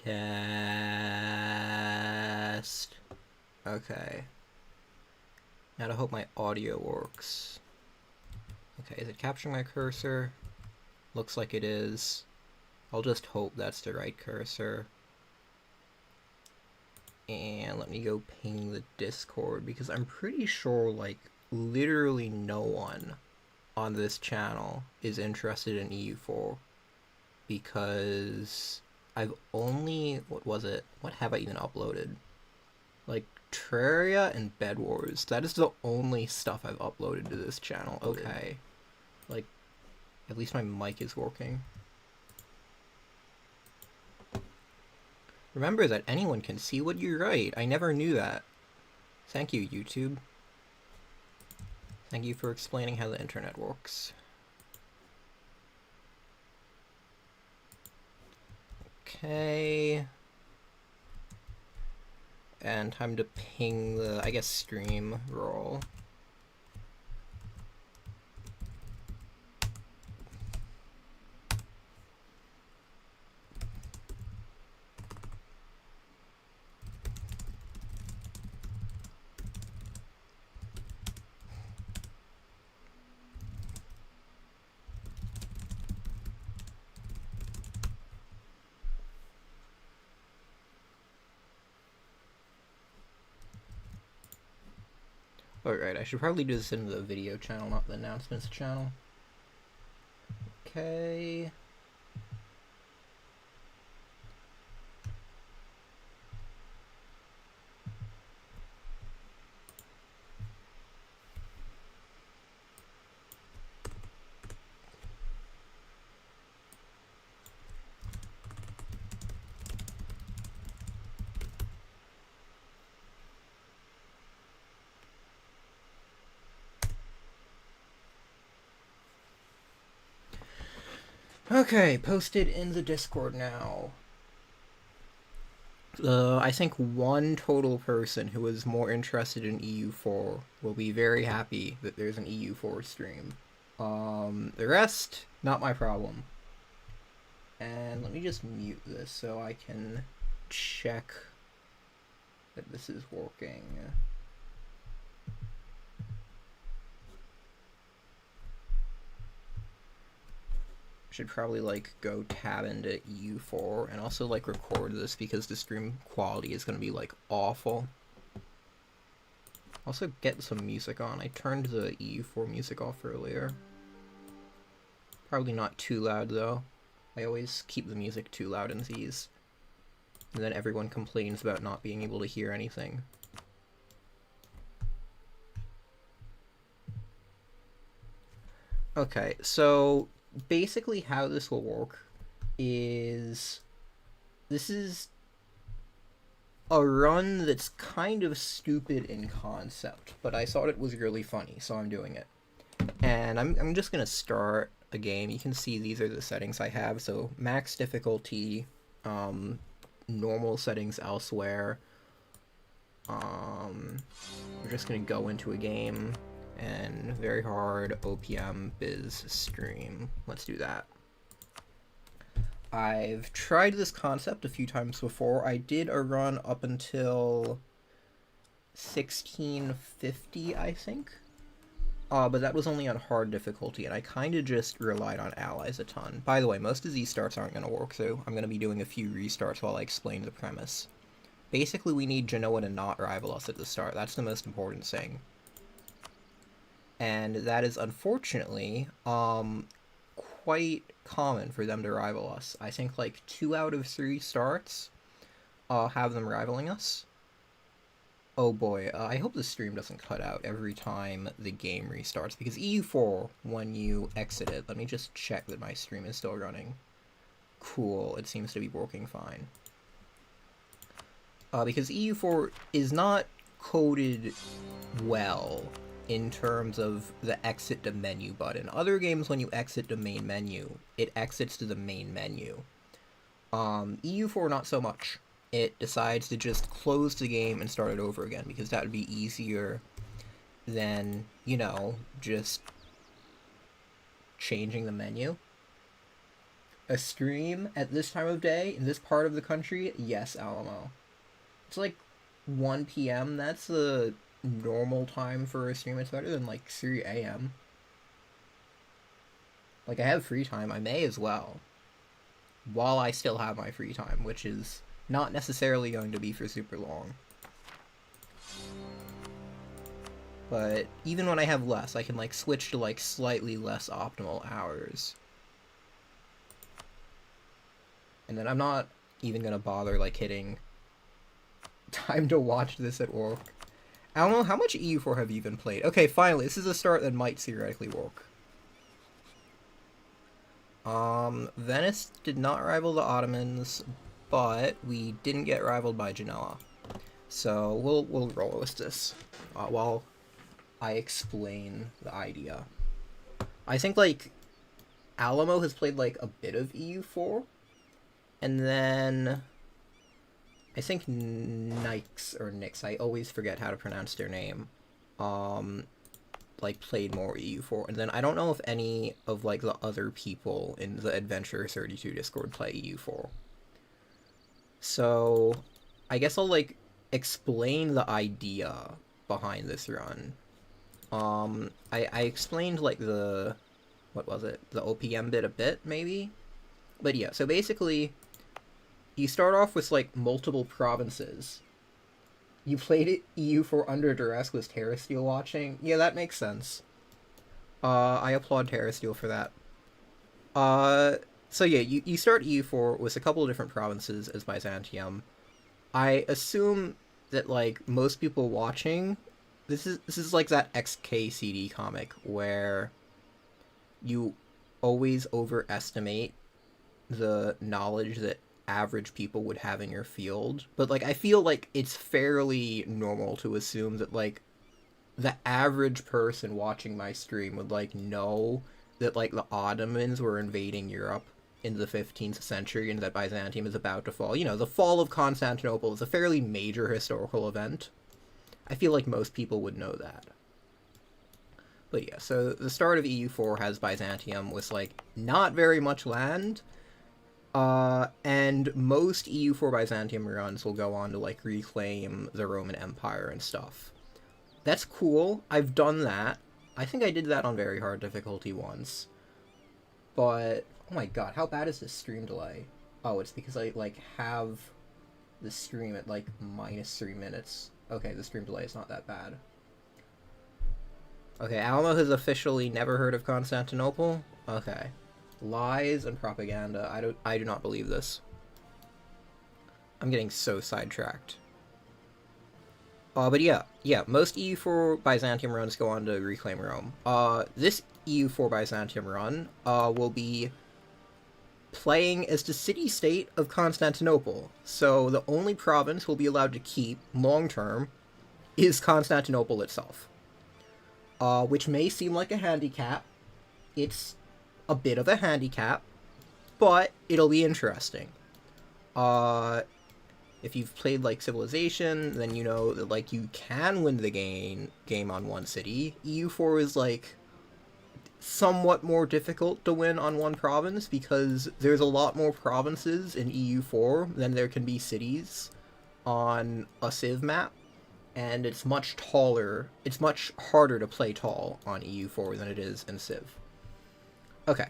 Test. Okay. Now to hope my audio works. Okay, is it capturing my cursor? Looks like it is. I'll just hope that's the right cursor. And let me go ping the Discord, because I'm pretty sure, like, literally no one on this channel is interested in EU4. Because I've only, what was it? What have I even uploaded? Like, Terraria and Bed Wars. That is the only stuff I've uploaded to this channel. Okay. Like, at least my mic is working. Remember that anyone can see what you write. I never knew that. Thank you, YouTube. Thank you for explaining how the internet works. Okay. And time to ping the, I guess, stream roll. Alright, I should probably do this in the video channel, not the announcements channel. Okay. Okay, posted in the Discord now. I think one total person who is more interested in EU4 will be very happy that there's an EU4 stream. The rest, not my problem. And let me just mute this so I can check that this is working. Should probably like go tab into EU4 and also like record this, because the stream quality is gonna be like awful. Also get some music on. I turned the EU4 music off earlier. Probably not too loud though. I always keep the music too loud in these, and then everyone complains about not being able to hear anything. Okay, so basically how this will work is, this is a run that's kind of stupid in concept, but I thought it was really funny, so I'm doing it. And I'm just gonna start a game. You can see these are the settings I have. So max difficulty, normal settings elsewhere. We're just gonna go into a game, and very hard OPM Biz stream. Let's do that. I've tried this concept a few times before. I did a run up until 1650, I think. But that was only on hard difficulty, and I kind of just relied on allies a ton. By the way, most of these starts aren't going to work through. I'm going to be doing a few restarts while I explain the premise. Basically, we need Genoa to not rival us at the start. That's the most important thing. And that is, unfortunately, quite common for them to rival us. I think, like, 2 out of 3 starts have them rivaling us. Oh boy, I hope the stream doesn't cut out every time the game restarts, because EU4, when you exit it, let me just check that my stream is still running. Cool, it seems to be working fine. Because EU4 is not coded well in terms of the exit to menu button. Other games, when you exit the main menu, it exits to the main menu. EU4, not so much. It decides to just close the game and start it over again, because that would be easier than, you know, just changing the menu. A stream at this time of day in this part of the country? Yes, Alamo. It's like 1 p.m. That's the normal time for a stream. It's better than like 3 a.m. Like, I have free time. I may as well. While I still have my free time, which is not necessarily going to be for super long. But even when I have less, I can like switch to like slightly less optimal hours. And then I'm not even gonna bother like hitting time to watch this at work. I don't know, how much EU4 have you even played? Okay, finally, this is a start that might theoretically work. Venice did not rival the Ottomans, but we didn't get rivaled by Genoa. So we'll roll with this while I explain the idea. I think like Alamo has played like a bit of EU4, and then I think Nix or Nix, I always forget how to pronounce their name, like played more EU4, and then I don't know if any of like the other people in the Adventure 32 Discord play EU4. So I guess I'll like explain the idea behind this run. I explained like the, what was it, the OPM bit a bit maybe, but yeah, so basically you start off with like multiple provinces. You played it EU4 under duress. Was Terrasteel watching? Yeah, that makes sense. I applaud Terrasteel for that. So yeah, you start EU4 with a couple of different provinces as Byzantium. I assume that like most people watching, this is like that XKCD comic where you always overestimate the knowledge that average people would have in your field, but like I feel like it's fairly normal to assume that like the average person watching my stream would like know that like the Ottomans were invading Europe in the 15th century and that Byzantium is about to fall. You know, the fall of Constantinople is a fairly major historical event. I feel like most people would know that. But yeah, so the start of EU4 has Byzantium with like not very much land. And most EU4 Byzantium runs will go on to, like, reclaim the Roman Empire and stuff. That's cool. I've done that. I think I did that on very hard difficulty once. But, oh my god, how bad is this stream delay? Oh, it's because I, like, have the stream at, like, -3 minutes. Okay, the stream delay is not that bad. Okay, Alamo has officially never heard of Constantinople? Okay. Lies and propaganda. I do not believe this. I'm getting so sidetracked. But yeah, most EU4 Byzantium runs go on to reclaim Rome. This EU4 Byzantium run, will be playing as the city-state of Constantinople. So the only province we'll be allowed to keep, long-term, is Constantinople itself. Which may seem like a handicap. It's a bit of a handicap, but it'll be interesting. If you've played like Civilization, then you know that like you can win the game on one city. EU4 is like somewhat more difficult to win on one province because there's a lot more provinces in EU4 than there can be cities on a Civ map, and it's much taller. It's much harder to play tall on EU4 than it is in Civ. Okay.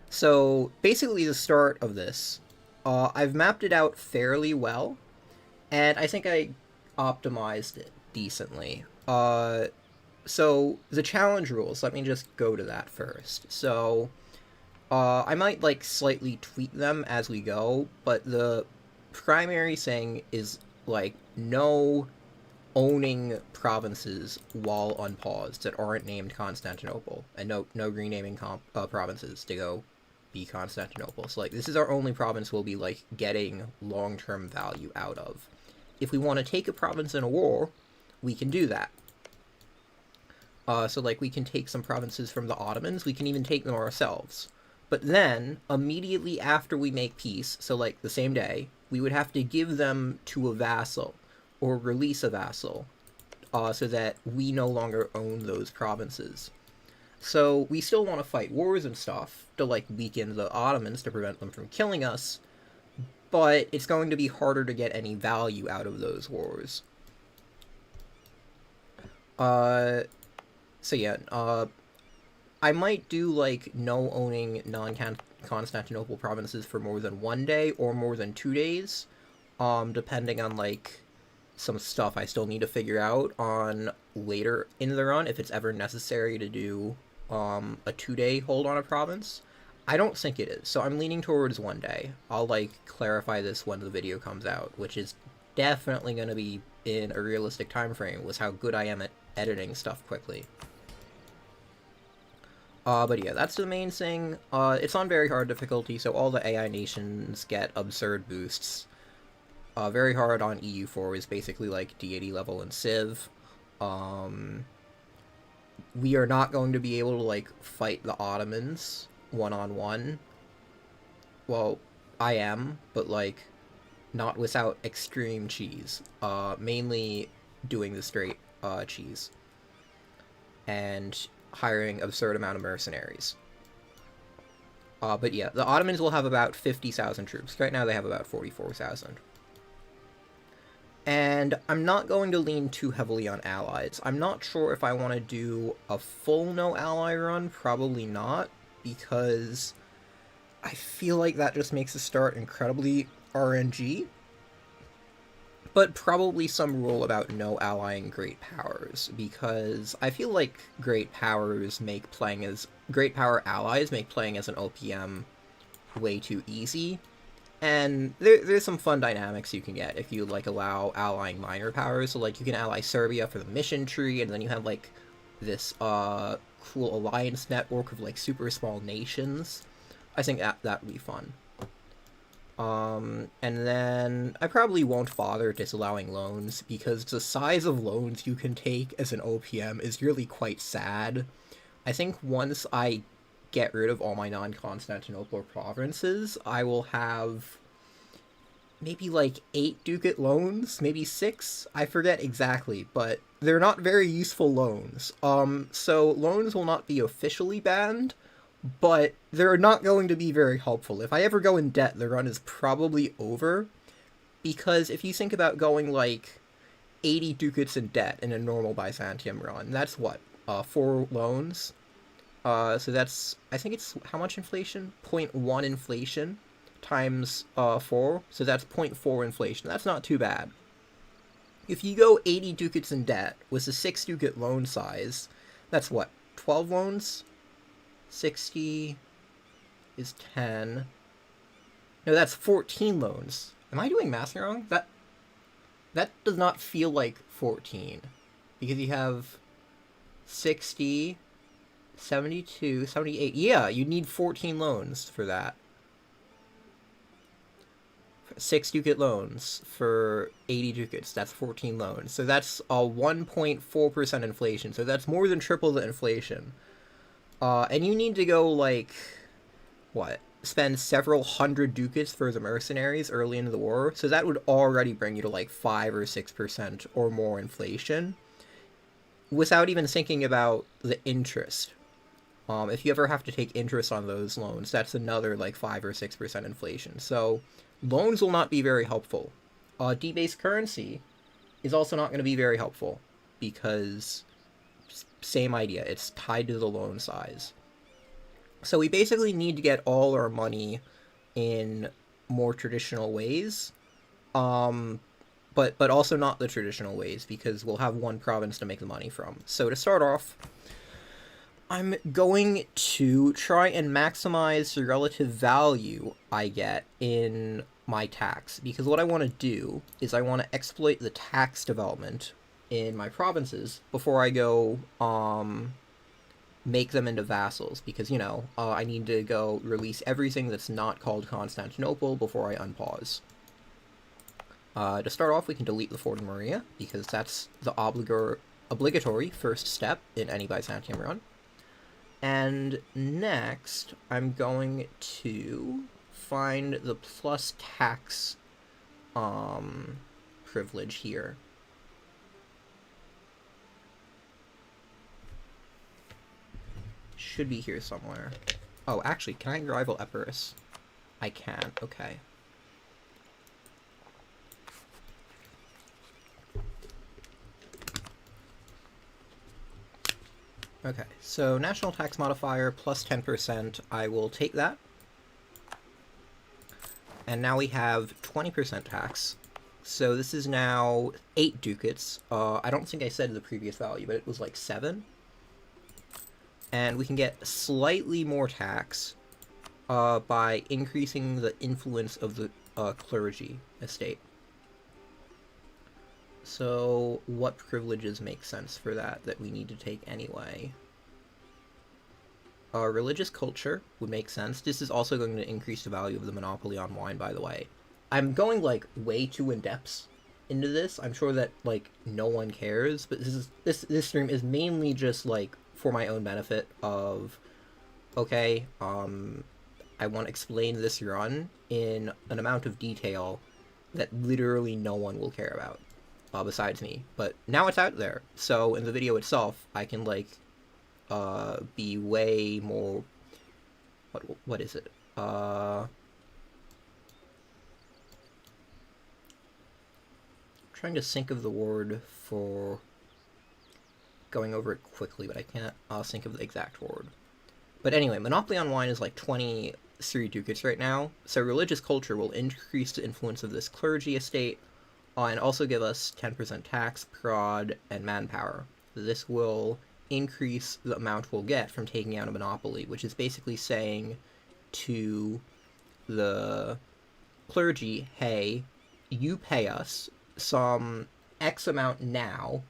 So, basically the start of this, I've mapped it out fairly well, and I think I optimized it decently. So, the challenge rules, let me just go to that first. So, I might, like, slightly tweak them as we go, but the primary thing is, like, no owning provinces while unpaused that aren't named Constantinople, and no renaming provinces to go be Constantinople. So like this is our only province we'll be like getting long-term value out of. If we want to take a province in a war, we can do that. So like we can take some provinces from the Ottomans, we can even take them ourselves. But then, immediately after we make peace, so like the same day, we would have to give them to a vassal, or release a vassal, so that we no longer own those provinces. So we still want to fight wars and stuff to like weaken the Ottomans to prevent them from killing us, but it's going to be harder to get any value out of those wars. So yeah, I might do like no owning non-Constantinople provinces for more than 1 day or more than 2 days, depending on like some stuff I still need to figure out on later in the run if it's ever necessary to do a 2 day hold on a province. I don't think it is, so I'm leaning towards 1 day. I'll like clarify this when the video comes out, which is definitely going to be in a realistic time frame with how good I am at editing stuff quickly. But yeah, that's the main thing. It's on very hard difficulty, so all the AI nations get absurd boosts. Very hard on EU4 is basically like deity level in Civ. We are not going to be able to like fight the Ottomans one-on-one. Well, I am, but like not without extreme cheese. Mainly doing the straight cheese. And hiring absurd amount of mercenaries. But yeah, the Ottomans will have about 50,000 troops. Right now they have about 44,000. And I'm not going to lean too heavily on allies. I'm not sure if I want to do a full no ally run. Probably not, because I feel like that just makes the start incredibly RNG. But probably some rule about no allying great powers, because I feel like great power allies make playing as an OPM way too easy. And there's some fun dynamics you can get if you like allow allying minor powers. So like you can ally Serbia for the mission tree, and then you have like this cool alliance network of like super small nations. I think that would be fun. And then I probably won't bother disallowing loans, because the size of loans you can take as an OPM is really quite sad. I think once I get rid of all my non-Constantinople provinces, I will have maybe like 8 ducat loans, maybe 6, I forget exactly, but they're not very useful loans. So loans will not be officially banned, but they're not going to be very helpful. If I ever go in debt, the run is probably over, because if you think about going like 80 ducats in debt in a normal Byzantium run, that's what, 4 loans? So that's, I think it's, how much inflation? 0.1 inflation times 4, so that's 0.4 inflation. That's not too bad. If you go 80 ducats in debt with a 6 ducat loan size, that's what, 12 loans? 60 is 10. No, that's 14 loans. Am I doing math wrong? That does not feel like 14, because you have 60... 72, 78. Yeah, you need 14 loans for that. 6 ducat loans for 80 ducats. That's 14 loans. So that's a 1.4% inflation. So that's more than triple the inflation. And you need to go, like, what? Spend several hundred ducats for the mercenaries early into the war. So that would already bring you to, like, 5 or 6% or more inflation, without even thinking about the interest. If you ever have to take interest on those loans, that's another like 5 or 6% inflation. So loans will not be very helpful. Debased currency is also not going to be very helpful, because same idea, it's tied to the loan size. So we basically need to get all our money in more traditional ways, but also not the traditional ways, because we'll have one province to make the money from. So to start off, I'm going to try and maximize the relative value I get in my tax, because what I want to do is I want to exploit the tax development in my provinces before I go make them into vassals, because, you know, I need to go release everything that's not called Constantinople before I unpause. To start off, we can delete the Fort of Maria, because that's the obligatory first step in any Byzantium run. And next, I'm going to find the plus tax privilege here. should be here somewhere. Oh, actually, can I rival Epirus? I can, okay. Okay, so national tax modifier plus 10%, I will take that. And now we have 20% tax. So this is now 8 ducats. I don't think I said the previous value, but it was like 7. And we can get slightly more tax by increasing the influence of the clergy estate. So what privileges make sense for that we need to take anyway? Religious culture would make sense. This is also going to increase the value of the monopoly on wine, by the way. I'm going, like, way too in-depth into this. I'm sure that, like, no one cares, but this stream is mainly just, like, for my own benefit of, okay, I want to explain this run in an amount of detail that literally no one will care about, besides me. But now it's out there, so in the video itself, I can, like, be way more... What is it? Trying to think of the word for going over it quickly, but I can't think of the exact word. But anyway, monopoly on wine is like 23 ducats right now, so religious culture will increase the influence of this clergy estate, and also give us 10% tax, prod, and manpower. This will increase the amount we'll get from taking out a monopoly, which is basically saying to the clergy, hey, you pay us some X amount now,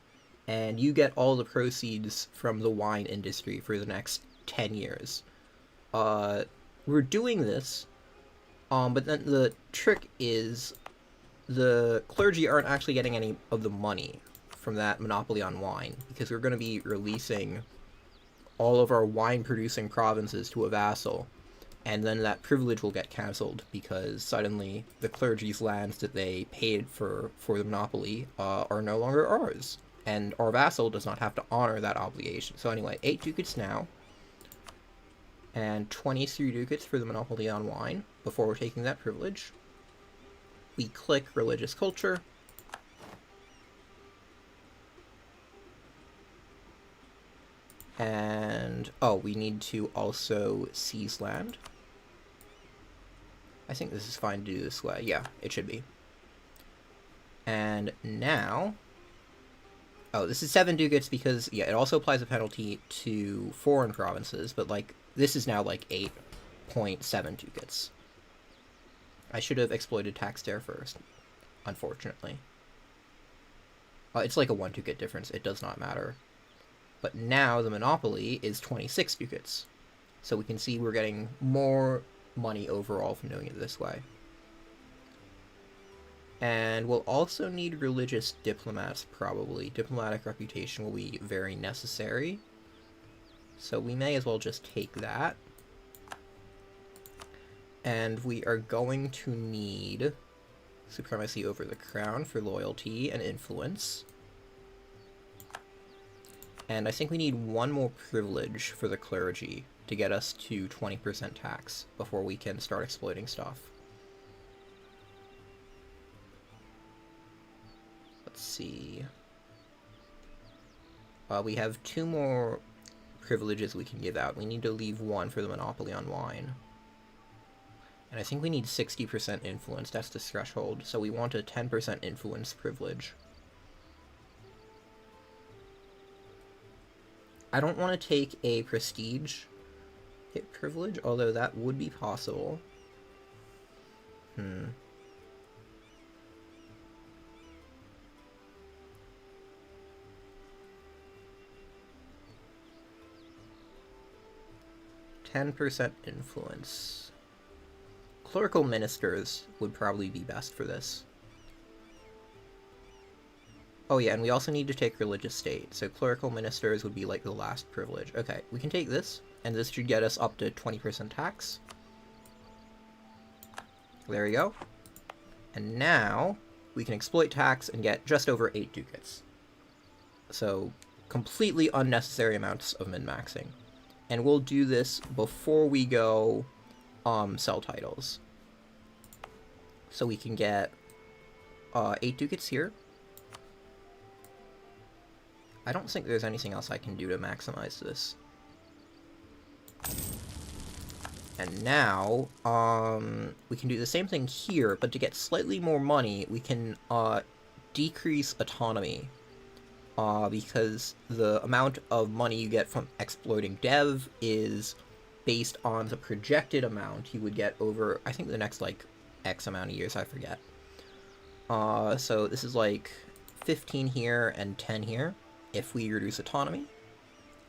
and you get all the proceeds from the wine industry for the next 10 years. We're doing this, but then the trick is the clergy aren't actually getting any of the money from that monopoly on wine, because we're going to be releasing all of our wine-producing provinces to a vassal, and then that privilege will get cancelled, because suddenly the clergy's lands that they paid for the monopoly are no longer ours, and our vassal does not have to honor that obligation. So anyway, 8 ducats now, and 23 ducats for the monopoly on wine before we're taking that privilege. We click religious culture, and oh, we need to also seize land. I think this is fine to do this way. Yeah, it should be. And now, oh, this is 7 ducats because, yeah, it also applies a penalty to foreign provinces, but, like, this is now, like, 8.7 ducats. I should have exploited tax there first, unfortunately. It's like a 1 ducat difference. It does not matter. But now the monopoly is 26 ducats. So we can see we're getting more money overall from doing it this way. And we'll also need religious diplomats, probably. Diplomatic reputation will be very necessary. So we may as well just take that. And we are going to need supremacy over the crown for loyalty and influence. And I think we need one more privilege for the clergy to get us to 20% tax before we can start exploiting stuff. Let's see. We have 2 more privileges we can give out. We need to leave 1 for the monopoly on wine. And I think we need 60% influence. That's the threshold. So we want a 10% influence privilege. I don't want to take a prestige hit privilege, although that would be possible. 10% influence. Clerical ministers would probably be best for this. Oh yeah, and we also need to take religious state, so clerical ministers would be like the last privilege. Okay, we can take this, and this should get us up to 20% tax. There we go. And now, we can exploit tax and get just over 8 ducats. So, completely unnecessary amounts of min-maxing. and we'll do this before we go sell titles. So we can get 8 ducats here. I don't think there's anything else I can do to maximize this. And now, we can do the same thing here, but to get slightly more money, we can decrease autonomy. Because the amount of money you get from exploiting dev is based on the projected amount you would get over, I think, the next, like, X amount of years, I forget. So this is like 15 here and 10 here. If we reduce autonomy,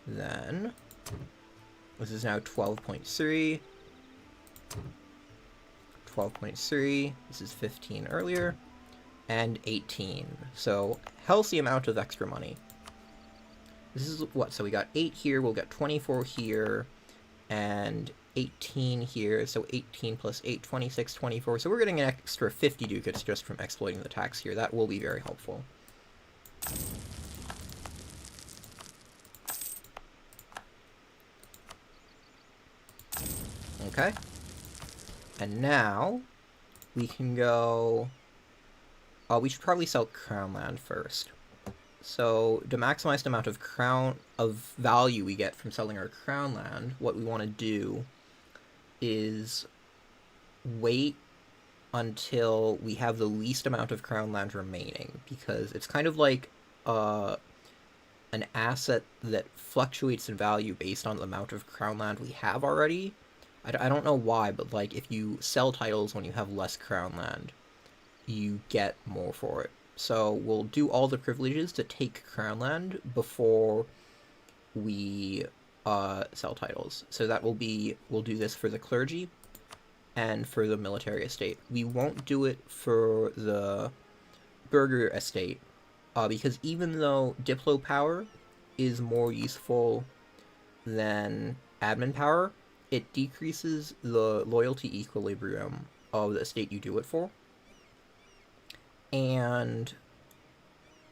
then this is now 12.3, 12.3, this is 15 earlier, and 18. So healthy amount of extra money. This is what? So we got 8 here, we'll get 24 here, and 18 here, so 18 plus 8, 26, 24. So we're getting an extra 50 ducats just from exploiting the tax here. That will be very helpful. Okay. And now we can go... we should probably sell crown land first. So to maximize the amount of value we get from selling our crown land, what we want to do is wait until we have the least amount of crown land remaining, because it's kind of like an asset that fluctuates in value based on the amount of crown land we have already. I don't know why, but like if you sell titles when you have less crown land, you get more for it. So we'll do all the privileges to take crown land before we sell titles. So that will be, we'll do this for the clergy and for the military estate. We won't do it for the burgher estate, because even though diplo power is more useful than admin power, it decreases the loyalty equilibrium of the estate you do it for. And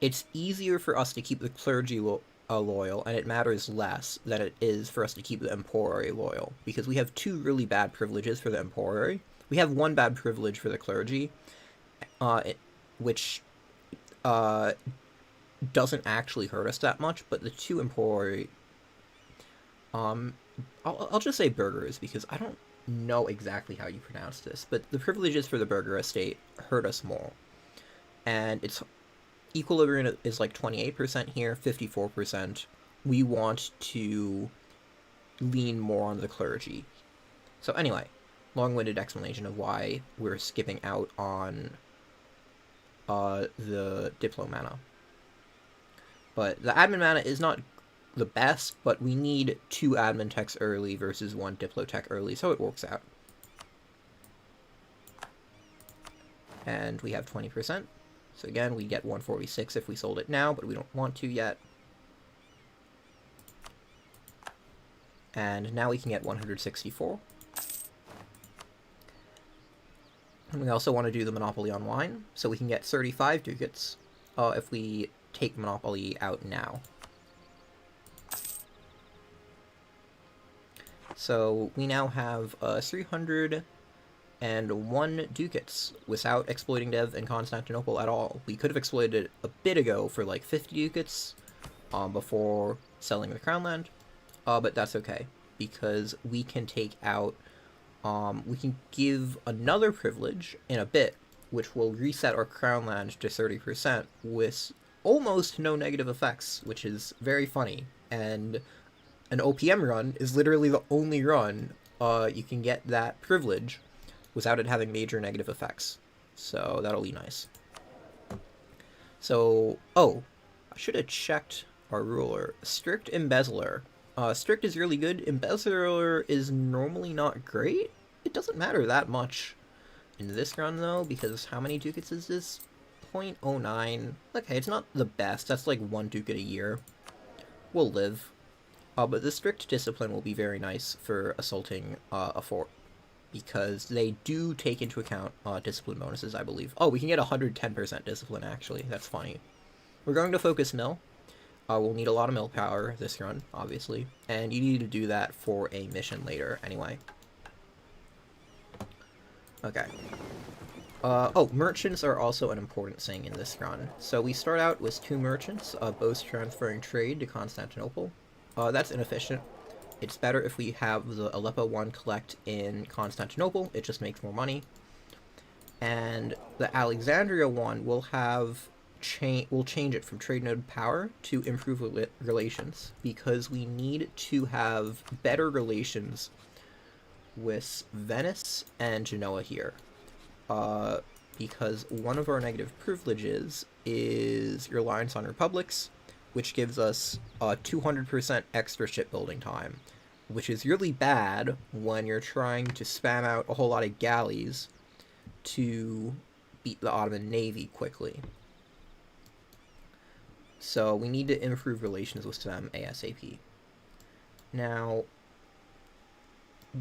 it's easier for us to keep the clergy loyal, and it matters less than it is for us to keep the emporary loyal, because we have 2 really bad privileges for the emporary. We have 1 bad privilege for the clergy, which doesn't actually hurt us that much, but the 2 emporary... I'll just say burghers, because I don't know exactly how you pronounce this, but the privileges for the burgher estate hurt us more. And its equilibrium is like 28% here, 54%. We want to lean more on the clergy. So anyway, long-winded explanation of why we're skipping out on the diplo mana. But the admin mana is not the best, but we need 2 admin techs early versus 1 diplo tech early, so it works out. And we have 20%. So again, we get 146 if we sold it now, but we don't want to yet. And now we can get 164. And we also want to do the monopoly on wine, so we can get 35 ducats if we take monopoly out now. So we now have 301 ducats without exploiting dev in Constantinople at all. We could have exploited it a bit ago for like 50 ducats before selling the crown land, but that's okay, because we can take out, we can give another privilege in a bit, which will reset our crown land to 30% with almost no negative effects, which is very funny. And an OPM run is literally the only run you can get that privilege without it having major negative effects. So that'll be nice. So, oh, I should have checked our ruler. Strict Embezzler. Strict is really good. Embezzler is normally not great. It doesn't matter that much in this run, though, because how many ducats is this? 0.09. Okay, it's not the best. That's like 1 ducat a year. We'll live. But the strict discipline will be very nice for assaulting a fort, because they do take into account discipline bonuses, I believe. Oh, we can get 110% discipline, actually. That's funny. We're going to focus mill. We'll need a lot of mill power this run, obviously, and you need to do that for a mission later anyway. Okay. Oh, merchants are also an important thing in this run. So we start out with 2 merchants, both transferring trade to Constantinople. That's inefficient. It's better if we have the Aleppo one collect in Constantinople, it just makes more money. And the Alexandria one will have we'll change it from trade node power to improve relations, because we need to have better relations with Venice and Genoa here. Because one of our negative privileges is reliance on republics, which gives us 200% extra shipbuilding time, which is really bad when you're trying to spam out a whole lot of galleys to beat the Ottoman Navy quickly. So we need to improve relations with them ASAP. Now,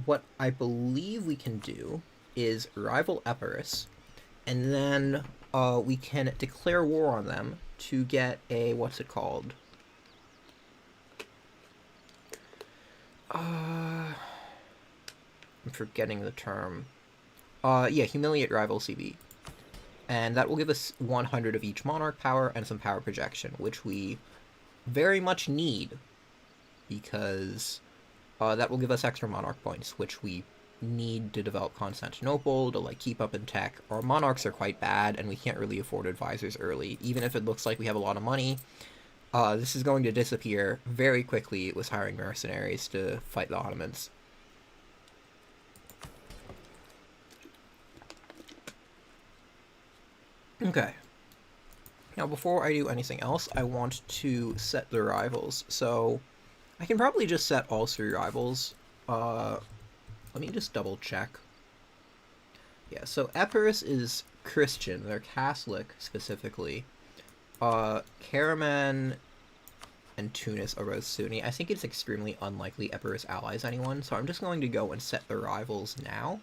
what I believe we can do is rival Epirus, and then we can declare war on them to get a, what's it called? I'm forgetting the term. Yeah, humiliate rival CB. And that will give us 100 of each monarch power and some power projection, which we very much need, because that will give us extra monarch points, which we need to develop Constantinople, to like keep up in tech. Our monarchs are quite bad, and we can't really afford advisors early. Even if it looks like we have a lot of money, this is going to disappear very quickly with hiring mercenaries to fight the Ottomans. Okay. Now, before I do anything else, I want to set the rivals. So, I can probably just set all 3 rivals. Let me just double check. Yeah, so Epirus is Christian. They're Catholic, specifically. Karaman and Tunis are both Sunni. I think it's extremely unlikely Epirus allies anyone, so I'm just going to go and set the rivals now.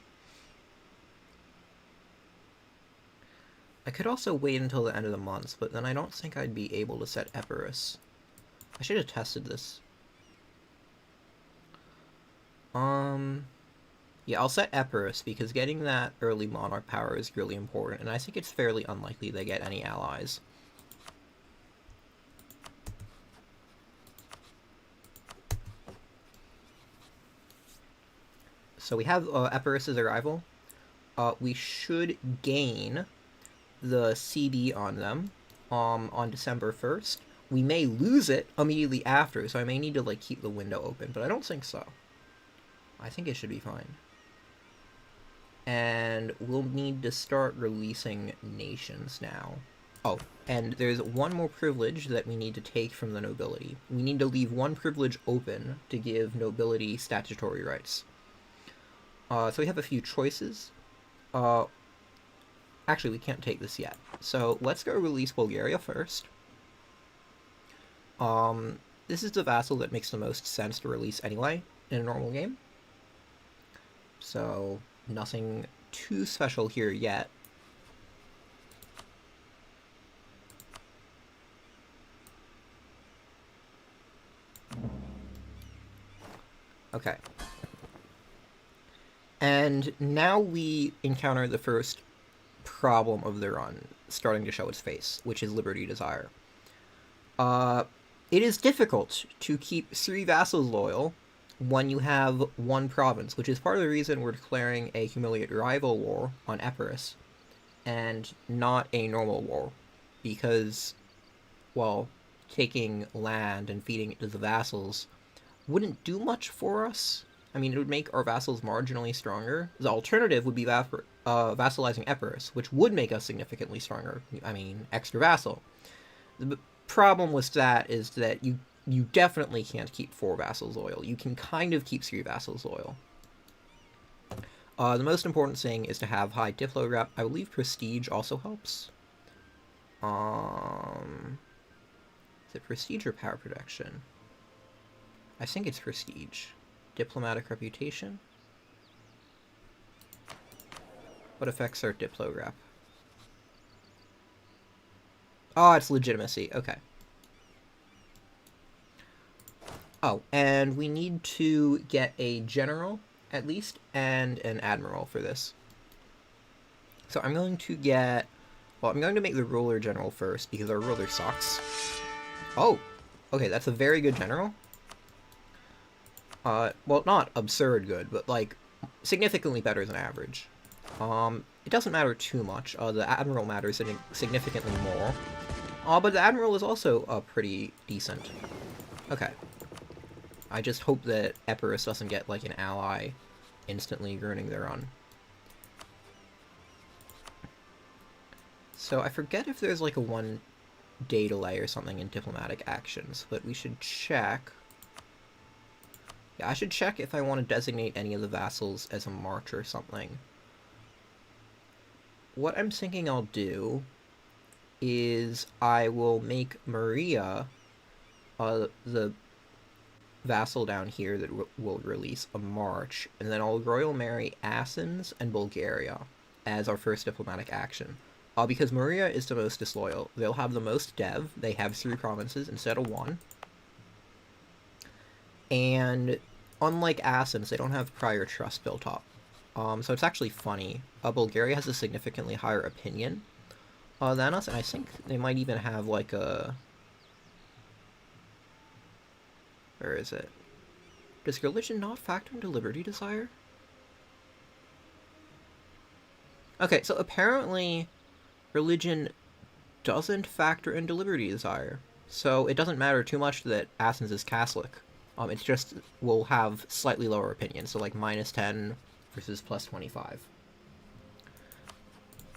I could also wait until the end of the month, but then I don't think I'd be able to set Epirus. I should have tested this. Yeah, I'll set Epirus, because getting that early monarch power is really important, and I think it's fairly unlikely they get any allies. So we have Epirus' arrival. We should gain the CB on them on December 1st. We may lose it immediately after, so I may need to like keep the window open, but I don't think so. I think it should be fine. And we'll need to start releasing nations now. Oh, and there's one more privilege that we need to take from the nobility. We need to leave one privilege open to give nobility statutory rights. So we have a few choices. Actually, we can't take this yet. So let's go release Bulgaria first. This is the vassal that makes the most sense to release anyway in a normal game. So nothing too special here yet. Okay. And now we encounter the first problem of the run starting to show its face, which is Liberty Desire. It is difficult to keep 3 vassals loyal when you have 1 province, which is part of the reason we're declaring a humiliate rival war on Epirus and not a normal war, because, well, taking land and feeding it to the vassals wouldn't do much for us. I mean, it would make our vassals marginally stronger. The alternative would be vassalizing Epirus, which would make us significantly stronger. I mean, extra vassal. The problem with that is that you definitely can't keep 4 vassals loyal. You can kind of keep 3 vassals loyal. The most important thing is to have high diplo rep. I believe prestige also helps. Is it prestige or power protection? I think it's prestige. Diplomatic reputation. What affects our diplo rep? Oh, it's legitimacy. Okay. Oh, and we need to get a general, at least, and an admiral for this. So I'm going to get... Well, I'm going to make the ruler general first, because our ruler sucks. Oh! Okay, that's a very good general. Well, not absurd good, but, like, significantly better than average. It doesn't matter too much. The admiral matters significantly more. But the admiral is also pretty decent. Okay. I just hope that Epirus doesn't get, like, an ally instantly ruining their run. So I forget if there's, like, a 1-day delay or something in diplomatic actions, but we should check. Yeah, I should check if I want to designate any of the vassals as a march or something. What I'm thinking I'll do is I will make Maria the vassal down here that will release a march, and then I'll royal marry Athens and Bulgaria as our first diplomatic action. Because Maria is the most disloyal. They'll have the most dev. They have 3 provinces instead of 1. And unlike Athens, they don't have prior trust built up. So it's actually funny. Bulgaria has a significantly higher opinion than us, and I think they might even have like a... Where is it? Does religion not factor into liberty desire? Okay, so apparently religion doesn't factor into liberty desire. So it doesn't matter too much that Athens is Catholic. It's just will have slightly lower opinion, so like -10 versus +25.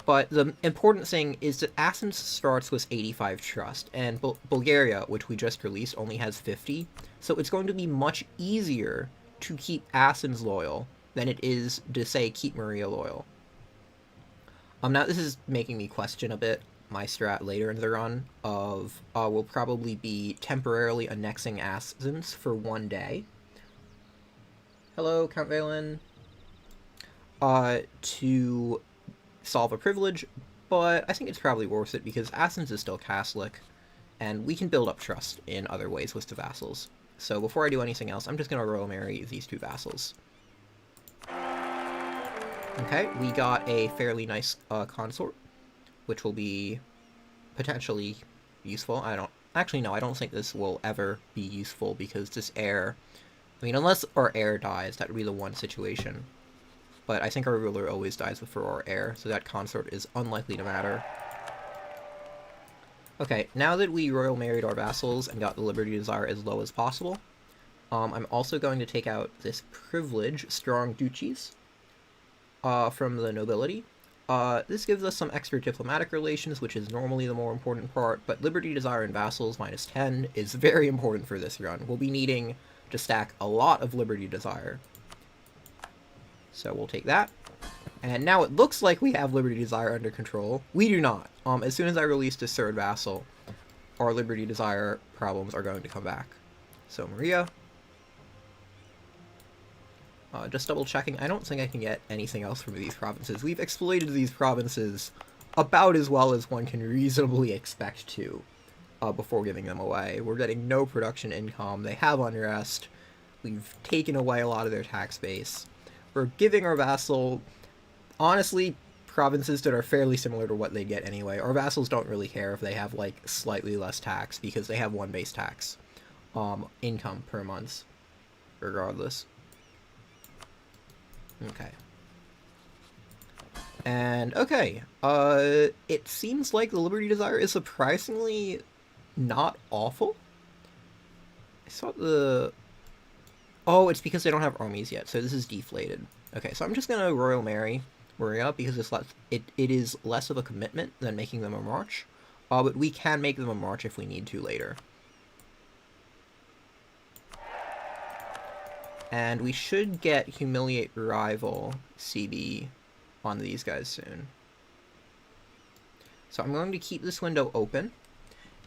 But the important thing is that Athens starts with 85 trust, and Bulgaria, which we just released, only has 50. So it's going to be much easier to keep Athens loyal than it is to, say, keep Maria loyal. Now this is making me question a bit my strat later in the run of we'll probably be temporarily annexing Athens for 1 day. Hello, Count Valen. To solve a privilege, but I think it's probably worth it because Athens is still Catholic, and we can build up trust in other ways with the vassals. So before I do anything else, I'm just going to royal marry these 2 vassals. Okay, we got a fairly nice consort, which will be potentially useful. I don't think this will ever be useful because this heir... I mean, unless our heir dies, that would be the one situation. But I think our ruler always dies before our heir, so that consort is unlikely to matter. Okay, now that we royal married our vassals and got the liberty desire as low as possible, I'm also going to take out this privilege, strong duchies, from the nobility. This gives us some extra diplomatic relations, which is normally the more important part, but liberty desire and vassals -10 is very important for this run. We'll be needing to stack a lot of liberty desire. So we'll take that. And now it looks like we have liberty desire under control. We do not. As soon as I release this 3rd vassal, our liberty desire problems are going to come back. So Maria. Just double checking. I don't think I can get anything else from these provinces. We've exploited these provinces about as well as one can reasonably expect to before giving them away. We're getting no production income. They have unrest. We've taken away a lot of their tax base. We're giving our vassal, honestly, provinces that are fairly similar to what they get anyway. Our vassals don't really care if they have, like, slightly less tax, because they have 1 base tax income per month, regardless. Okay. And, okay, it seems like the liberty desire is surprisingly not awful. I thought the... Oh, it's because they don't have armies yet, so this is deflated. Okay, so I'm just gonna royal marry Maria because it is less of a commitment than making them a march. But we can make them a march if we need to later. And we should get humiliate rival CB on these guys soon. So I'm going to keep this window open,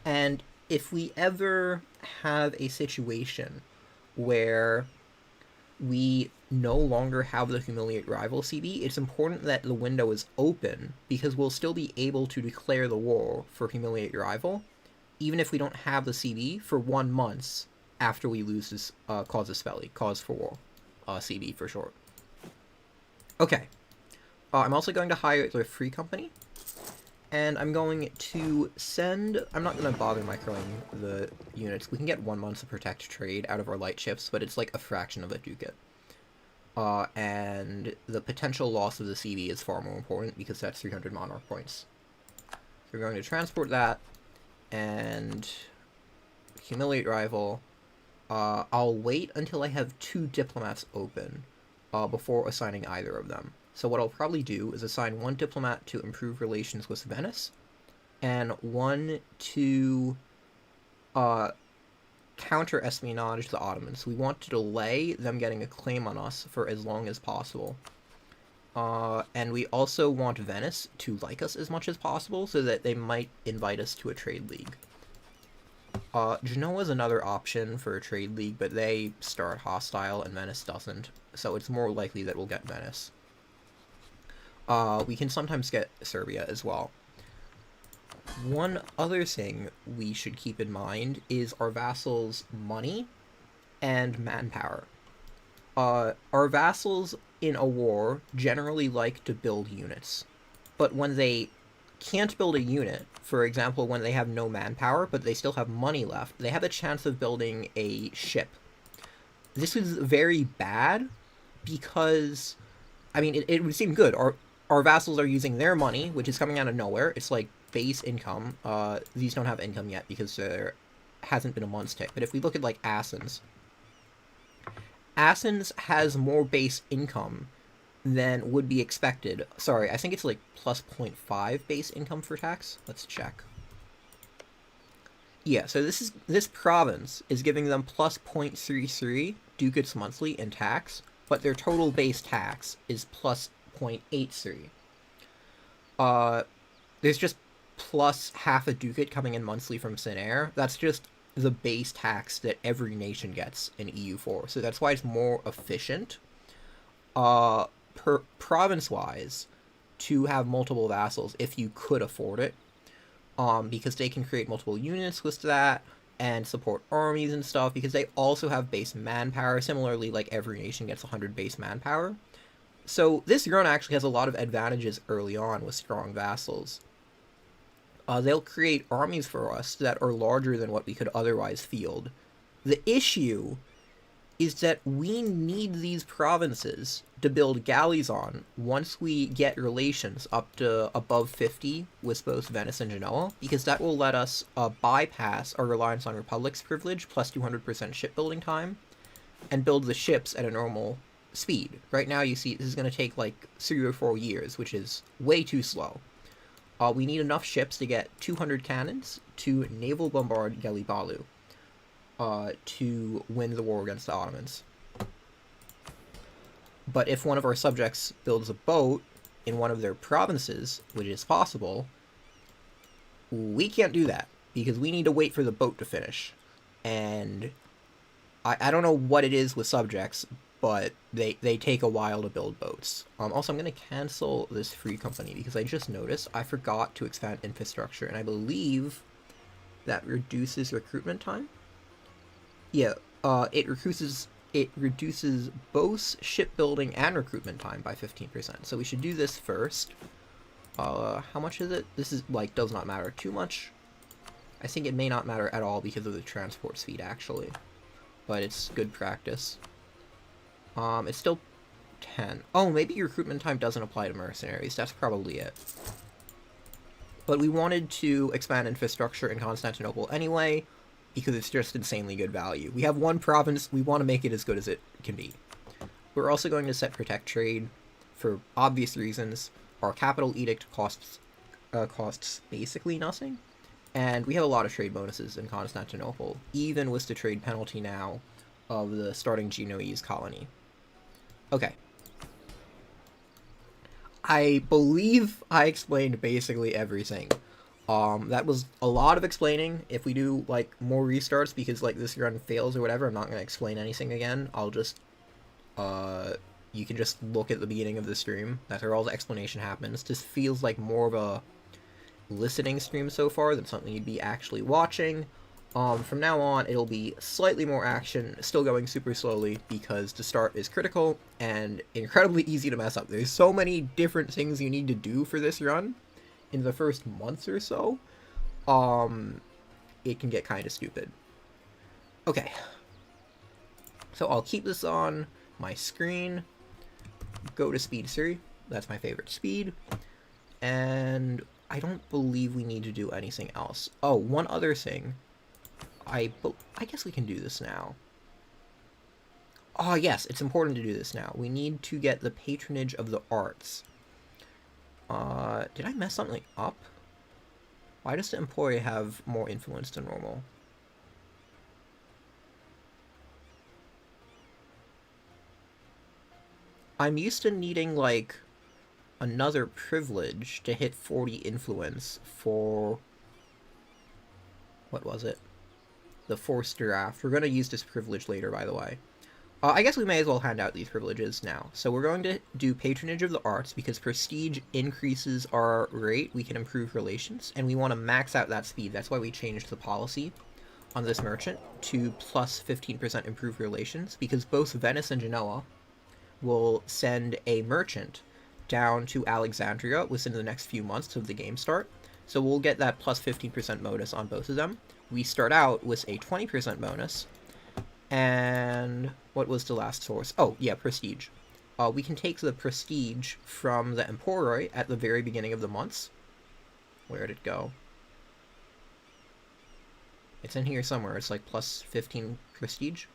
and if we ever have a situation where we no longer have the humiliate rival CB, it's important that the window is open, because we'll still be able to declare the war for humiliate rival, even if we don't have the CB for 1 month after we lose this casus belli, cause for war, CB for short. Okay, I'm also going to hire the free company, and I'm going to send... I'm not going to bother microing the units. We can get 1 month to protect trade out of our light ships, but it's like a fraction of a ducat. And the potential loss of the CB is far more important because that's 300 monarch points. So we're going to transport that, and humiliate rival. I'll wait until I have 2 diplomats open before assigning either of them. So what I'll probably do is assign 1 diplomat to improve relations with Venice, and 1 to counter-espionage the Ottomans. We want to delay them getting a claim on us for as long as possible. And we also want Venice to like us as much as possible so that they might invite us to a trade league. Genoa is another option for a trade league, but they start hostile and Venice doesn't, so it's more likely that we'll get Venice. We can sometimes get Serbia as well. One other thing we should keep in mind is our vassals' money and manpower. Our vassals in a war generally like to build units, but when they can't build a unit, for example, when they have no manpower, but they still have money left, they have a chance of building a ship. This is very bad because, I mean, it would seem good. Our vassals are using their money, which is coming out of nowhere. It's like base income. These don't have income yet because there hasn't been a month's tick. But if we look at, like, Athens has more base income than would be expected. Sorry, I think it's like plus 0.5 base income for tax. Let's check. Yeah, so this province is giving them plus 0.33 ducats monthly in tax, but their total base tax is plus 0.83. There's just plus half a ducat coming in monthly from thin air. That's just the base tax that every nation gets in EU4. So that's why it's more efficient, per province-wise, to have multiple vassals if you could afford it, because they can create multiple units with that and support armies and stuff, because they also have base manpower. Similarly, like, every nation gets 100 base manpower. So this run actually has a lot of advantages early on with strong vassals. They'll create armies for us that are larger than what we could otherwise field. The issue is that we need these provinces to build galleys on once we get relations up to above 50 with both Venice and Genoa, because that will let us bypass our reliance on Republic's privilege plus 200% shipbuilding time and build the ships at a normal speed. Right now, you see, this is going to take like 3 or 4 years, which is way too slow. We need enough ships to get 200 cannons to naval bombard Gelibalu to win the war against the Ottomans. But if one of our subjects builds a boat in one of their provinces, which is possible, we can't do that, because we need to wait for the boat to finish. And I don't know what it is with subjects, but they take a while to build boats. Also, I'm going to cancel this free company, because I just noticed I forgot to expand infrastructure, and I believe that reduces recruitment time? Yeah, it reduces both shipbuilding and recruitment time by 15%. So we should do this first. How much is it? This is, like, does not matter too much. I think it may not matter at all because of the transport speed, actually. But it's good practice. It's still 10. Oh, maybe recruitment time doesn't apply to mercenaries. That's probably it. But we wanted to expand infrastructure in Constantinople anyway, because it's just insanely good value. We have one province, we want to make it as good as it can be. We're also going to set protect trade for obvious reasons. Our capital edict costs basically nothing, and we have a lot of trade bonuses in Constantinople, even with the trade penalty now of the starting Genoese colony. Okay. I believe I explained basically everything. That was a lot of explaining. If we do, like, more restarts because, like, this run fails or whatever, I'm not going to explain anything again. I'll just, you can just look at the beginning of the stream. That's where all the explanation happens. This feels like more of a listening stream so far than something you'd be actually watching. From now on, it'll be slightly more action, still going super slowly, because to start is critical and incredibly easy to mess up. There's so many different things you need to do for this run in the first month or so. It can get kind of stupid. Okay. So I'll keep this on my screen. Go to speed 3. That's my favorite speed. And I don't believe we need to do anything else. Oh, one other thing. I guess we can do this now. Oh, yes, it's important to do this now. We need to get the patronage of the arts. Did I mess something up? Why does the employee have more influence than normal? I'm used to needing, like, another privilege to hit 40 influence for... What was it? The forced draft. We're going to use this privilege later, by the way. I guess we may as well hand out these privileges now. So we're going to do patronage of the arts because prestige increases our rate. We can improve relations, and we want to max out that speed. That's why we changed the policy on this merchant to plus 15% improved relations, because both Venice and Genoa will send a merchant down to Alexandria within the next few months of the game start. So we'll get that plus 15% bonus on both of them. We start out with a 20% bonus. And what was the last source? Oh, yeah, prestige. We can take the prestige from the Emperor at the very beginning of the months. Where'd it go? It's in here somewhere. It's like plus 15 prestige.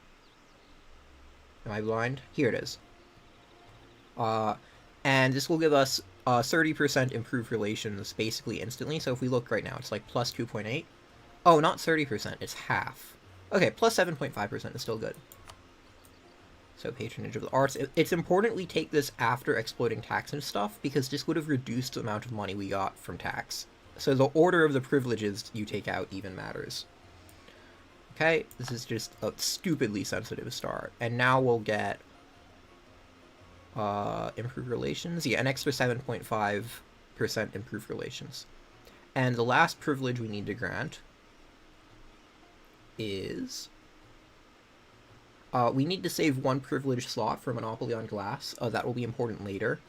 Am I blind? Here it is. And this will give us 30% improved relations basically instantly. So if we look right now, it's like plus 2.8. Oh, not 30%, it's half. Okay, plus 7.5% is still good. So patronage of the arts. It's important we take this after exploiting tax and stuff, because this would have reduced the amount of money we got from tax. So the order of the privileges you take out even matters. Okay, this is just a stupidly sensitive start. And now we'll get improved relations. Yeah, an extra 7.5% improved relations. And the last privilege we need to grant is we need to save one privilege slot for Monopoly on Glass. That will be important later.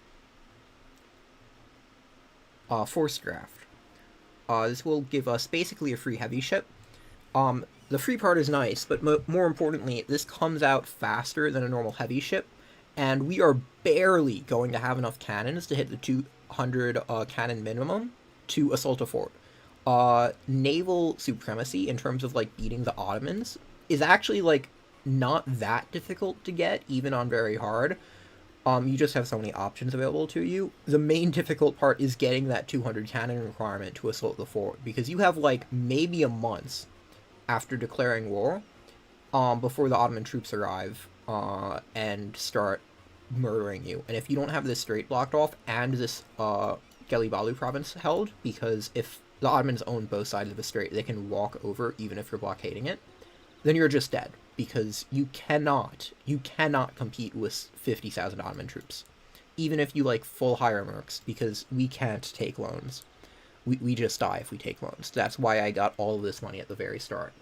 Forced draft. This will give us basically a free heavy ship. The free part is nice, but more importantly, this comes out faster than a normal heavy ship, and we are barely going to have enough cannons to hit the 200 cannon minimum to assault a fort. Naval supremacy in terms of like beating the Ottomans is actually like not that difficult to get, even on very hard. You just have so many options available to you. The main difficult part is getting that 200 cannon requirement to assault the fort, because you have like maybe a month after declaring war before the Ottoman troops arrive and start murdering you. And if you don't have this strait blocked off and this Gelibalu province held, because if the Ottomans own both sides of the strait, they can walk over even if you're blockading it, then you're just dead, because you cannot compete with 50,000 Ottoman troops, even if you like full hire mercs, because we can't take loans. We just die if we take loans. That's why I got all of this money at the very start.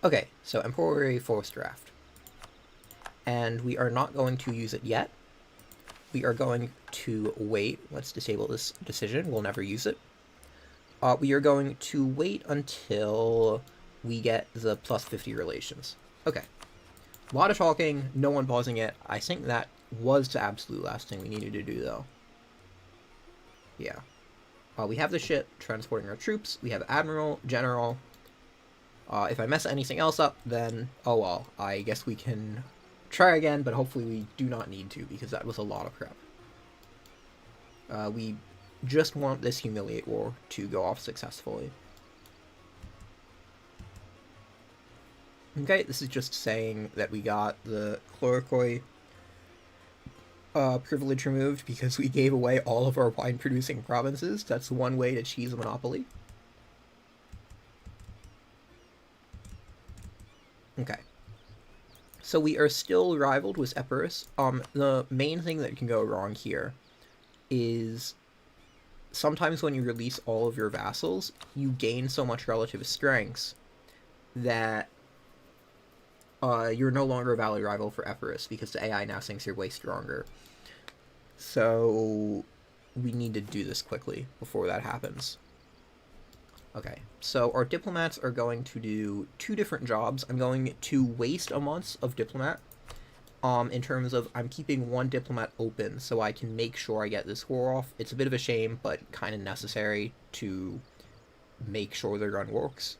Okay, so Emperor Forced Draft. And we are not going to use it yet. We are going to wait. Let's disable this decision. We'll never use it. We are going to wait until we get the plus 50 relations. Okay. A lot of talking, no one pausing it. I think that was the absolute last thing we needed to do, though. Yeah. We have the ship transporting our troops. We have Admiral, General. If I mess anything else up, then, oh well. I guess we can try again, but hopefully we do not need to, because that was a lot of prep. We just want this Humiliate War to go off successfully. Okay, this is just saying that we got the Chlorokoi privilege removed because we gave away all of our wine-producing provinces. That's one way to cheese a monopoly. Okay. So we are still rivaled with Epirus. The main thing that can go wrong here is sometimes when you release all of your vassals, you gain so much relative strength that you're no longer a valid rival for Epirus, because the AI now thinks you're way stronger. So we need to do this quickly before that happens. Okay, so our diplomats are going to do 2 different jobs. I'm going to waste a month of diplomat, in terms of I'm keeping 1 diplomat open so I can make sure I get this war off. It's a bit of a shame, but kind of necessary to make sure the run works.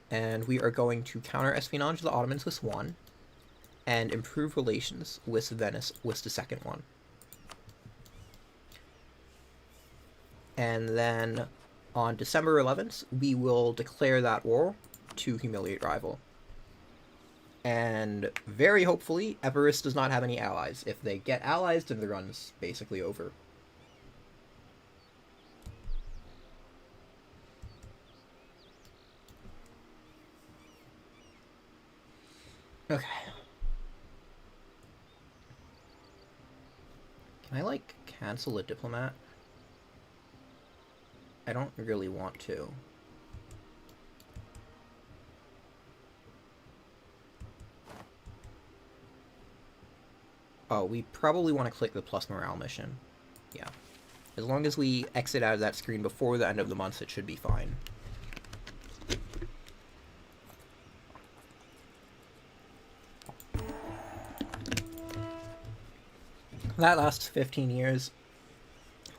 And we are going to counter-espionage the Ottomans with 1, and improve relations with Venice with the second one. And then on December 11th, we will declare that war to humiliate rival. And very hopefully, Epirus does not have any allies. If they get allies, then the run's basically over. Okay. Can I, like, cancel a diplomat? I don't really want to. Oh, we probably want to click the plus morale mission. Yeah. As long as we exit out of that screen before the end of the month, it should be fine. That lasts 15 years,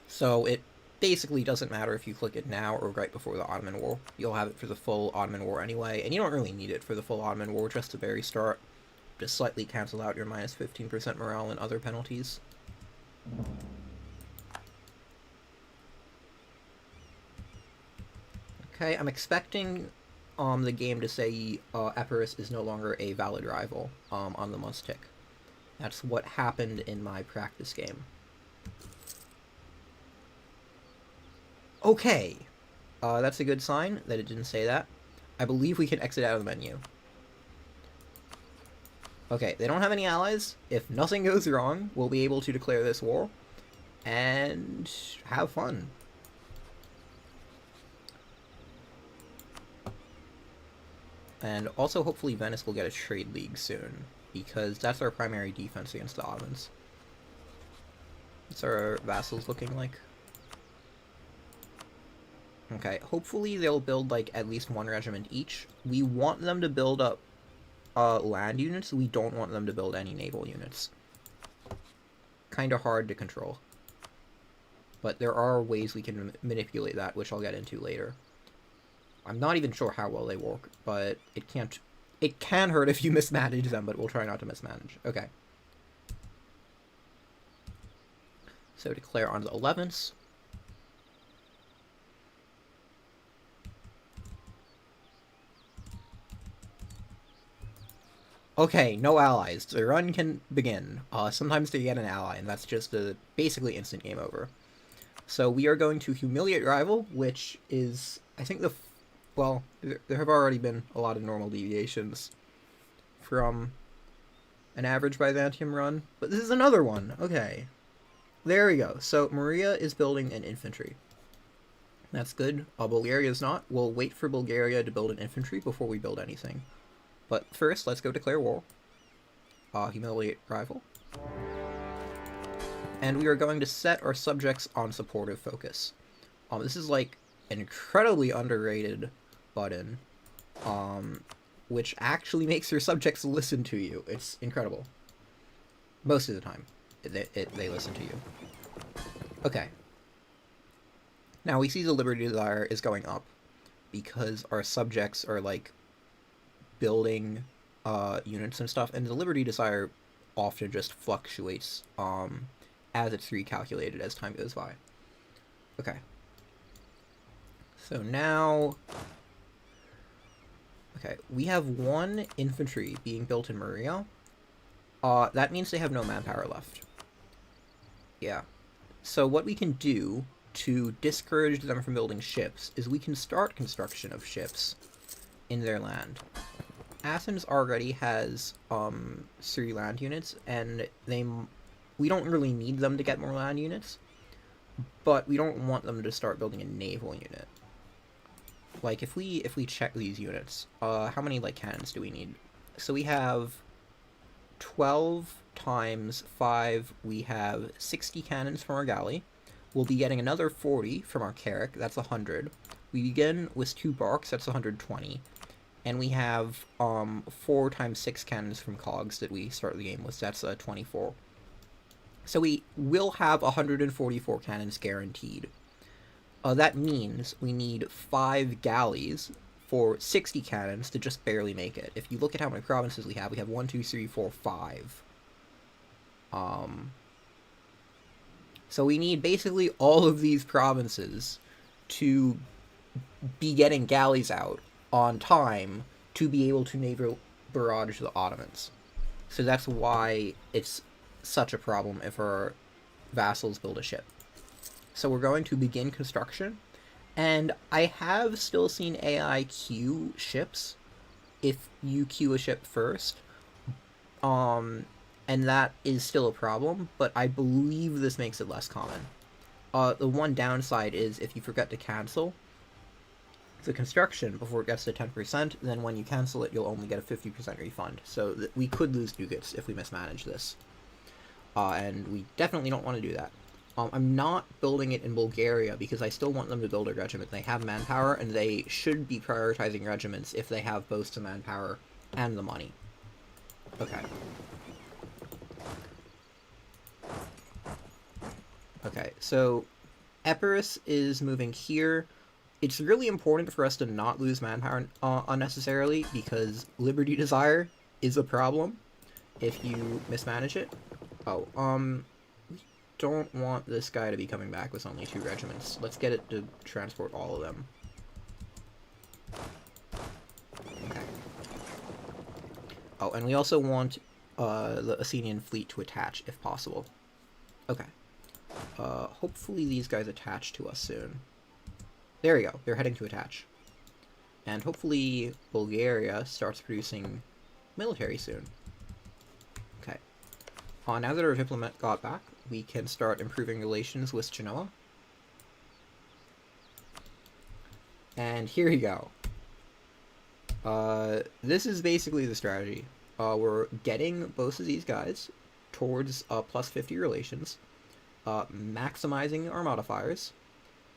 so it basically doesn't matter if you click it now or right before the Ottoman War. You'll have it for the full Ottoman War anyway, and you don't really need it for the full Ottoman War, just the very start. Just slightly cancel out your minus 15% morale and other penalties. Okay, I'm expecting the game to say Epirus is no longer a valid rival on the month tick. That's what happened in my practice game. Okay, that's a good sign that it didn't say that. I believe we can exit out of the menu. Okay, they don't have any allies. If nothing goes wrong, we'll be able to declare this war and have fun. And also, hopefully, Venice will get a trade league soon, because that's our primary defense against the Ottomans. What's our vassals looking like? Okay, hopefully they'll build, like, at least 1 regiment each. We want them to build up land units. We don't want them to build any naval units. Kind of hard to control. But there are ways we can manipulate that, which I'll get into later. I'm not even sure how well they work, but it can hurt if you mismanage them, but we'll try not to mismanage. Okay. So declare on the 11th. Okay, no allies. The run can begin. Sometimes they get an ally, and that's just a basically instant game over. So we are going to humiliate rival, which is, I think, well, there have already been a lot of normal deviations from an average Byzantium run, but this is another one. Okay. There we go. So Maria is building an infantry. That's good. Bulgaria is not. We'll wait for Bulgaria to build an infantry before we build anything. But first, let's go declare war. Humiliate rival. And we are going to set our subjects on supportive focus. This is like an incredibly underrated button, which actually makes your subjects listen to you. It's incredible. Most of the time, they listen to you. Okay. Now we see the Liberty Desire is going up because our subjects are like building units and stuff, and the Liberty Desire often just fluctuates as it's recalculated as time goes by. Okay. So now, okay, we have 1 infantry being built in Maria. That means they have no manpower left. Yeah. So what we can do to discourage them from building ships is we can start construction of ships in their land. Athens already has 3 land units, and we don't really need them to get more land units. but we don't want them to start building a naval unit. Like, if we check these units, how many, like, cannons do we need? So we have 12 times 5, we have 60 cannons from our galley. We'll be getting another 40 from our carrack, that's 100. We begin with 2 barks, that's 120. And we have 4 times 6 cannons from cogs that we start the game with, that's 24. So we will have 144 cannons guaranteed. That means we need 5 galleys for 60 cannons to just barely make it. If you look at how many provinces we have 1, 2, 3, 4, 5. So we need basically all of these provinces to be getting galleys out on time to be able to naval barrage the Ottomans. So that's why it's such a problem if our vassals build a ship. So we're going to begin construction, and I have still seen AI queue ships if you queue a ship first, and that is still a problem, but I believe this makes it less common. The one downside is if you forget to cancel the construction before it gets to 10%, then when you cancel it, you'll only get a 50% refund. So we could lose ducats if we mismanage this. And we definitely don't want to do that. I'm not building it in Bulgaria because I still want them to build a regiment. They have manpower, and they should be prioritizing regiments if they have both the manpower and the money. Okay. Okay, so Epirus is moving here. It's really important for us to not lose manpower unnecessarily, because Liberty Desire is a problem if you mismanage it. Oh, we don't want this guy to be coming back with only 2 regiments. Let's get it to transport all of them. Okay. Oh, and we also want the Athenian fleet to attach, if possible. Okay. Hopefully these guys attach to us soon. There we go. They're heading to attach. And hopefully Bulgaria starts producing military soon. Okay. Now that our diplomat got back, we can start improving relations with Genoa. And here you go. This is basically the strategy. We're getting both of these guys towards plus 50 relations, maximizing our modifiers,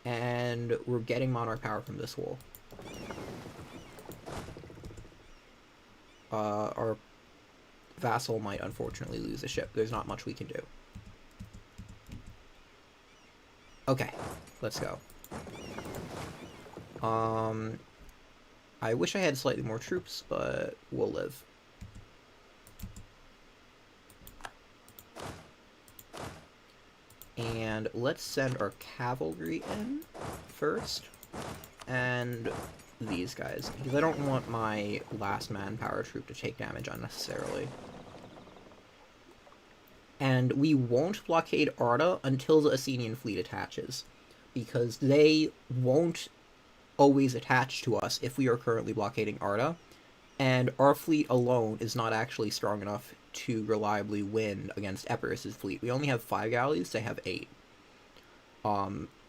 and we're getting monarch power from this war. Our vassal might unfortunately lose a ship. There's not much we can do. Okay, let's go. I wish I had slightly more troops, but we'll live. And let's send our cavalry in first, and these guys, because I don't want my last manpower troop to take damage unnecessarily. And we won't blockade Arda until the Athenian fleet attaches, because they won't always attach to us if we are currently blockading Arda, and our fleet alone is not actually strong enough to reliably win against Epirus's fleet. We only have 5 galleys, they have 8.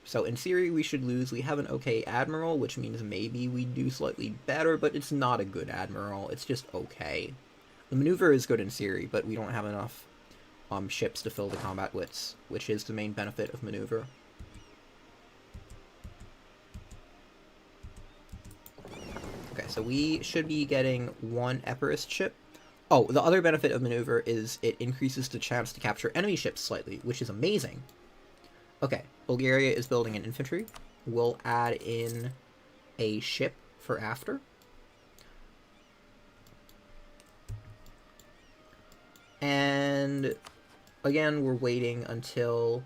So in theory we should lose. We have an okay admiral, which means maybe we do slightly better, but it's not a good admiral, it's just okay. The maneuver is good in theory, but we don't have enough ships to fill the combat widths, which is the main benefit of maneuver. Okay, so we should be getting 1 Epirus ship. Oh, the other benefit of maneuver is it increases the chance to capture enemy ships slightly, which is amazing. Okay, Bulgaria is building an infantry. We'll add in a ship for after. And again, we're waiting until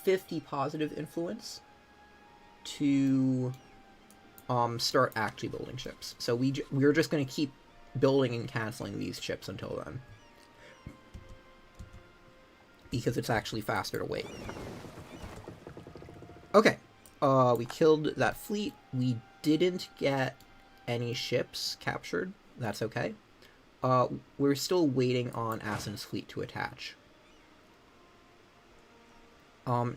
50 positive influence to start actually building ships. So we're just going to keep building and canceling these ships until then, because it's actually faster to wait. Okay, we killed that fleet. We didn't get any ships captured. That's okay. We're still waiting on Athens' fleet to attach.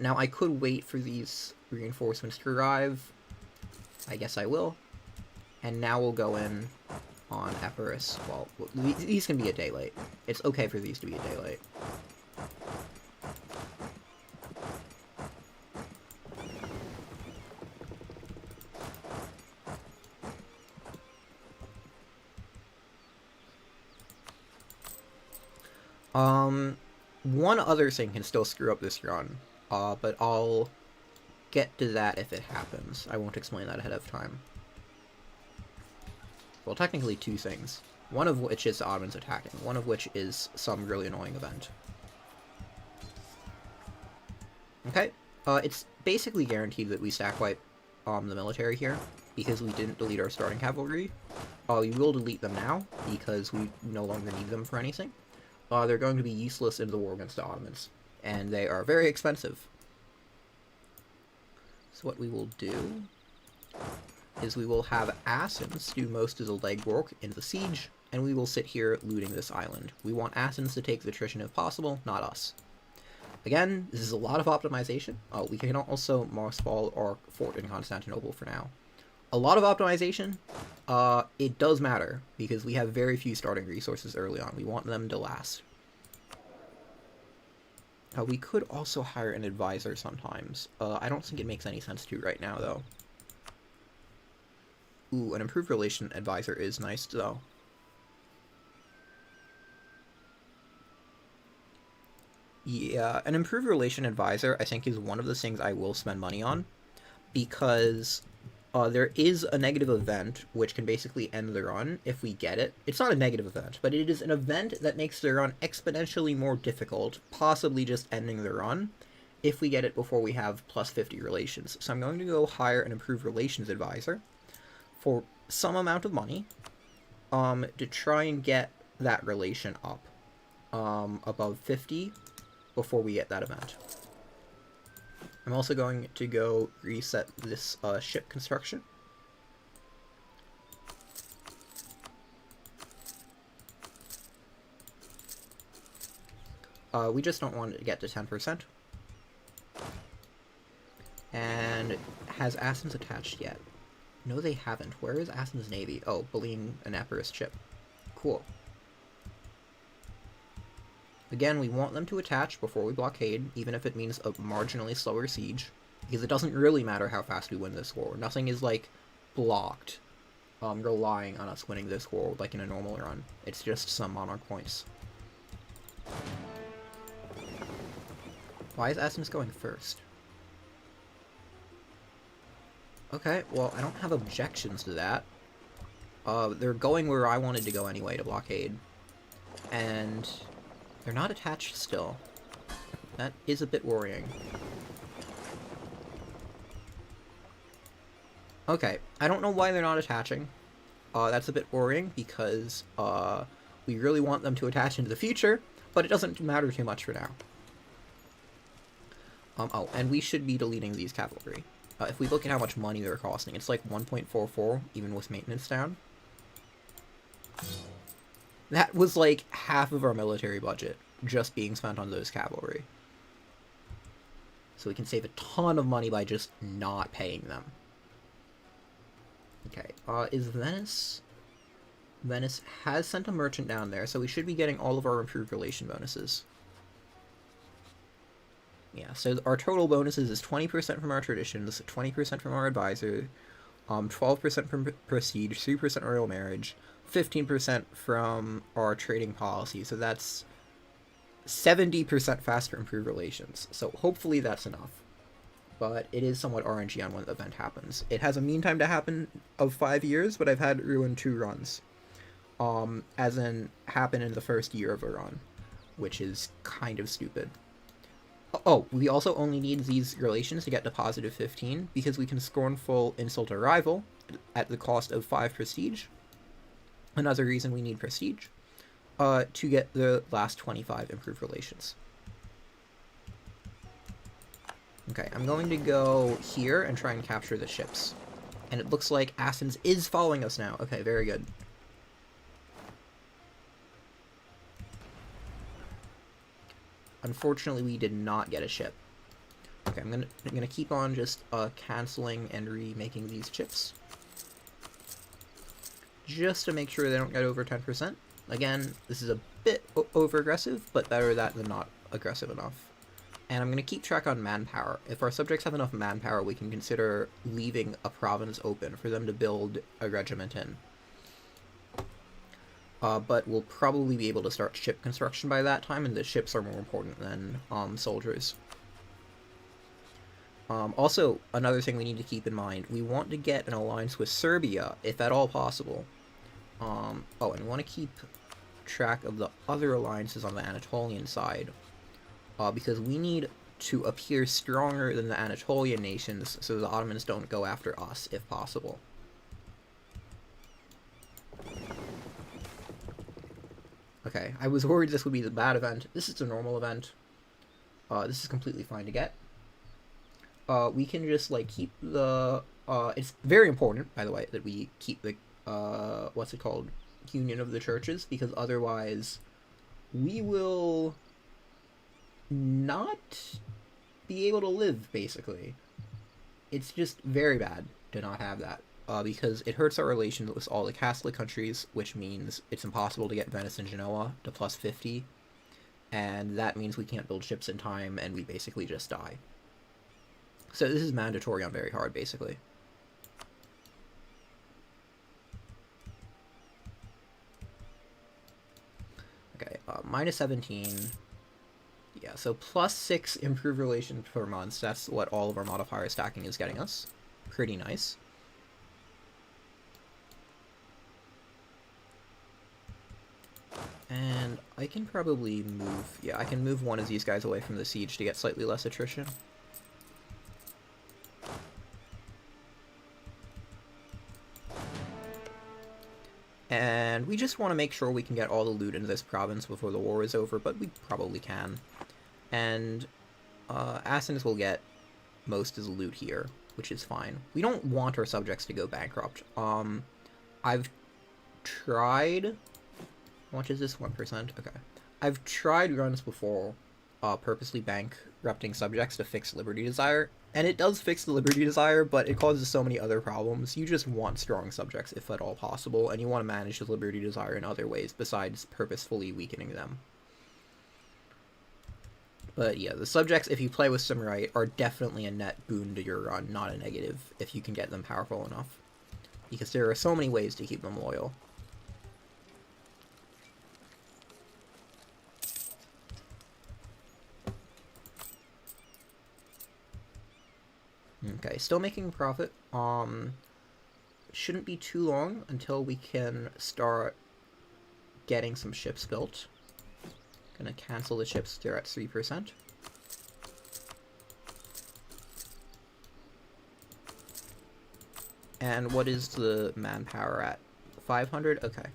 Now I could wait for these reinforcements to arrive. I guess I will. And now we'll go in on Epirus. Well, these can be a day late. It's okay for these to be a day late. One other thing can still screw up this run, but I'll get to that if it happens. I won't explain that ahead of time. Well, technically two things. One of which is the Ottomans attacking, one of which is some really annoying event. Okay, it's basically guaranteed that we stack wipe the military here, because we didn't delete our starting cavalry. We will delete them now, because we no longer need them for anything. They're going to be useless in the war against the Ottomans, and they are very expensive. So what we will do is we will have Athens do most of the legwork in the siege, and we will sit here looting this island. We want Athens to take the attrition if possible, not us. Again, this is a lot of optimization. We can also mothball our fort in Constantinople for now. A lot of optimization, it does matter, because we have very few starting resources early on. We want them to last. We could also hire an advisor sometimes. I don't think it makes any sense to right now, though. Ooh, an improved relation advisor is nice, though. Yeah, an improved relation advisor, I think, is one of the things I will spend money on, because there is a negative event which can basically end the run if we get it. It's not a negative event, but it is an event that makes the run exponentially more difficult, possibly just ending the run, if we get it before we have plus 50 relations. So I'm going to go hire an improved relations advisor for some amount of money to try and get that relation up above 50 before we get that event. I'm also going to go reset this ship construction. We just don't want it to get to 10%. And has Athens attached yet? No, they haven't. Where is Athens' navy? Oh, Baleine and Epirus ship. Cool. Again, we want them to attach before we blockade, even if it means a marginally slower siege, because it doesn't really matter how fast we win this war. Nothing is, like, blocked, relying on us winning this war, like in a normal run. It's just some monarch points. Why is Athens going first? Okay, well, I don't have objections to that. They're going where I wanted to go anyway, to blockade. And they're not attached still. That is a bit worrying. Okay, I don't know why they're not attaching. That's a bit worrying, because we really want them to attach into the future, but it doesn't matter too much for now. Oh, and we should be deleting these cavalry. If we look at how much money they're costing, it's like 1.44, even with maintenance down. That was like half of our military budget just being spent on those cavalry. So we can save a ton of money by just not paying them. Okay, is Venice? Venice has sent a merchant down there, so we should be getting all of our improved relation bonuses. Yeah, so our total bonuses is 20% from our traditions, 20% from our advisor, 12% from prestige, 3% royal marriage, 15% from our trading policy, so that's 70% faster improved relations. So hopefully that's enough. But it is somewhat RNG on when the event happens. It has a mean time to happen of 5 years, but I've had it ruin 2 runs. As in, happen in the first year of a run, which is kind of stupid. Oh, we also only need these relations to get to positive 15, because we can scornful insult a rival at the cost of 5 prestige. Another reason we need prestige, to get the last 25 improved relations. Okay, I'm going to go here and try and capture the ships. And it looks like Athens is following us now. Okay, very good. Unfortunately, we did not get a ship. Okay, I'm gonna keep on just canceling and remaking these chips, just to make sure they don't get over 10%. Again, this is a bit over aggressive, but better that than not aggressive enough. And I'm gonna keep track on manpower. If our subjects have enough manpower, we can consider leaving a province open for them to build a regiment in. But we'll probably be able to start ship construction by that time, and the ships are more important than soldiers. Also, another thing we need to keep in mind, we want to get an alliance with Serbia, if at all possible. Oh, and we want to keep track of the other alliances on the Anatolian side, because we need to appear stronger than the Anatolian nations so the Ottomans don't go after us, if possible. Okay, I was worried this would be the bad event. This is a normal event. This is completely fine to get. We can just, like, keep the... it's very important, by the way, that we keep the, what's it called? Union of the churches, because otherwise we will not be able to live, basically. It's just very bad to not have that, because it hurts our relations with all the Catholic countries, which means it's impossible to get Venice and Genoa to plus 50, and that means we can't build ships in time, and we basically just die. So this is mandatory on very hard, basically. Okay, minus 17. Yeah, so plus 6 improved relations per month. That's what all of our modifier stacking is getting us. Pretty nice. And I can probably move... Yeah, I can move one of these guys away from the siege to get slightly less attrition. And we just want to make sure we can get all the loot into this province before the war is over, but we probably can. And Athens will get most of the loot here, which is fine. We don't want our subjects to go bankrupt. I've tried... How much is this? 1%? Okay. I've tried runs before, purposely bankrupting subjects to fix Liberty Desire, and it does fix the Liberty Desire, but it causes so many other problems. You just want strong subjects, if at all possible, and you want to manage the Liberty Desire in other ways besides purposefully weakening them. But yeah, the subjects, if you play with them right, are definitely a net boon to your run, not a negative, if you can get them powerful enough. Because there are so many ways to keep them loyal. Okay, still making profit. Shouldn't be too long until we can start getting some ships built. Gonna cancel the ships, they're at 3%. And what is the manpower at? 500? Okay.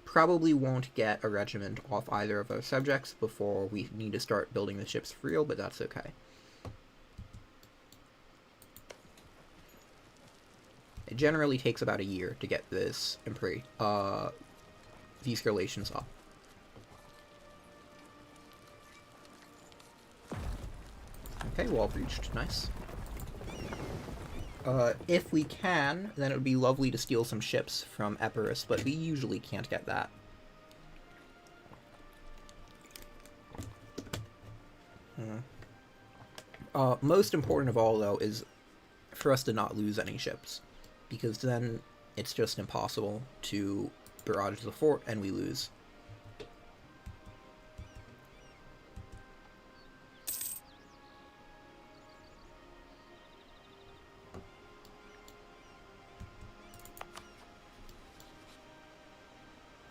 Probably won't get a regiment off either of our subjects before we need to start building the ships for real, but that's okay. It generally takes about a year to get this these relations up. Okay, wall breached. Nice. If we can, then it would be lovely to steal some ships from Epirus, but we usually can't get that. Most important of all, though, is for us to not lose any ships, because then it's just impossible to barrage the fort and we lose.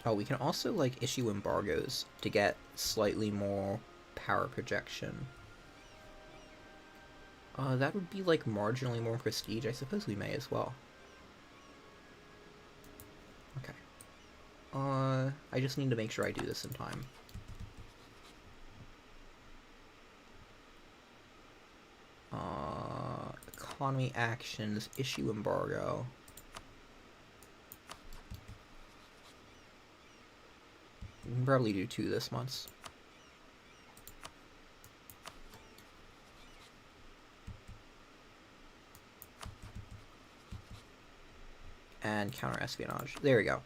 Oh, we can also, like, issue embargoes to get slightly more power projection. That would be, like, marginally more prestige. I suppose we may as well. Okay. I just need to make sure I do this in time. Economy actions, issue embargo. We can probably do 2 this month. and counter-espionage. There we go.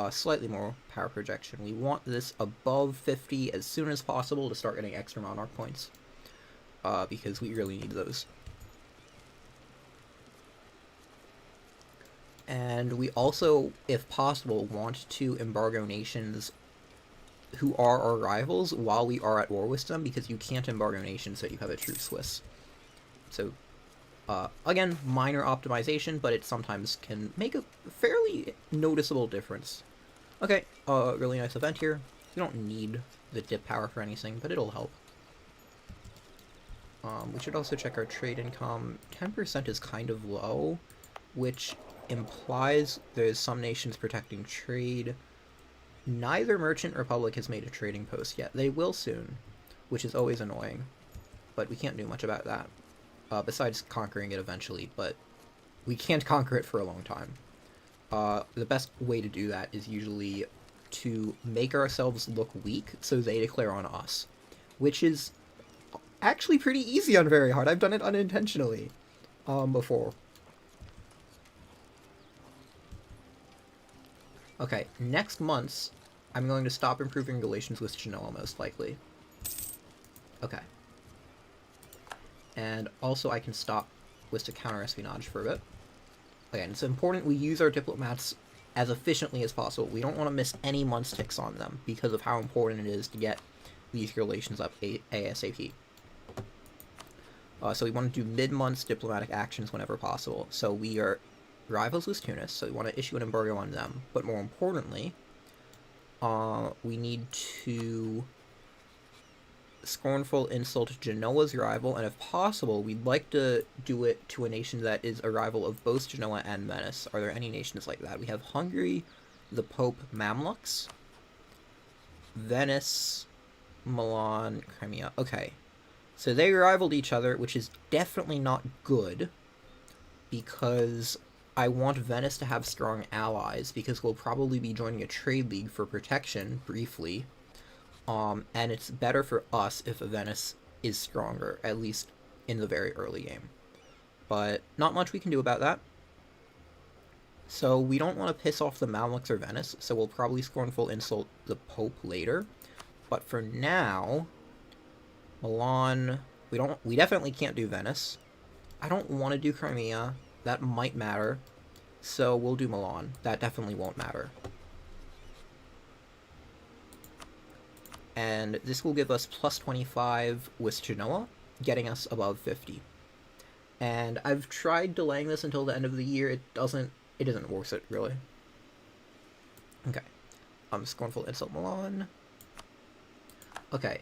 Slightly more power projection. We want this above 50 as soon as possible to start getting extra monarch points, because we really need those. And we also, if possible, want to embargo nations who are our rivals while we are at war with them, because you can't embargo nations that you have a truce with. So, again, minor optimization, but it sometimes can make a fairly noticeable difference. Okay, really nice event here. We don't need the dip power for anything, but it'll help. We should also check our trade income. 10% is kind of low, which implies there's some nations protecting trade. Neither Merchant Republic has made a trading post yet. They will soon, which is always annoying, but we can't do much about that, besides conquering it eventually, but we can't conquer it for a long time. The best way to do that is usually to make ourselves look weak so they declare on us, which is actually pretty easy on Very Hard. I've done it unintentionally before. Okay, next month, I'm going to stop improving relations with Genoa, most likely. Okay. And also I can stop with the counter-espionage for a bit. Again, it's important we use our diplomats as efficiently as possible. We don't want to miss any month's ticks on them because of how important it is to get these relations up ASAP. So we want to do mid-months diplomatic actions whenever possible. So we are rivals with Tunis, so we want to issue an embargo on them. But more importantly, we need to scornful insult Genoa's rival, and if possible, we'd like to do it to a nation that is a rival of both Genoa and Venice. Are there any nations like that? We have Hungary, the Pope Mamluks, Venice, Milan, Crimea. Okay, so they rivaled each other, which is definitely not good, because I want Venice to have strong allies, because we'll probably be joining a trade league for protection, briefly. And it's better for us if Venice is stronger, at least in the very early game. But not much we can do about that. So we don't want to piss off the Mamluks or Venice, so we'll probably scornful insult the Pope later. But for now, Milan, we definitely can't do Venice. I don't want to do Crimea. That might matter. So we'll do Milan. That definitely won't matter. And this will give us plus 25 with Genoa, getting us above 50. And I've tried delaying this until the end of the year. It isn't worth it, really. Okay. Scornful insult Milan. Okay.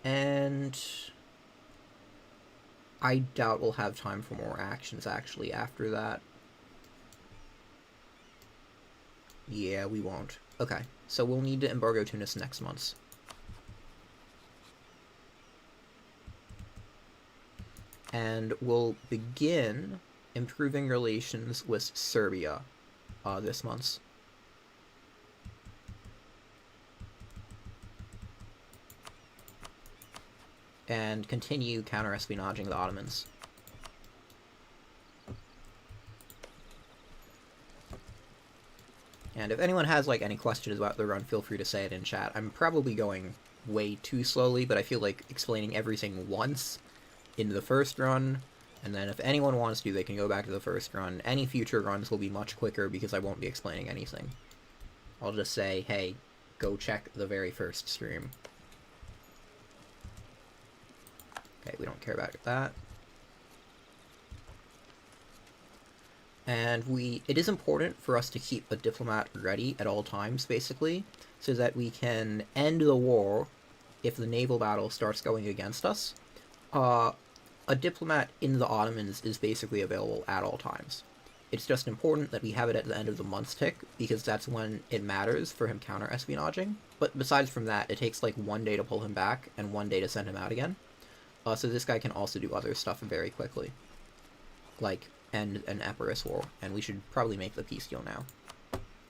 And I doubt we'll have time for more actions, actually, after that. Yeah, we won't. Okay. So we'll need to embargo Tunis next month. And we'll begin improving relations with Serbia this month. And continue counter-espionaging the Ottomans. And if anyone has any questions about the run, feel free to say it in chat. I'm probably going way too slowly, but I feel like explaining everything once in the first run, and then if anyone wants to, they can go back to the first run. Any future runs will be much quicker because I won't be explaining anything. I'll just say, hey, go check the very first stream. Okay, we don't care about that. And it is important for us to keep a diplomat ready at all times, basically, so that we can end the war if the naval battle starts going against us. A diplomat in the Ottomans is basically available at all times. It's just important that we have it at the end of the month's tick, because that's when it matters for him counter-espionaging. But besides from that, it takes 1 day to pull him back, and 1 day to send him out again. So this guy can also do other stuff very quickly. Like end an Epirus war, and we should probably make the peace deal now.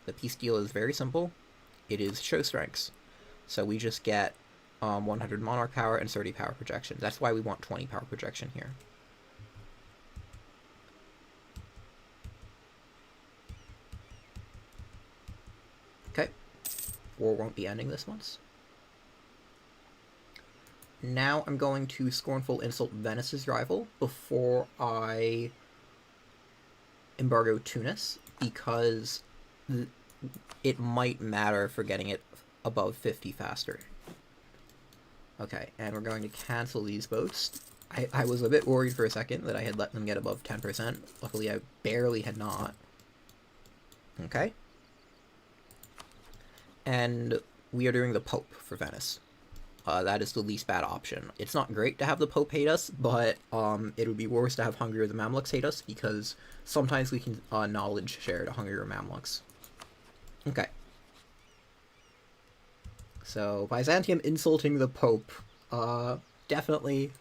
The peace deal is very simple. It is show strengths. So we just get 100 monarch power and 30 power projection. That's why we want 20 power projection here. war won't be ending this once. Now I'm going to scornful insult Venice's rival before I embargo Tunis, because it might matter for getting it above 50 faster. Okay, and we're going to cancel these boats. I was a bit worried for a second that I had let them get above 10%. Luckily, I barely had not. Okay. And we are doing the Pope for Venice. That is the least bad option. It's not great to have the Pope hate us, but it would be worse to have Hungary or the Mamluks hate us, because sometimes we can knowledge share to Hungary or Mamluks. Okay. So, Byzantium insulting the Pope. Definitely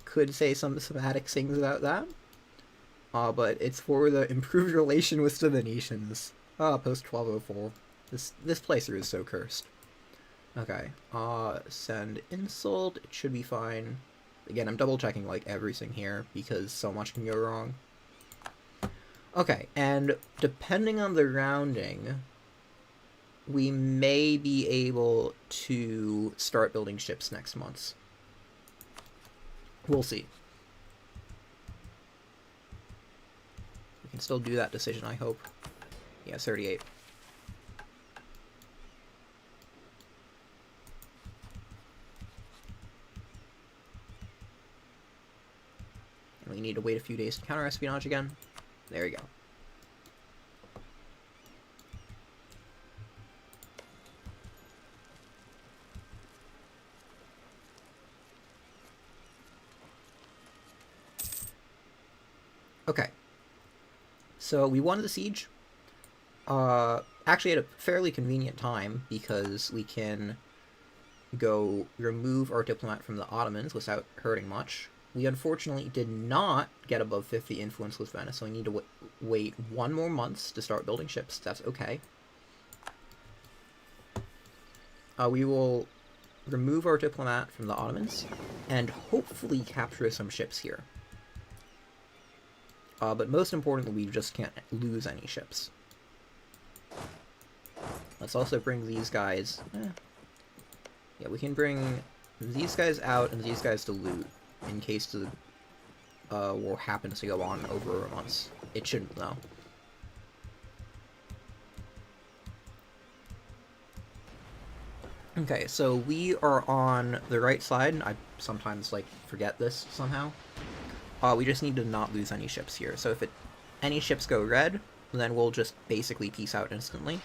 could say some semantic things about that. But it's for the improved relation with the Venetians. Post 1204. This placer is so cursed. Okay, send insult, it should be fine. Again, I'm double checking like everything here, because so much can go wrong. Okay, and depending on the rounding, we may be able to start building ships next month. We'll see. We can still do that decision, I hope. Yeah, 38. We need to wait a few days to counter-espionage again. There we go. Okay. So we won the siege. Actually at a fairly convenient time, because we can go remove our diplomat from the Ottomans without hurting much. We unfortunately did not get above 50 influence with Venice, so we need to wait 1 more month to start building ships. That's okay. We will remove our diplomat from the Ottomans, and hopefully capture some ships here. But most importantly, we just can't lose any ships. Let's also bring these guys... Yeah, we can bring these guys out and these guys to loot, in case the war happens to go on over months. It shouldn't, though. Okay, so we are on the right side. I sometimes, like, forget this somehow. We just need to not lose any ships here. So if any ships go red, then we'll just basically peace out instantly.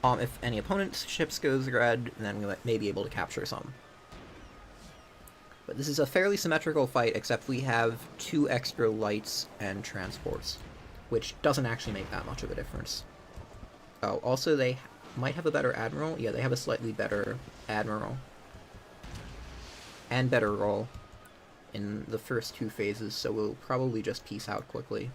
If any opponent's ships goes red, then we may be able to capture some. But this is a fairly symmetrical fight, except we have 2 extra lights and transports, which doesn't actually make that much of a difference. Oh, also they might have a better admiral. Yeah, they have a slightly better admiral. And better roll in the first 2 phases, so we'll probably just peace out quickly.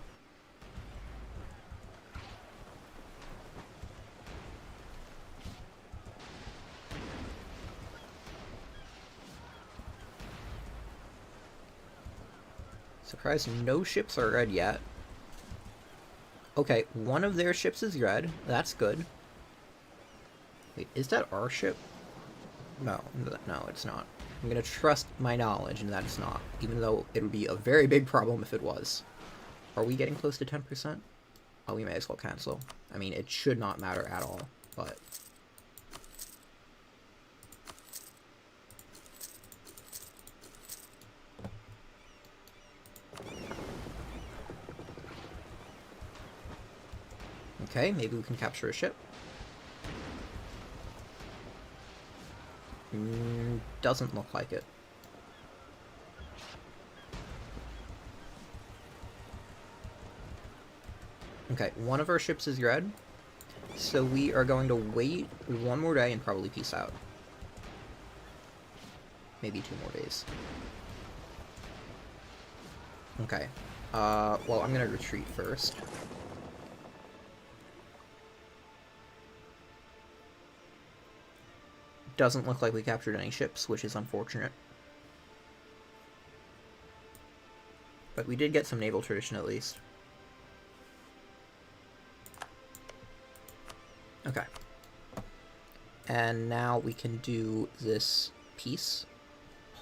Surprised no ships are red yet. Okay, one of their ships is red. That's good. Wait, is that our ship? No, it's not. I'm gonna trust my knowledge and that it's not, even though it would be a very big problem if it was. Are we getting close to 10%? Oh, we may as well cancel. I mean, it should not matter at all, but... Okay, maybe we can capture a ship. Doesn't look like it. Okay, one of our ships is red, so we are going to wait 1 more day and probably peace out. Maybe 2 more days. Okay. Well, I'm gonna retreat first. Doesn't look like we captured any ships, which is unfortunate. But we did get some naval tradition at least. Okay. And now we can do this peace.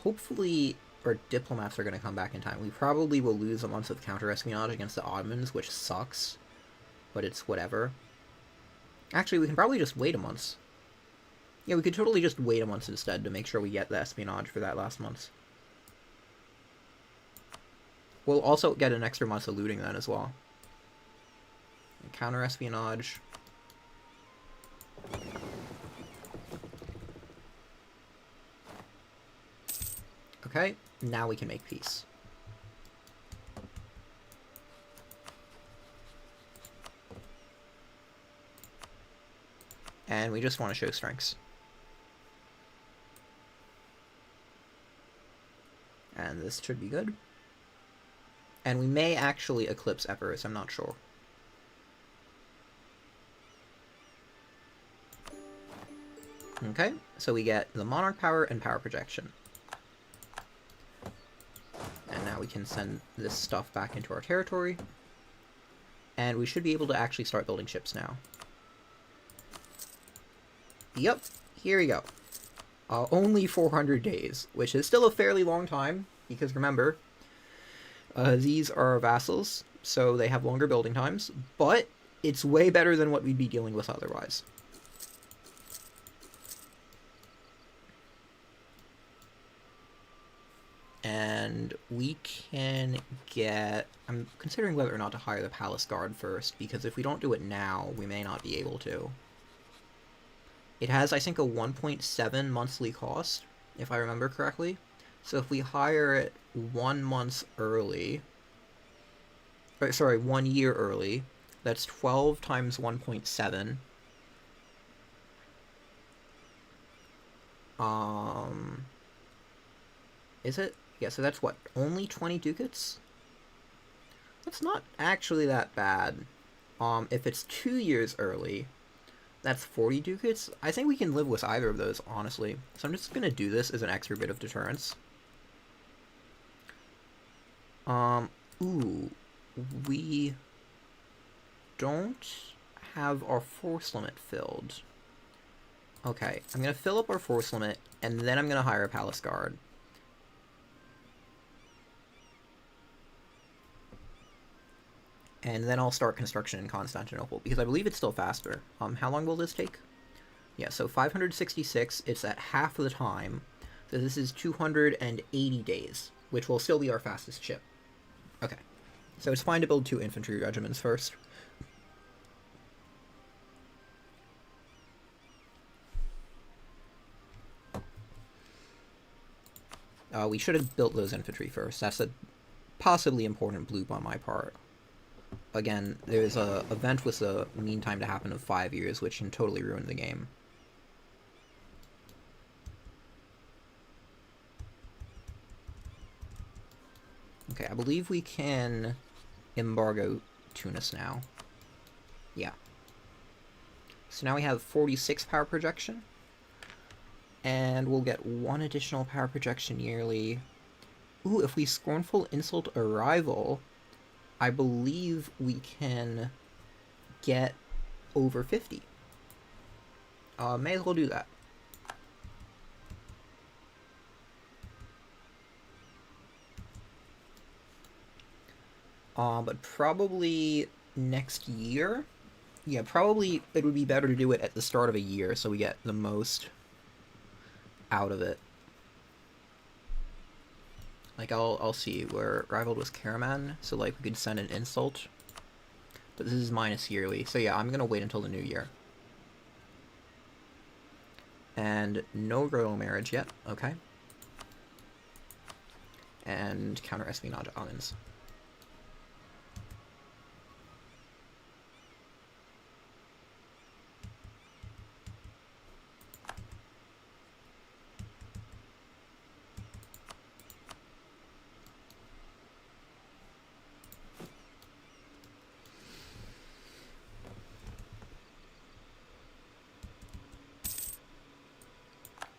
Hopefully our diplomats are going to come back in time. We probably will lose a month of counter-espionage against the Ottomans, which sucks. But it's whatever. Actually, we can probably just wait a month. Yeah, we could totally just wait a month instead to make sure we get the espionage for that last month. We'll also get an extra month of looting then as well. Counter-espionage. Okay, now we can make peace. And we just want to show strengths. And this should be good. And we may actually eclipse Epirus, I'm not sure. Okay, so we get the monarch power and power projection. And now we can send this stuff back into our territory. And we should be able to actually start building ships now. Yep, here we go. Only 400 days, which is still a fairly long time, because remember, these are vassals, so they have longer building times, but it's way better than what we'd be dealing with otherwise. And we can get... I'm considering whether or not to hire the palace guard first, because if we don't do it now, we may not be able to. It has, I think, a 1.7 monthly cost, if I remember correctly. So if we hire it 1 month early... Or, sorry, 1 year early, that's 12 times 1.7. Is it? Yeah, so that's what, only 20 ducats? That's not actually that bad. If it's 2 years early, that's 40 ducats. I think we can live with either of those, honestly. So I'm just gonna do this as an extra bit of deterrence. Ooh, we don't have our force limit filled. Okay, I'm gonna fill up our force limit, and then I'm gonna hire a palace guard. And then I'll start construction in Constantinople, because I believe it's still faster. How long will this take? Yeah, so 566, it's at half the time. So this is 280 days, which will still be our fastest ship. Okay, so it's fine to build 2 infantry regiments first. We should have built those infantry first. That's a possibly important bloop on my part. Again, there's a event with a mean time to happen of 5 years, which can totally ruin the game. Okay, I believe we can embargo Tunis now. Yeah. So now we have 46 power projection. And we'll get 1 additional power projection yearly. Ooh, if we scornful insult a rival, I believe we can get over 50. May as well do that. But probably next year? Yeah, probably it would be better to do it at the start of a year so we get the most out of it. Like, I'll see, we're rivaled with Karaman, so, like, we could send an insult. But this is minus yearly, so yeah, I'm gonna wait until the new year. And no royal marriage yet, okay. And counter-espionage islands.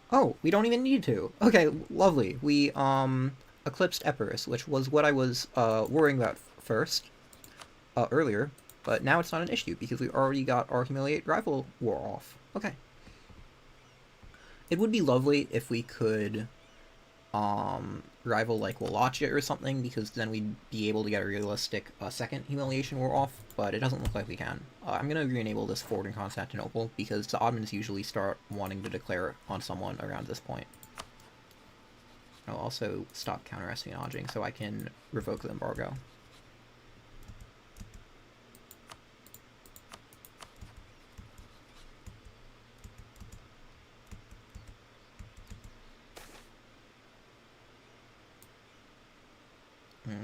Oh, we don't even need to. Okay, lovely. We, eclipsed Epirus, which was what I was, worrying about first, earlier, but now it's not an issue, because we already got our Humiliate Rival War off. Okay. It would be lovely if we could rival like Wallachia or something, because then we'd be able to get a realistic second humiliation war off, but it doesn't look like we can. I'm going to re-enable this fort in Constantinople, because the Ottomans usually start wanting to declare on someone around this point. I'll also stop counter-espionaging so I can revoke the embargo.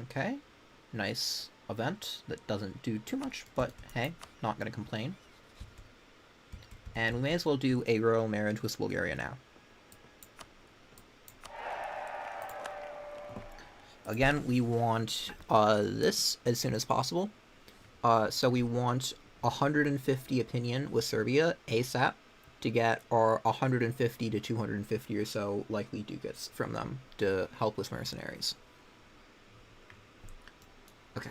Okay, nice event that doesn't do too much, but hey, not gonna complain. And we may as well do a royal marriage with Bulgaria now. Again, we want this as soon as possible. So we want 150 opinion with Serbia ASAP to get our 150 to 250 or so likely ducats from them to help with mercenaries. Okay.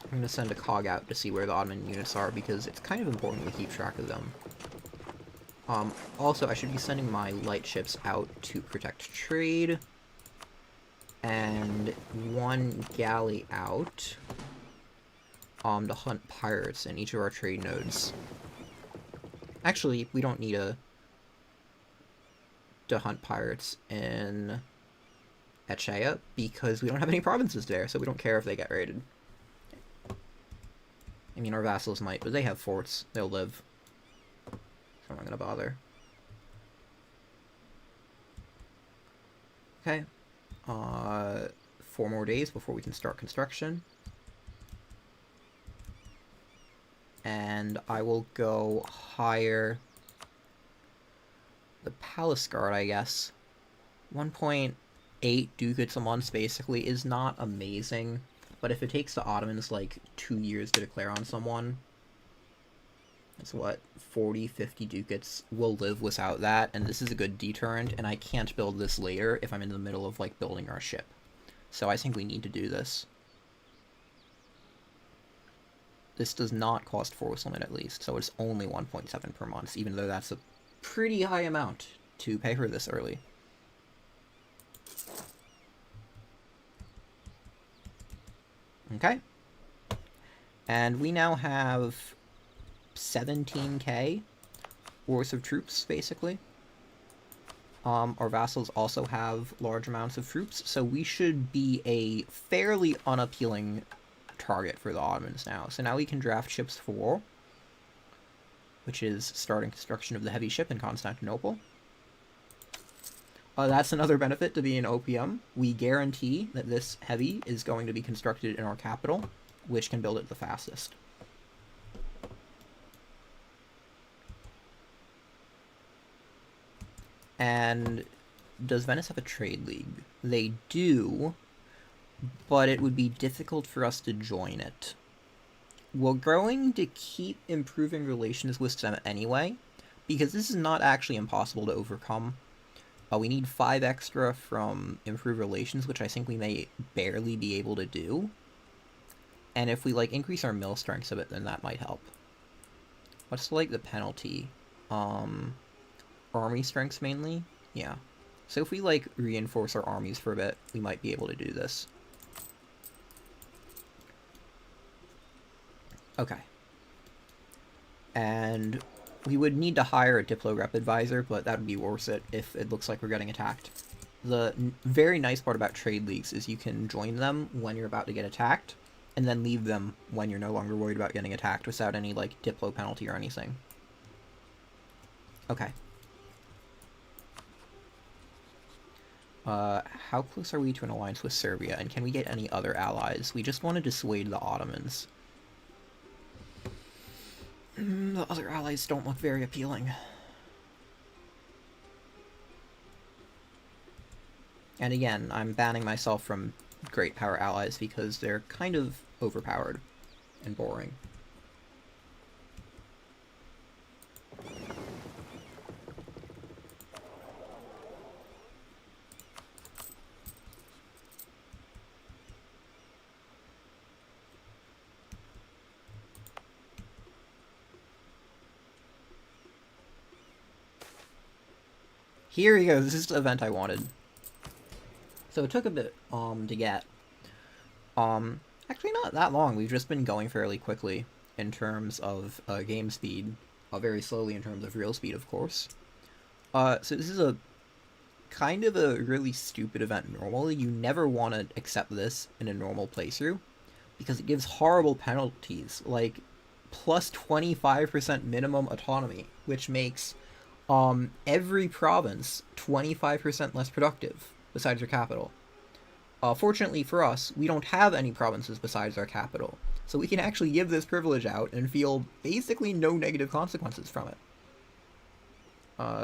I'm going to send a cog out to see where the Ottoman units are, because it's kind of important to keep track of them. Also, I should be sending my light ships out to protect trade, and one galley out to hunt pirates in each of our trade nodes. Actually, we don't need to hunt pirates in Echea, because we don't have any provinces there, so we don't care if they get raided. I mean, our vassals might, but they have forts. They'll live. So I'm not gonna bother. Okay. 4 more days before we can start construction. And I will go hire the palace guard, I guess. 1.8 ducats a month, basically, is not amazing. But if it takes the Ottomans, like, 2 years to declare on someone, that's what, 40, 50 ducats will live without that, and this is a good deterrent, and I can't build this later if I'm in the middle of, like, building our ship. So I think we need to do this. This does not cost force limit, at least, so it's only 1.7 per month, even though that's a pretty high amount to pay for this early. Okay. And we now have 17k worth of troops, basically. Our vassals also have large amounts of troops, so we should be a fairly unappealing target for the Ottomans now. So now we can draft ships for war, which is starting construction of the heavy ship in Constantinople. That's another benefit to being OPM. We guarantee that this heavy is going to be constructed in our capital, which can build it the fastest. And does Venice have a trade league? They do, but it would be difficult for us to join it. We're going to keep improving relations with them anyway, because this is not actually impossible to overcome. We need 5 extra from improved relations, which I think we may barely be able to do. And if we, like, increase our mill strengths a bit, then that might help. What's, like, the penalty? Army strengths, mainly? Yeah. So if we, like, reinforce our armies for a bit, we might be able to do this. Okay. And we would need to hire a Diplo Rep advisor, but that would be worth it if it looks like we're getting attacked. The very nice part about trade leagues is you can join them when you're about to get attacked, and then leave them when you're no longer worried about getting attacked without any, like, Diplo penalty or anything. Okay. How close are we to an alliance with Serbia, and can we get any other allies? We just want to dissuade the Ottomans. The other allies don't look very appealing. And again, I'm banning myself from great power allies because they're kind of overpowered and boring. Here we go, this is the event I wanted. So it took a bit to get. Actually not that long, we've just been going fairly quickly in terms of game speed. Very slowly in terms of real speed, of course. So this is a kind of a really stupid event normally. You never want to accept this in a normal playthrough because it gives horrible penalties, like plus 25% minimum autonomy, which makes every province 25% less productive besides your capital. Fortunately for us, we don't have any provinces besides our capital, so we can actually give this privilege out and feel basically no negative consequences from it.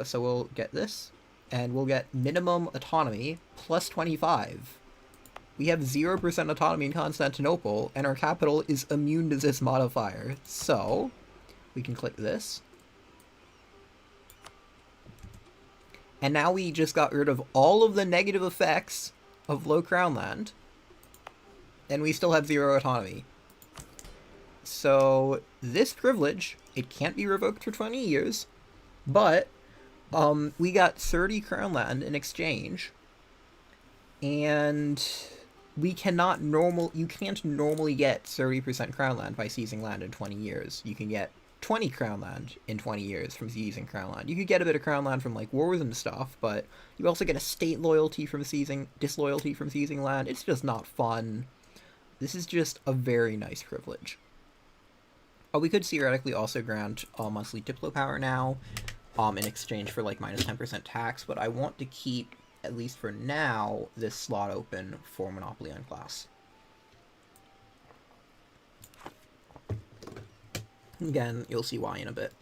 So we'll get this, and we'll get minimum autonomy plus 25. We have 0% autonomy in Constantinople, and our capital is immune to this modifier, so we can click this. And now we just got rid of all of the negative effects of low crown land, and we still have 0 autonomy. So this privilege, it can't be revoked for 20 years, but we got 30 crown land in exchange, and you can't normally get 30% crown land by seizing land in 20 years. You can get 20 crown land in 20 years from seizing crown land. You could get a bit of crown land from like wars and stuff, but you also get a state loyalty from disloyalty from seizing land. It's just not fun. This is just a very nice privilege. We could theoretically also grant monthly diplo power now, in exchange for like minus 10% tax, but I want to keep, at least for now, this slot open for Monopoly on class. Again, you'll see why in a bit.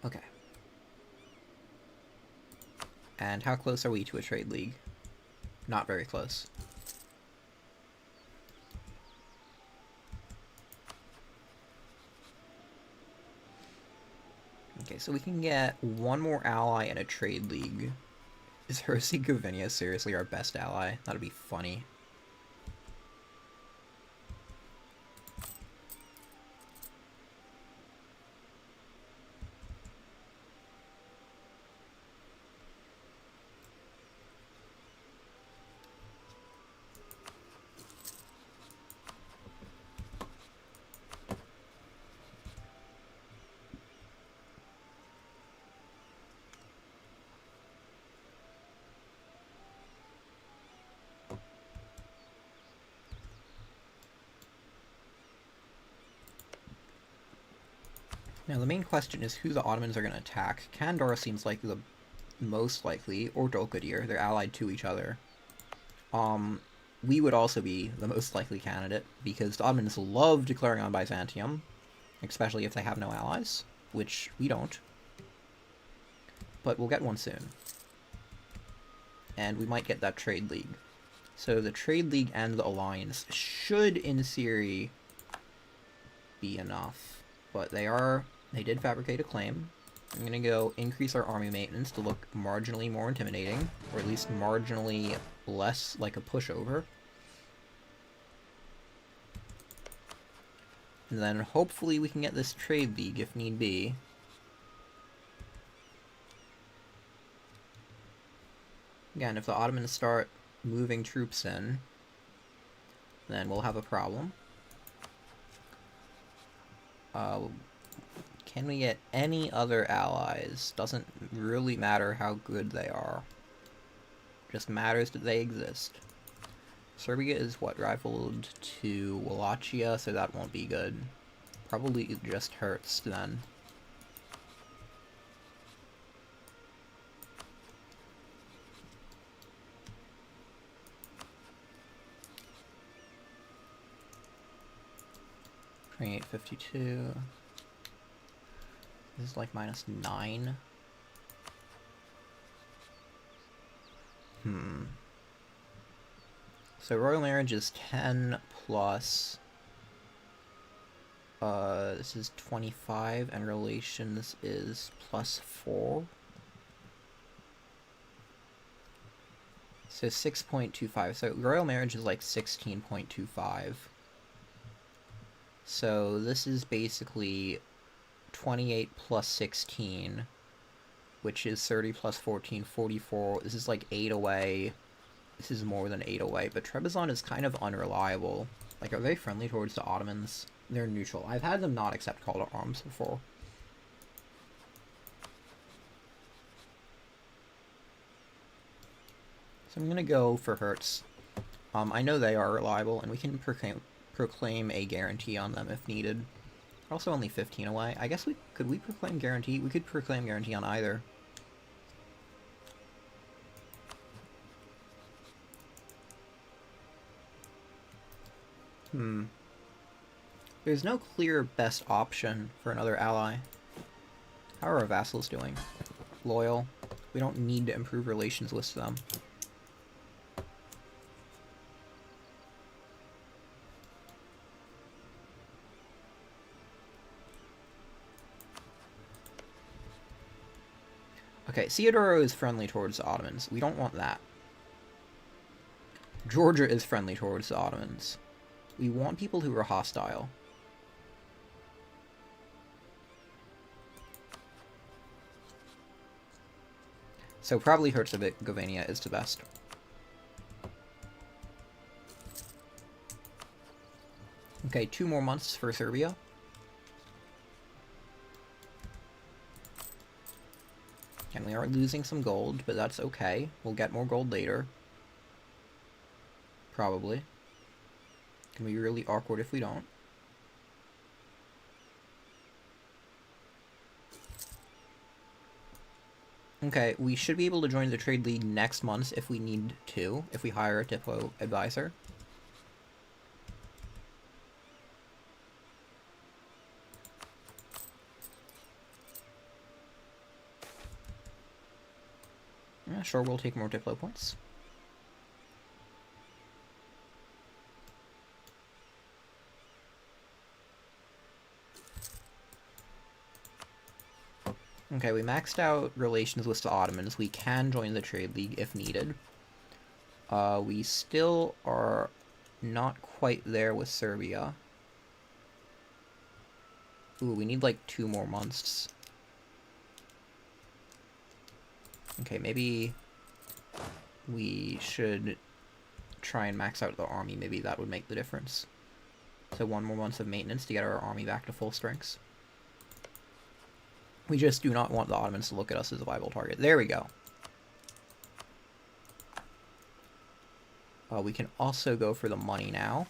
Okay. And how close are we to a trade league? Not very close. Okay, so we can get one more ally in a trade league. Is Herzegovina seriously our best ally? That'd be funny. Now the main question is who the Ottomans are going to attack. Kandor seems like the most likely, or Dolkadir. They're allied to each other. We would also be the most likely candidate, because the Ottomans love declaring on Byzantium, especially if they have no allies, which we don't. But we'll get one soon. And we might get that trade league. So the trade league and the alliance should, in theory, be enough. But they did fabricate a claim. I'm gonna go increase our army maintenance to look marginally more intimidating, or at least marginally less like a pushover. And then hopefully we can get this trade league if need be. Again, if the Ottomans start moving troops in, then we'll have a problem. Can we get any other allies? Doesn't really matter how good they are. Just matters that they exist. Serbia is what, rivaled to Wallachia, so that won't be good. Probably just hurts then. $28.52. This is like -9. So royal marriage is 10 plus... this is 25, and relations is plus 4. So 6.25. So royal marriage is like 16.25. So this is basically 28 plus 16, which is 30 plus 14, 44. This is like 8 away. This is more than 8 away, but Trebizond is kind of unreliable. Like, are they friendly towards the Ottomans? They're neutral. I've had them not accept call to arms before. So I'm gonna go for Hertz. I know they are reliable, and we can proclaim a guarantee on them if needed. Also only 15 away. I guess could we proclaim guarantee? We could proclaim guarantee on either. There's no clear best option for another ally. How are our vassals doing? Loyal. We don't need to improve relations with them. Okay, Theodoro is friendly towards the Ottomans. We don't want that. Georgia is friendly towards the Ottomans. We want people who are hostile. So probably Herzegovina is the best. Okay, 2 more months for Serbia. And we are losing some gold, but that's okay. We'll get more gold later. Probably. Can be really awkward if we don't. Okay, we should be able to join the Trade League next month if we need to, if we hire a Diplo advisor. Yeah, sure, we'll take more Diplo points. Okay, we maxed out relations with the Ottomans. We can join the Trade League if needed. We still are not quite there with Serbia. Ooh, we need like 2 more months. Okay, maybe we should try and max out the army. Maybe that would make the difference. So 1 more month of maintenance to get our army back to full strengths. We just do not want the Ottomans to look at us as a viable target. There we go. We can also go for the money now,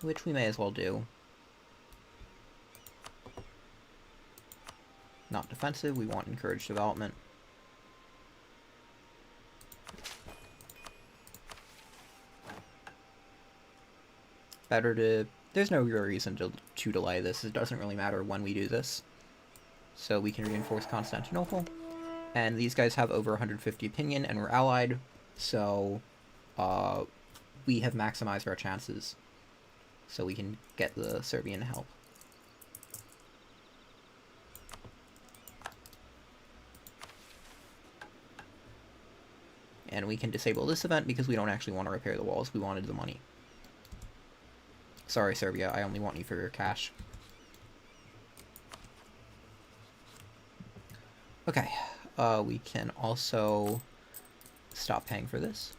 which we may as well do. Not defensive, we want encouraged development. Better to... There's no real reason to delay this. It doesn't really matter when we do this. So we can reinforce Constantinople. And these guys have over 150 opinion, and we're allied. So we have maximized our chances. So we can get the Serbian help. And we can disable this event because we don't actually want to repair the walls. We wanted the money. Sorry, Serbia, I only want you for your cash. Okay, we can also stop paying for this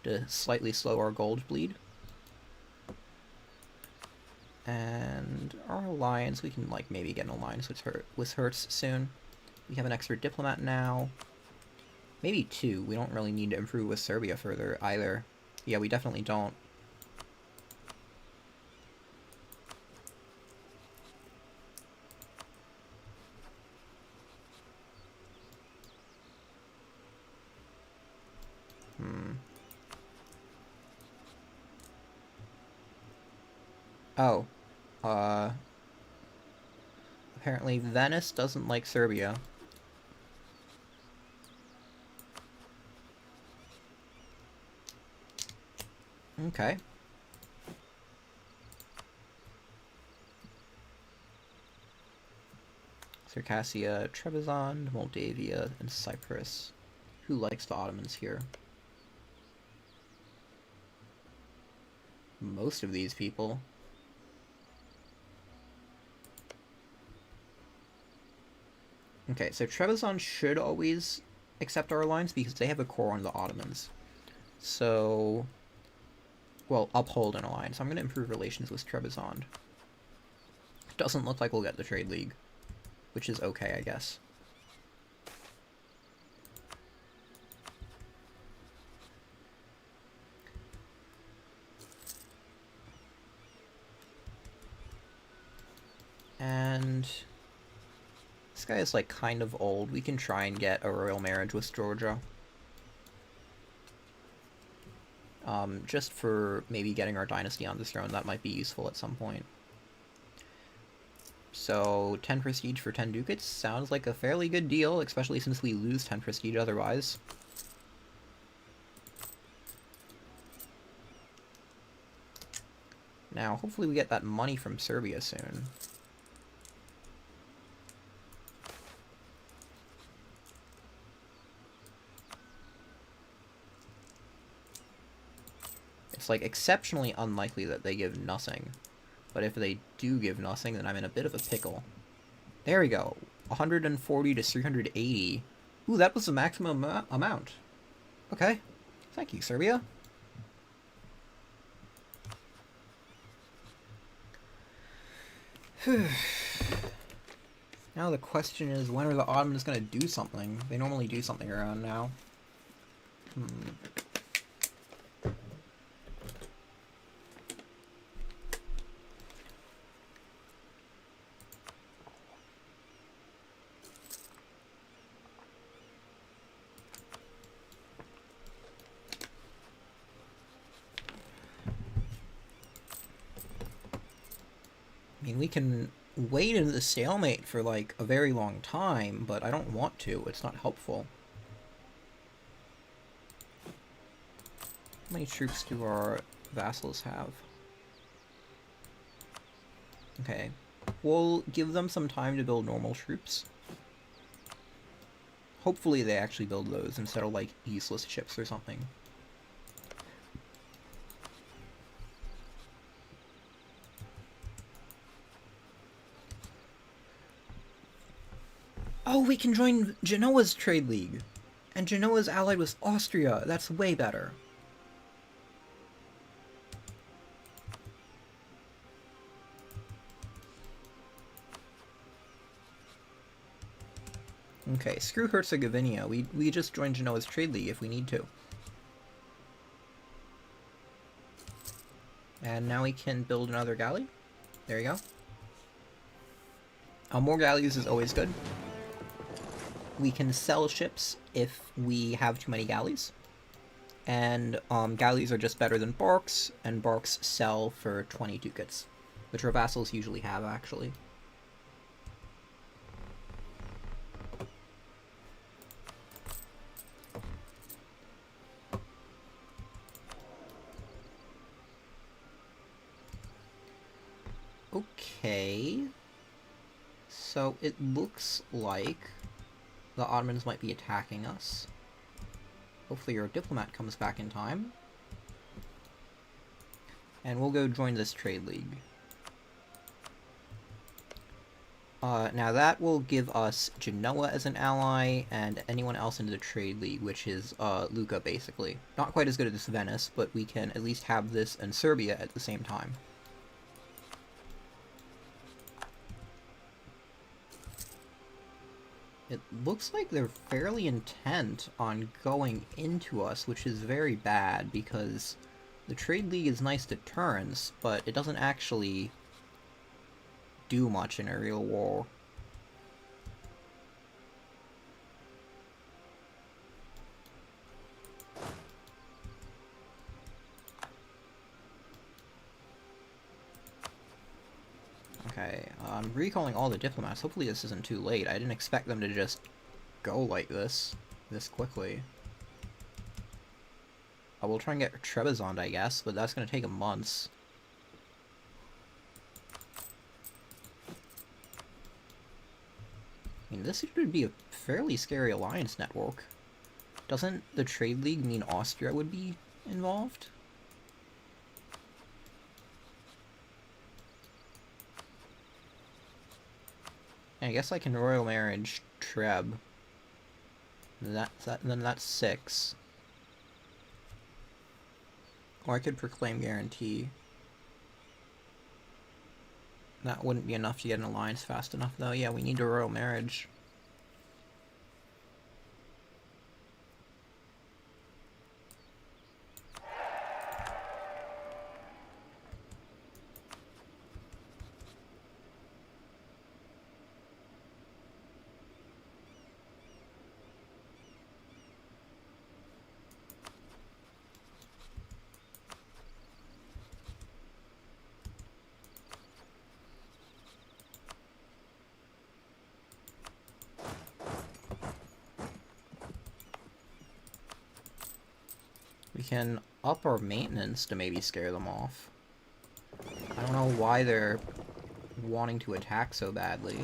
to slightly slow our gold bleed. And our alliance, we can like maybe get an alliance with Hertz soon. We have an extra diplomat now. Maybe 2. We don't really need to improve with Serbia further either. Yeah, we definitely don't. Oh. Apparently Venice doesn't like Serbia. Okay. Circassia, Trebizond, Moldavia, and Cyprus. Who likes the Ottomans here? Most of these people. Okay, so Trebizond should always accept our alliance because they have a core on the Ottomans. So, well, uphold an alliance. I'm going to improve relations with Trebizond. Doesn't look like we'll get the trade league, which is okay, I guess. And this guy is like kind of old. We can try and get a royal marriage with Georgia. Just for maybe getting our dynasty on the throne, that might be useful at some point. So, 10 prestige for 10 ducats sounds like a fairly good deal, especially since we lose 10 prestige otherwise. Now, hopefully we get that money from Serbia soon. It's like exceptionally unlikely that they give nothing. But if they do give nothing, then I'm in a bit of a pickle. There we go. 140 to 380. Ooh, that was the maximum amount. Okay. Thank you, Serbia. Now the question is, when are the Ottomans going to do something? They normally do something around now. I mean, we can wait in the stalemate for, like, a very long time, but I don't want to. It's not helpful. How many troops do our vassals have? Okay. We'll give them some time to build normal troops. Hopefully they actually build those instead of, like, useless ships or something. Oh, we can join Genoa's trade league. And Genoa's allied with Austria. That's way better. Okay, screw Herzegovina. We just join Genoa's trade league if we need to. And now we can build another galley. There you go. More galleys is always good. We can sell ships if we have too many galleys. And galleys are just better than barks, and barks sell for 20 ducats, which our vassals usually have, actually. Okay. So it looks like the Ottomans might be attacking us. Hopefully your diplomat comes back in time. And we'll go join this trade league. Now that will give us Genoa as an ally, and anyone else into the trade league, which is Lucca, basically. Not quite as good as Venice, but we can at least have this and Serbia at the same time. It looks like they're fairly intent on going into us, which is very bad, because the trade league is nice deterrence, but it doesn't actually do much in a real war. Okay, I'm recalling all the diplomats. Hopefully this isn't too late. I didn't expect them to just go like this quickly. We'll try and get Trebizond, I guess, but that's going to take months. I mean, this should be a fairly scary alliance network. Doesn't the Trade League mean Austria would be involved? And I guess I can royal marriage Treb. Then that's 6. Or I could proclaim guarantee. That wouldn't be enough to get an alliance fast enough, though. Yeah, we need a royal marriage. We can up our maintenance to maybe scare them off. I don't know why they're wanting to attack so badly.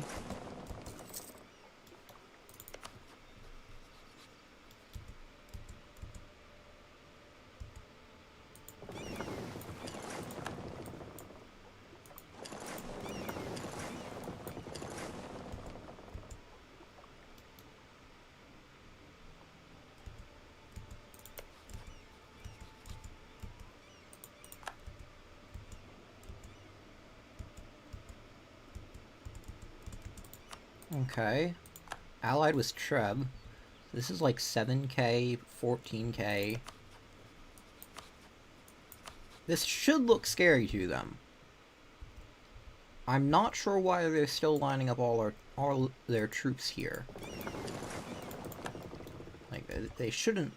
Okay. Allied was Treb. This is like 7k, 14k. This should look scary to them. I'm not sure why they're still lining up all their troops here. Like, they shouldn't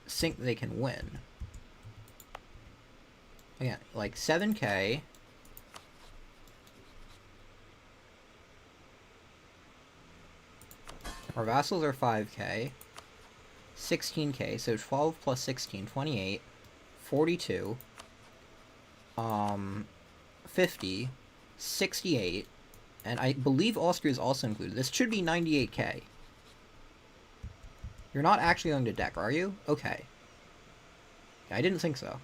think they can win. Again, like 7k. Our vassals are 5k, 16k, so 12 plus 16, 28, 42, 50, 68, and I believe Austria is also included. This should be 98k. You're not actually going to deck, are you? Okay. I didn't think so.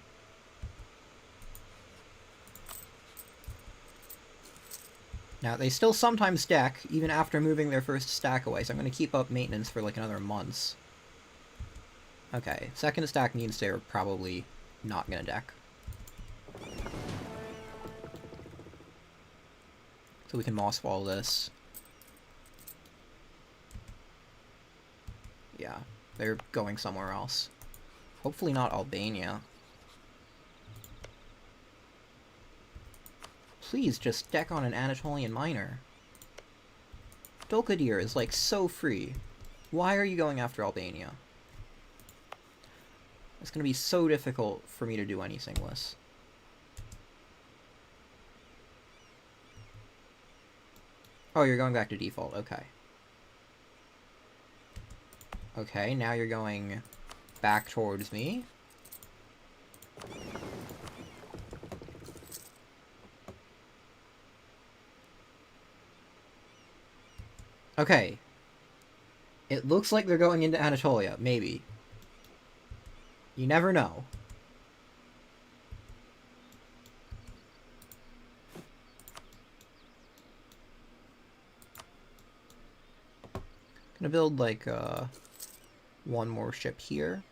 Now, they still sometimes deck, even after moving their first stack away, so I'm going to keep up maintenance for like another months. Okay, second stack means they're probably not going to deck. So we can moss wall this. Yeah, they're going somewhere else. Hopefully not Albania. Please just deck on an Anatolian miner. Dolkadir is like so free. Why are you going after Albania? It's gonna be so difficult for me to do any singless. Oh, you're going back to default, okay. Okay, now you're going back towards me. Okay. It looks like they're going into Anatolia, maybe. You never know. Gonna build like one more ship here.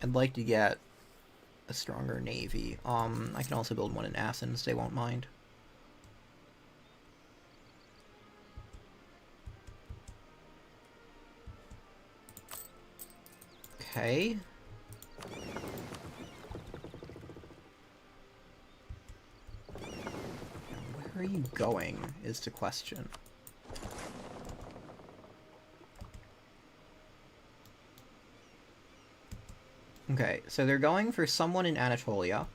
I'd like to get a stronger navy. I can also build one in Athens, they won't mind. Okay. Where are you going, is the question. Okay, so they're going for someone in Anatolia.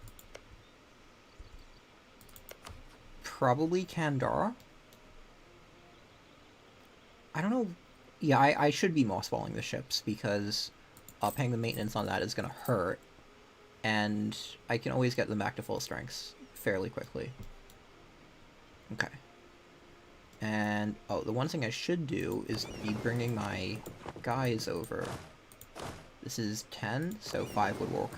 Probably Kandahar. I don't know. Yeah, I should be mossballing the ships, because paying the maintenance on that is going to hurt. And I can always get them back to full strengths fairly quickly. Okay. And, oh, the one thing I should do is be bringing my guys over. This is 10, so 5 would work.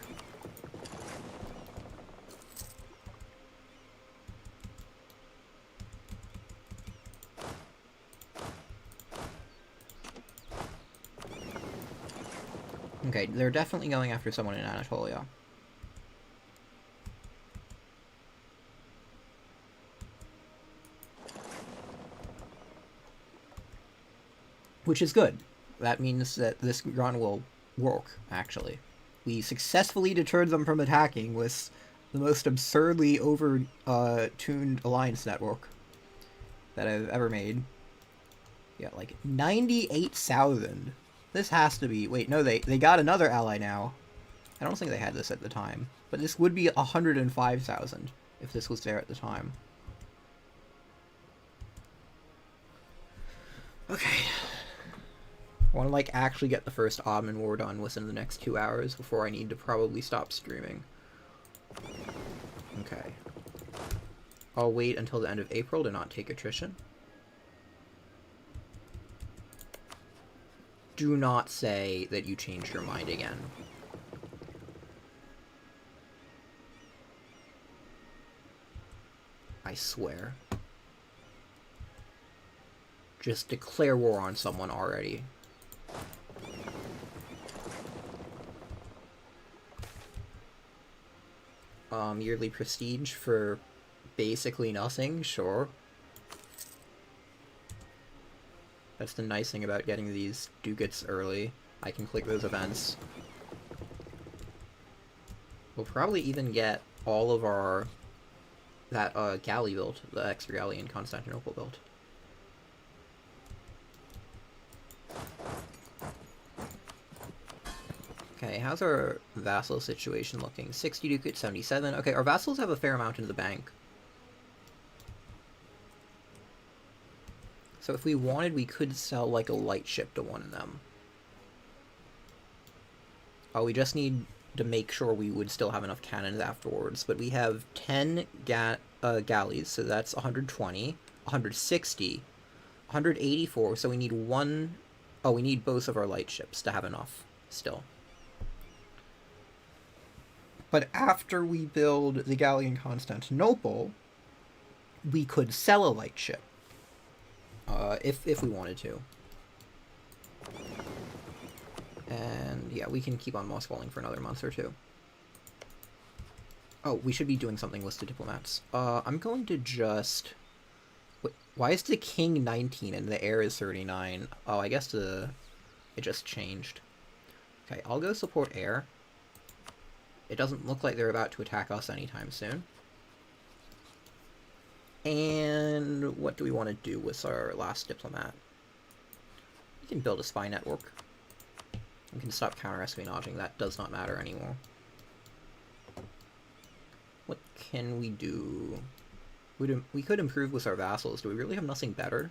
Okay, they're definitely going after someone in Anatolia. Which is good. That means that this run will work, actually. We successfully deterred them from attacking with the most absurdly over-tuned alliance network that I've ever made. Yeah, like 98,000. This has to be... Wait, no, they got another ally now. I don't think they had this at the time. But this would be 105,000 if this was there at the time. Okay. I want to, like, actually get the first Ottoman War done within the next 2 hours before I need to probably stop streaming. Okay. I'll wait until the end of April to not take attrition. Do not say that you changed your mind again. I swear. Just declare war on someone already. Yearly prestige for basically nothing, sure. That's the nice thing about getting these ducats early. I can click those events. We'll probably even get all of our... that, galley built, the extra galley in Constantinople built. Okay, how's our vassal situation looking? 60 ducats, 77. Okay, our vassals have a fair amount in the bank. So if we wanted, we could sell, like, a light ship to one of them. Oh, we just need to make sure we would still have enough cannons afterwards. But we have 10 galleys, so that's 120, 160, 184, so we need one... Oh, we need both of our light ships to have enough, still. But after we build the galley in Constantinople, we could sell a light ship. If we wanted to. And yeah, we can keep on mothballing for another month or two. Oh, we should be doing something with the diplomats. I'm going to just... Why is the king 19 and the heir is 39? Oh, I guess it just changed. Okay, I'll go support heir. It doesn't look like they're about to attack us anytime soon. And what do we want to do with our last diplomat? We can build a spy network. We can stop counter-espionaging. That does not matter anymore. What can we do? We could improve with our vassals. Do we really have nothing better?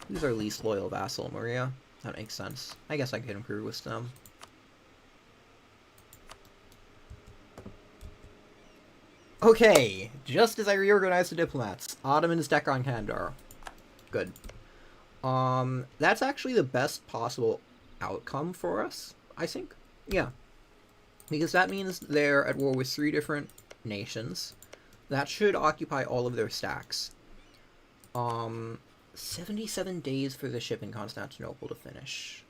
Who's our least loyal vassal? Maria? That makes sense. I guess I could improve with them. Okay, just as I reorganize the diplomats, Ottomans deck on Kandar. Good. That's actually the best possible outcome for us, I think. Yeah. Because that means they're at war with 3 different nations. That should occupy all of their stacks. 77 days for the ship in Constantinople to finish.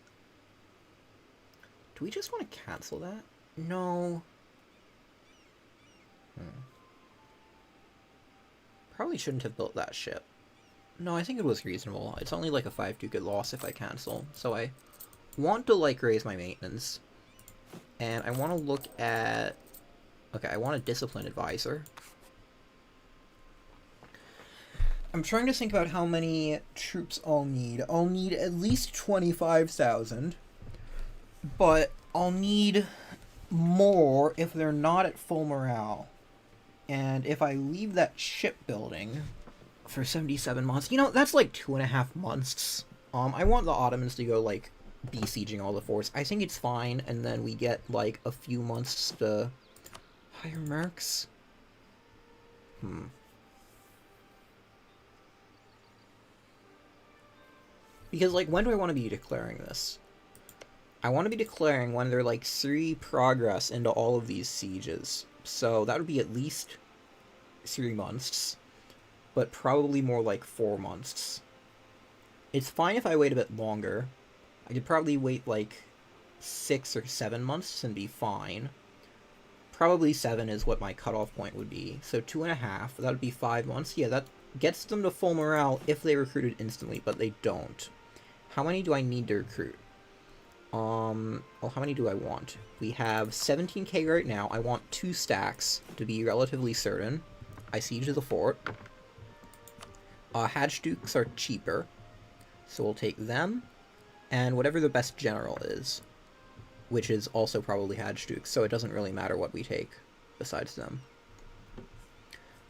Do we just want to cancel that? No. Probably shouldn't have built that ship. No, I think it was reasonable. It's only like a 5 ducat loss if I cancel. So I want to, like, raise my maintenance. And I want to look at... Okay, I want a discipline advisor. I'm trying to think about how many troops I'll need. I'll need at least 25,000. But I'll need more if they're not at full morale. And if I leave that shipbuilding for 77 months, you know, that's like 2.5 months. I want the Ottomans to go, like, besieging all the forts. I think it's fine, and then we get, like, a few months to hire mercs. Because, like, when do I want to be declaring this? I want to be declaring when they're, like, 3 progress into all of these sieges. So that would be at least 3 months, but probably more like 4 months. It's fine if I wait a bit longer. I could probably wait, like, 6 or 7 months and be fine. Probably 7 is what my cutoff point would be. So 2.5, that would be 5 months. Yeah, that gets them to full morale if they recruited instantly, but they don't. How many do I need to recruit? Well, how many do I want? We have 17k right now. I want 2 stacks to be relatively certain. I siege the fort. Hatchdukes are cheaper, so we'll take them. And whatever the best general is, which is also probably Hatchdukes, so it doesn't really matter what we take besides them.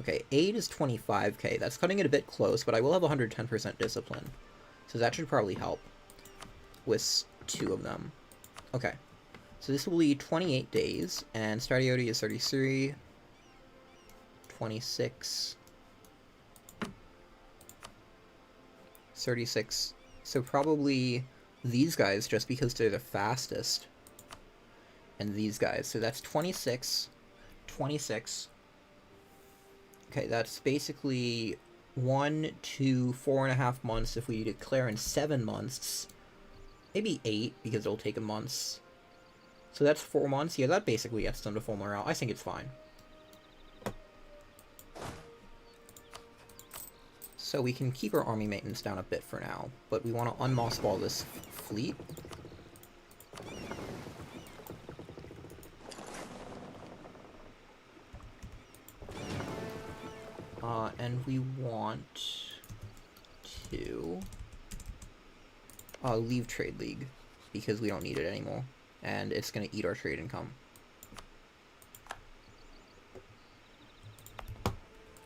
Okay, 8 is 25k. That's cutting it a bit close, but I will have 110% discipline. So that should probably help with 2 of them. Okay, so this will be 28 days, and Stradioti is 33, 26, 36. So probably these guys, just because they're the fastest, and these guys. So that's 26, 26. Okay, that's basically 1 to 4.5 months if we declare in 7 months. Maybe 8, because it'll take a month. So that's 4 months. Yeah, that basically gets them to full morale. I think it's fine. So we can keep our army maintenance down a bit for now, but we want to unmothball this fleet. And we want to leave Trade League, because we don't need it anymore, and it's going to eat our trade income.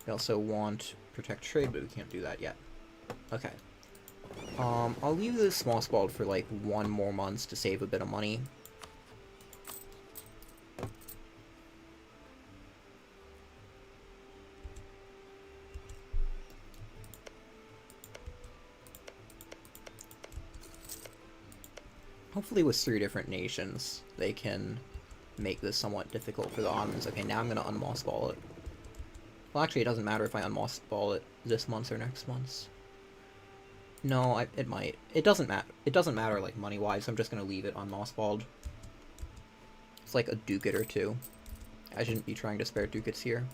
We also want Protect Trade, but we can't do that yet. Okay. I'll leave this mothballed for like 1 more month to save a bit of money. Hopefully with 3 different nations, they can make this somewhat difficult for the Ottomans. Okay, now I'm going to unmothball it. Well, actually, it doesn't matter if I unmothball it this month or next month. No, it might. It doesn't matter. It doesn't matter, like, money-wise. I'm just going to leave it unmothballed. It's like a ducat or 2. I shouldn't be trying to spare ducats here.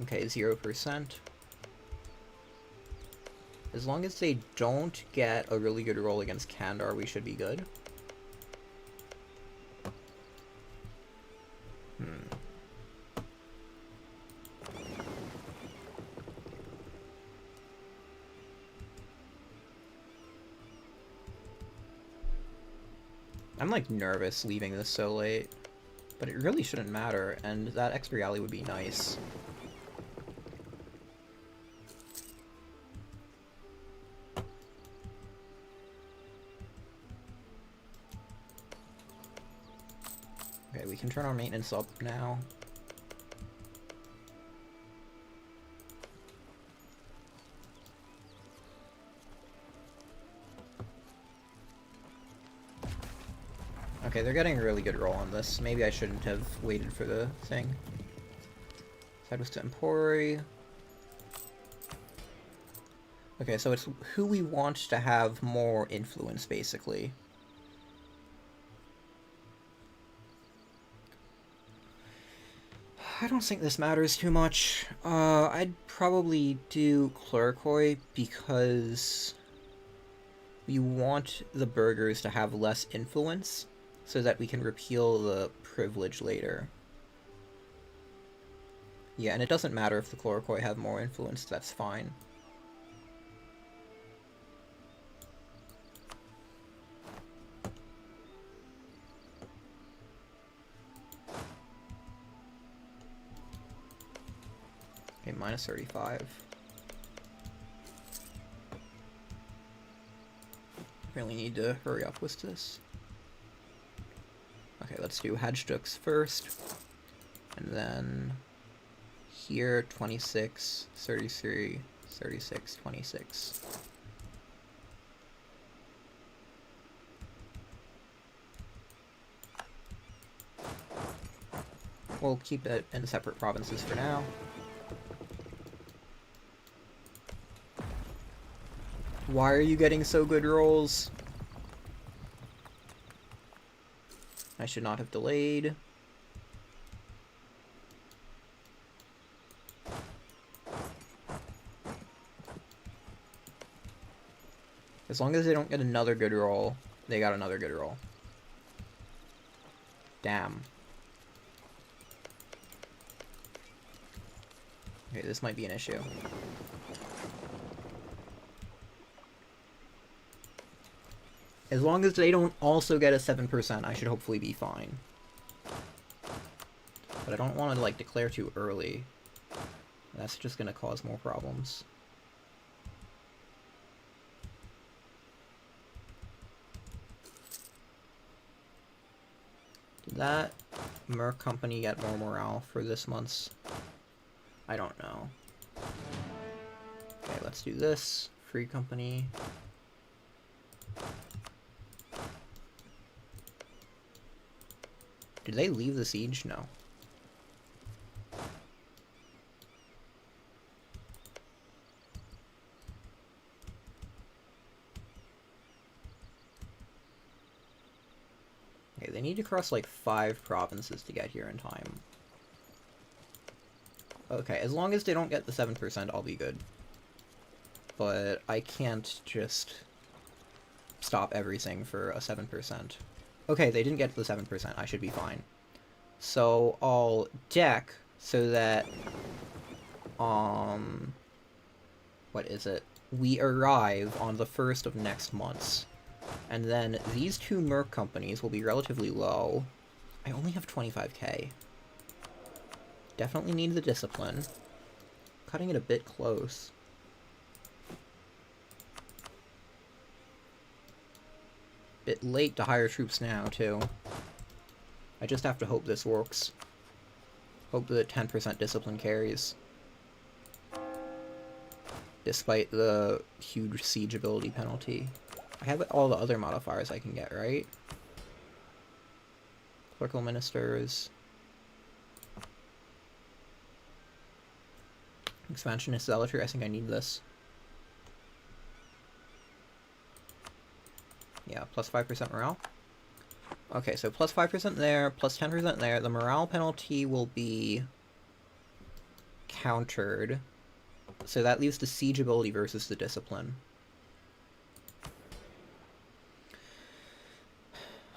Okay, 0%. As long as they don't get a really good roll against Kandar, we should be good. I'm, like, nervous leaving this so late. But it really shouldn't matter, and that extra rally would be nice. Okay, we can turn our maintenance up now. Okay, they're getting a really good roll on this. Maybe I shouldn't have waited for the thing. That was to Empori. Okay, so it's who we want to have more influence, basically. I don't think this matters too much. I'd probably do Clericoi because we want the burghers to have less influence so that we can repeal the privilege later. Yeah, and it doesn't matter if the Clericoi have more influence, that's fine. minus 35. Really need to hurry up with this. Okay, let's do Hadjdux first. And then here, 26, 33, 36, 26. We'll keep it in separate provinces for now. Why are you getting so good rolls? I should not have delayed. As long as they don't get another good roll, they got another good roll. Damn. Okay, this might be an issue. As long as they don't also get a 7%, I should hopefully be fine. But I don't want to, like, declare too early. That's just gonna cause more problems. Did that Merc company get more morale for this month's? I don't know. Okay, let's do this. Free company. Did they leave the siege? No. Okay, they need to cross like 5 provinces to get here in time. Okay, as long as they don't get the 7%, I'll be good. But I can't just stop everything for a 7%. Okay, they didn't get to the 7%, I should be fine. So I'll deck so that, what is it? We arrive on the 1st of next month. And then these 2 Merc companies will be relatively low. I only have 25k. Definitely need the discipline. Cutting it a bit close. Bit late to hire troops now, too. I just have to hope this works. Hope the 10% discipline carries. Despite the huge siege ability penalty. I have all the other modifiers I can get, right? Clerical ministers. Expansionist zealotry, I think I need this. Yeah, plus 5% morale. Okay, so plus 5% there, plus 10% there. The morale penalty will be countered. So that leaves the siege ability versus the discipline.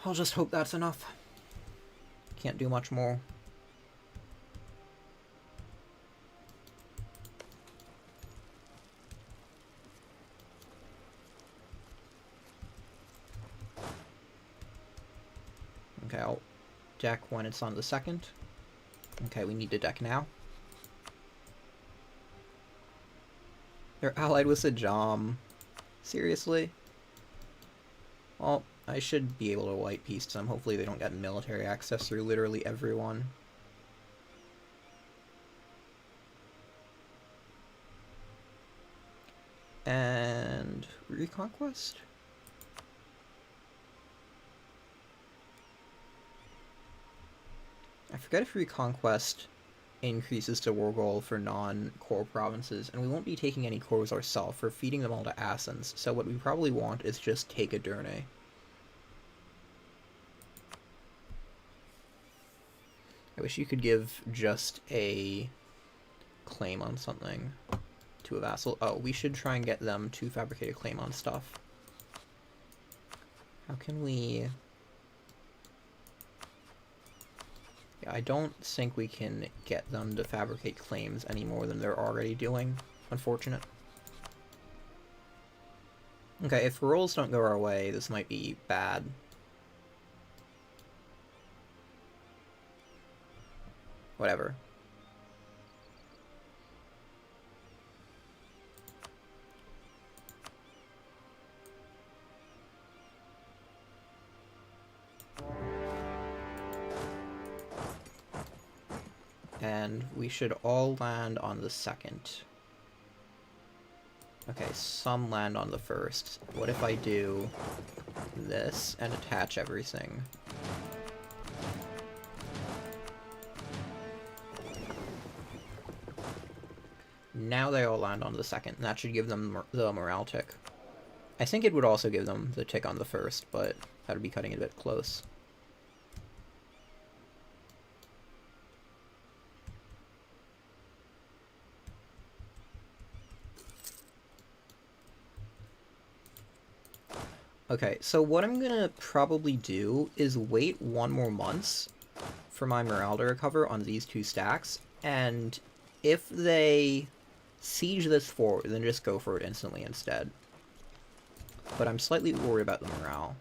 I'll just hope that's enough. Can't do much more. Okay, I'll deck when it's on the 2nd. Okay, we need to deck now. They're allied with Sajam. Seriously? Well, I should be able to white peace them. Hopefully they don't get military access through literally everyone. And reconquest? I forget if reconquest increases the war goal for non-core provinces, and we won't be taking any cores ourselves. We're feeding them all to Athens, so what we probably want is just take Edirne. I wish you could give just a claim on something to a vassal. Oh, we should try and get them to fabricate a claim on stuff. How can we... Yeah, I don't think we can get them to fabricate claims any more than they're already doing. Unfortunate. Okay, if rolls don't go our way, this might be bad. Whatever. And we should all land on the second. Okay, some land on the first. What if I do this and attach everything? Now they all land on the second, and that should give them the morale tick. I think it would also give them the tick on the first, but that would be cutting it a bit close. Okay, so what I'm gonna probably do is wait 1 more month for my morale to recover on these 2 stacks, and if they siege this forward, then just go for it instantly instead. But I'm slightly worried about the morale.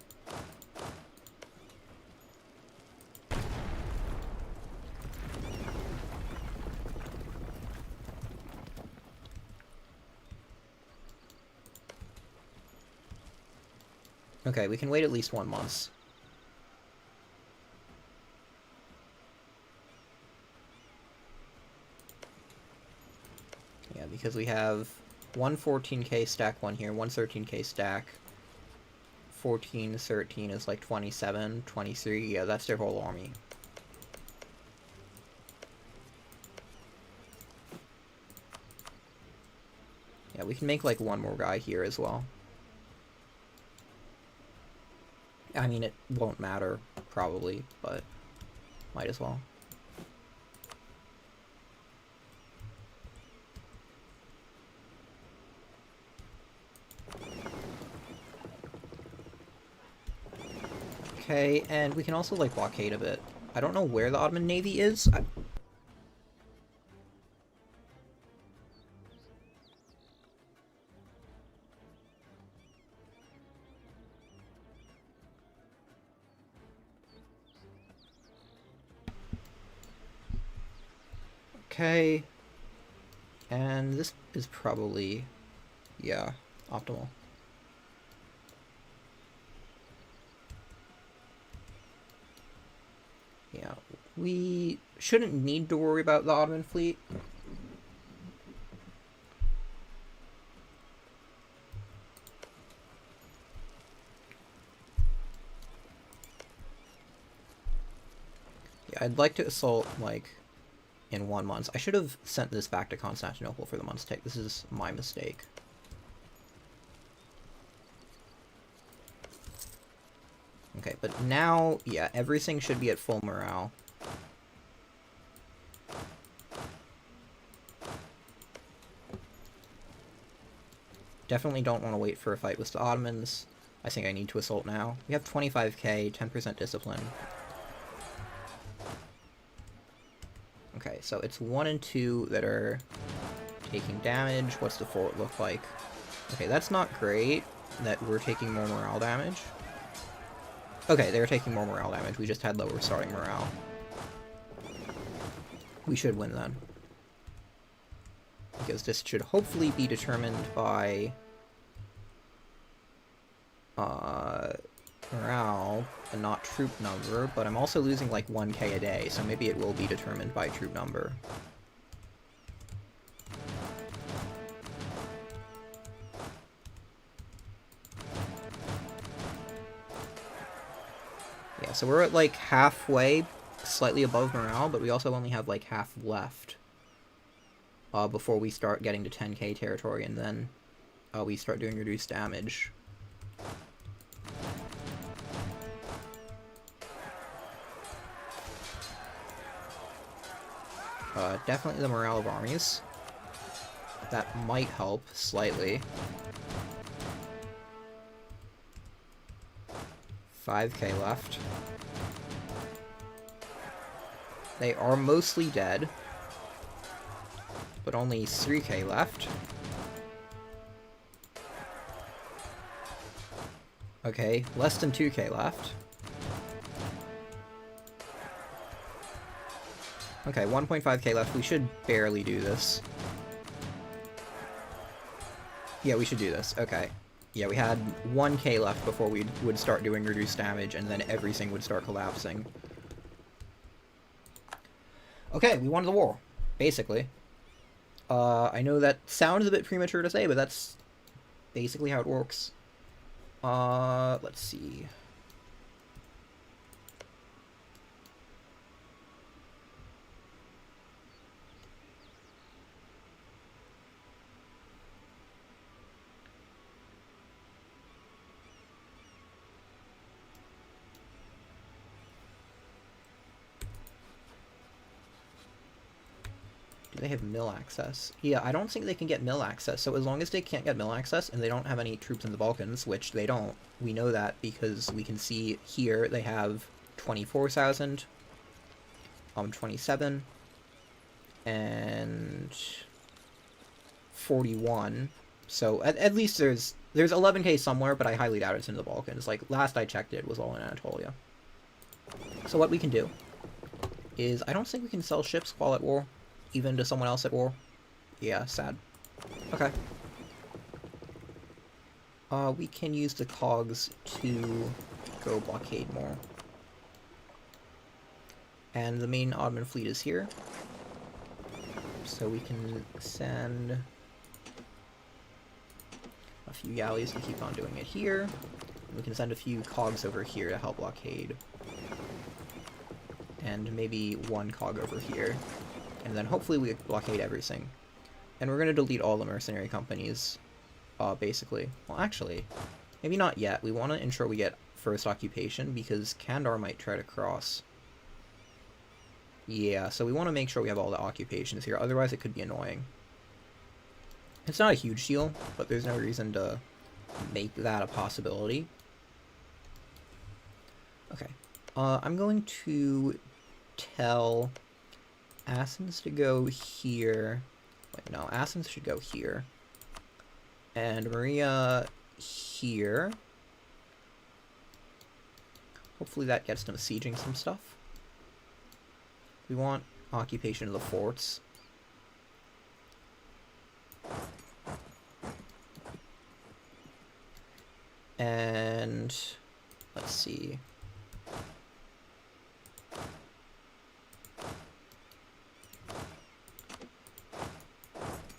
Okay, we can wait at least 1 month. Yeah, because we have one 14k stack, one here, one 13k stack. 14, 13 is like 27, 23, yeah, that's their whole army. Yeah, we can make like 1 more guy here as well. I mean, it won't matter, probably, but might as well. Okay, and we can also, like, blockade a bit. I don't know where the Ottoman Navy is. Okay. And this is probably, yeah, optimal. Yeah, we shouldn't need to worry about the Ottoman fleet. Yeah, I'd like to assault, like, in 1 month. I should have sent this back to Constantinople for the month's take. This is my mistake. Okay, but now, yeah, everything should be at full morale. Definitely don't want to wait for a fight with the Ottomans. I think I need to assault now. We have 25k, 10% discipline. Okay, so it's 1 and 2 that are taking damage. What's the fort look like? Okay, that's not great that we're taking more morale damage. Okay, they were taking more morale damage. We just had lower starting morale. We should win then. Because this should hopefully be determined by morale and not troop number, but I'm also losing like 1k a day, so maybe it will be determined by troop number. Yeah, so we're at like halfway, slightly above morale, but we also only have like half left before we start getting to 10k territory, and then we start doing reduced damage. Definitely the morale of armies. That might help slightly. 5k left. They are mostly dead, but only 3k left. Okay, less than 2k left. Okay, 1.5k left. We should barely do this. Yeah, we should do this. Okay. Yeah, we had 1k left before we would start doing reduced damage, and then everything would start collapsing. Okay, we won the war, basically. I know that sounds a bit premature to say, but that's basically how it works. Let's see. Do they have mill access? Yeah, I don't think they can get mill access. So as long as they can't get mill access and they don't have any troops in the Balkans, which they don't, we know that because we can see here they have 24,000, 27, and 41. So at least there's 11k somewhere, but I highly doubt it's in the Balkans. Like last I checked, it was all in Anatolia. So what we can do is I don't think we can sell ships while at war. Even to someone else at war. Yeah, sad. Okay. We can use the cogs to go blockade more. And the main Ottoman fleet is here. So we can send a few galleys to keep on doing it here. We can send a few cogs over here to help blockade. And maybe one cog over here. And then hopefully we blockade everything. And we're going to delete all the mercenary companies, basically. Well, actually, maybe not yet. We want to ensure we get first occupation, because Kandar might try to cross. Yeah, so we want to make sure we have all the occupations here, otherwise it could be annoying. It's not a huge deal, but there's no reason to make that a possibility. Okay. I'm going to tell Athens to go here. Wait, no, Athens should go here. And Maria here. Hopefully that gets them sieging some stuff. We want occupation of the forts. And let's see.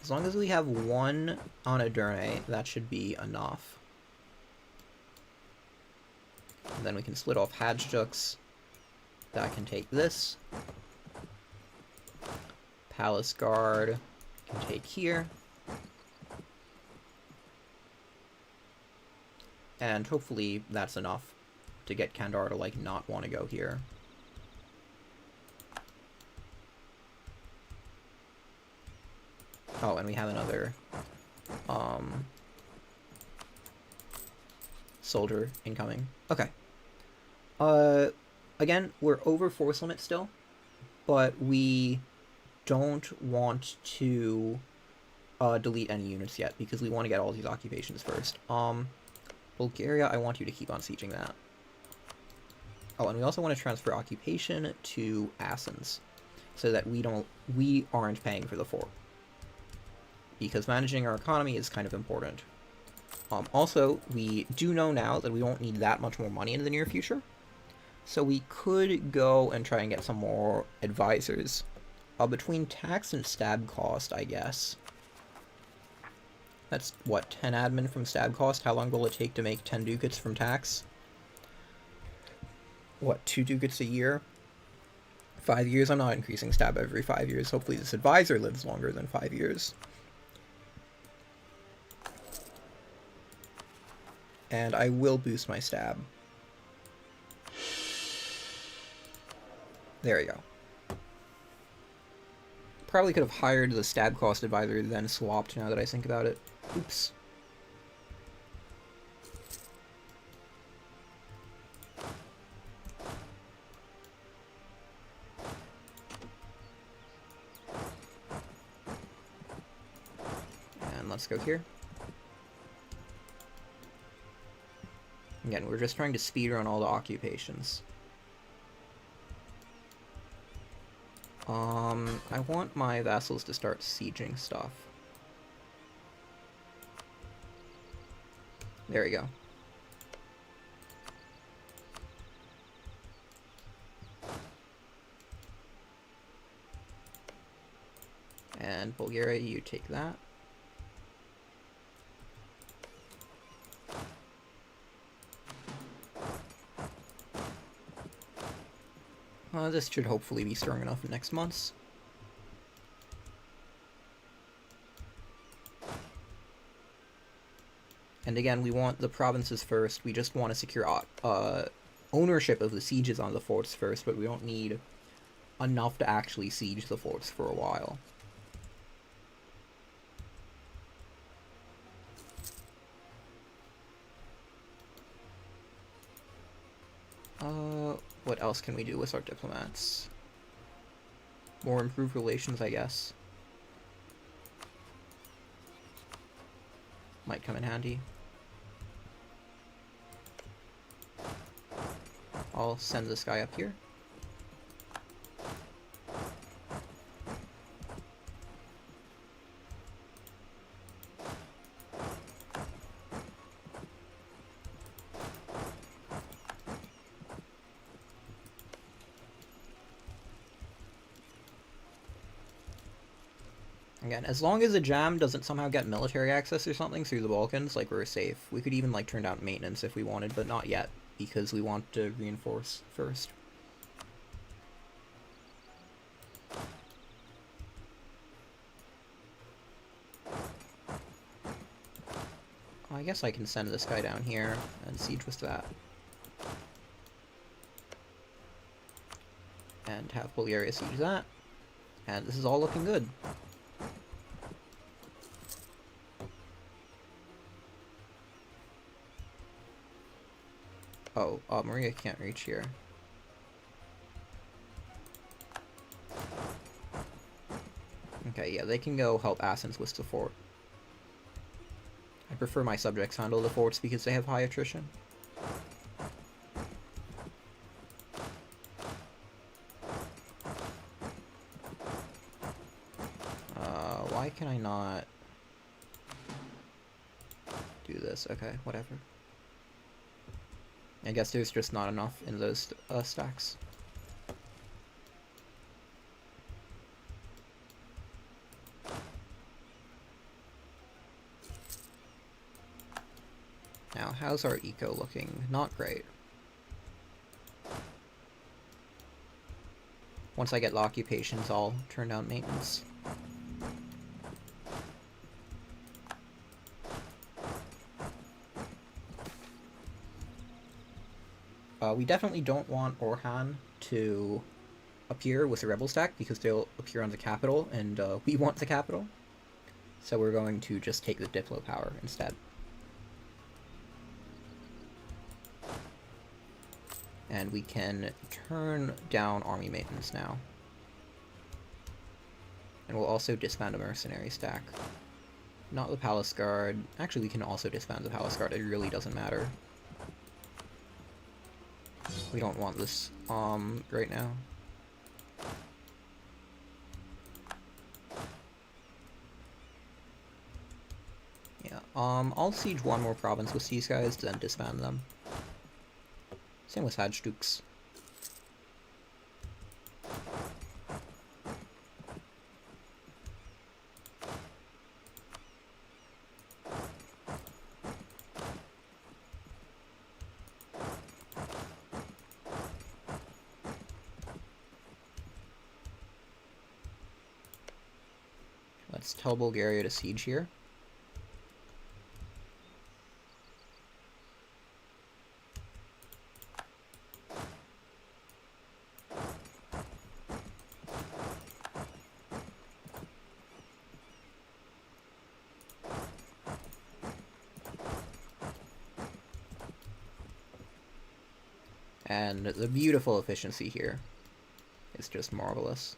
As long as we have one on Adurne, that should be enough. And then we can split off Hadjuks. That can take this. Palace Guard can take here. And hopefully that's enough to get Kandar to, like, not want to go here. Oh, and we have another soldier incoming. Okay. Again, we're over force limit still, but we don't want to delete any units yet, because we want to get all these occupations first. Bulgaria, I want you to keep on sieging that. Oh, and we also want to transfer occupation to Athens, so that we aren't paying for the fort. Because managing our economy is kind of important. Also, we do know now that we won't need that much more money in the near future. So we could go and try and get some more advisors. Between tax and stab cost, I guess. That's, what, 10 admin from stab cost? How long will it take to make 10 ducats from tax? What, 2 ducats a year? 5 years? I'm not increasing stab every 5 years. Hopefully this advisor lives longer than 5 years. And I will boost my stab. There we go. Probably could have hired the stab cost advisor, then swapped, now that I think about it. Oops. And let's go here. Again, we're just trying to speedrun all the occupations. I want my vassals to start sieging stuff. There we go. Bulgaria, you take that. This should hopefully be strong enough in next months. And again, we want the provinces first. We just want to secure ownership of the sieges on the forts first, but we don't need enough to actually siege the forts for a while. What else can we do with our diplomats? More improved relations, I guess. Might come in handy. I'll send this guy up here. Again, as long as a jam doesn't somehow get military access or something through the Balkans, like, we're safe. We could even, like, turn down maintenance if we wanted, but not yet, because we want to reinforce first. I guess I can send this guy down here and siege with that. And have Bulgaria siege that. And this is all looking good. Oh, Maria can't reach here. Okay, yeah, they can go help Athens with the fort. I prefer my subjects handle the forts because they have high attrition. Why can I not do this? Okay, whatever. I guess there's just not enough in those stacks. Now, how's our eco looking? Not great. Once I get the occupations, I'll turn down maintenance. We definitely don't want Orhan to appear with the rebel stack because they'll appear on the capital, and we want the capital. So we're going to just take the Diplo power instead. And we can turn down army maintenance now. And we'll also disband a mercenary stack. Not the Palace Guard. Actually, we can also disband the Palace Guard. It really doesn't matter. We don't want this right now. Yeah, I'll siege one more province with these guys, then disband them. Same with Hajdukes. Let's tell Bulgaria to siege here. And the beautiful efficiency here is just marvelous.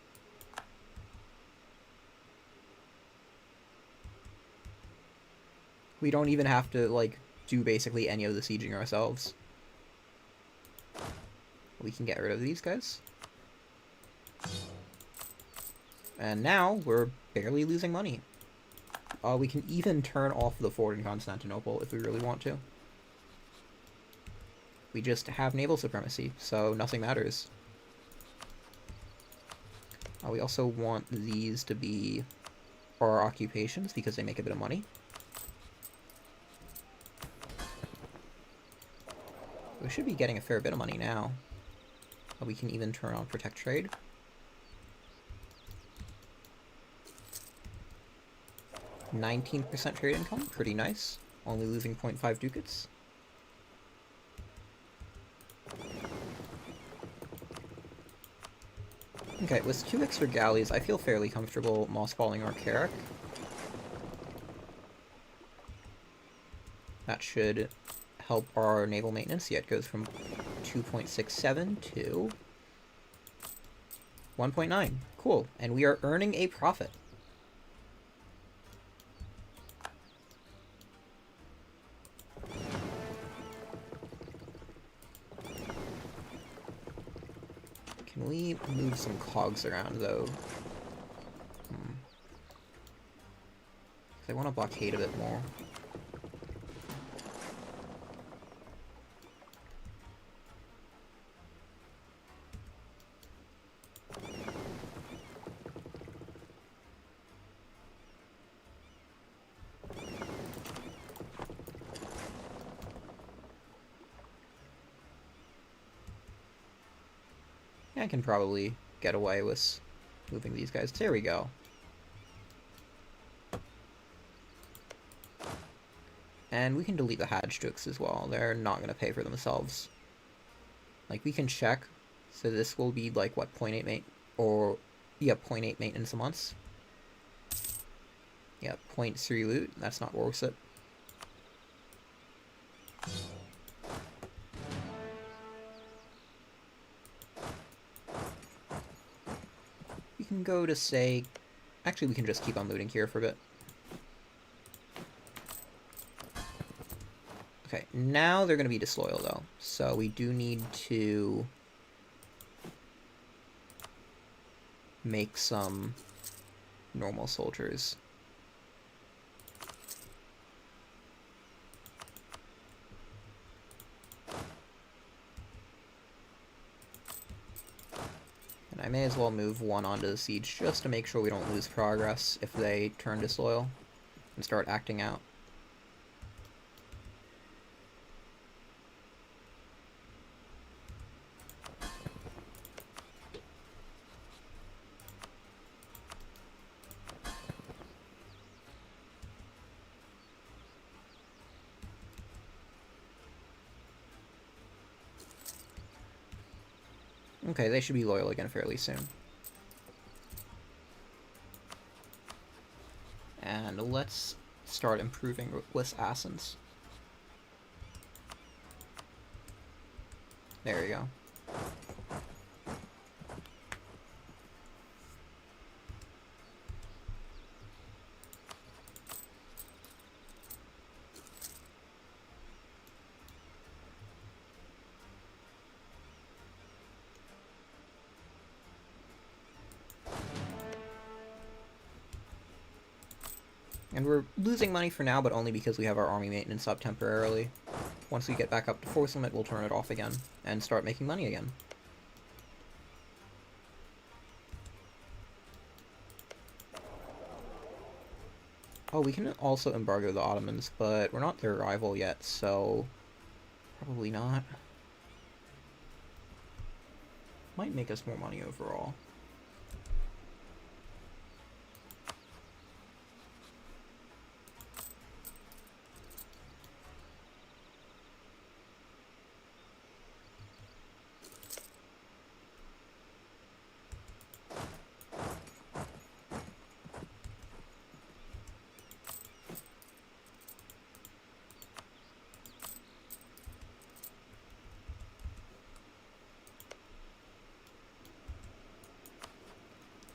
We don't even have to, like, do basically any of the sieging ourselves. We can get rid of these guys. And now we're barely losing money. We can even turn off the fort in Constantinople if we really want to. We just have naval supremacy, so nothing matters. We also want these to be our occupations because they make a bit of money. We should be getting a fair bit of money now. We can even turn on Protect Trade. %19 trade income, pretty nice. Only losing 0.5 ducats. Okay, with 2 extra galleys, I feel fairly comfortable mossballing our Carrack. That should help our naval maintenance. Yeah, it goes from 2.67 to 1.9. Cool. And we are earning a profit. Can we move some cogs around, though? I want to blockade a bit more. I can probably get away with moving these guys. There we go. And we can delete the Hadjdooks as well. They're not going to pay for themselves. Like, we can check. So this will be, like, what, 0.8 mate? Or, yeah, 0.8 maintenance a month. Yeah, 0.3 loot. That's not worth it. We can go to, say... Actually, we can just keep on looting here for a bit. Okay, now they're going to be disloyal, though. So we do need to make some normal soldiers. And I may as well move one onto the siege just to make sure we don't lose progress if they turn disloyal and start acting out. Okay, they should be loyal again fairly soon. And let's start improving with Assens. There you go. And we're losing money for now, but only because we have our army maintenance up temporarily. Once we get back up to force limit, we'll turn it off again and start making money again. Oh, we can also embargo the Ottomans, but we're not their rival yet, so probably not. Might make us more money overall.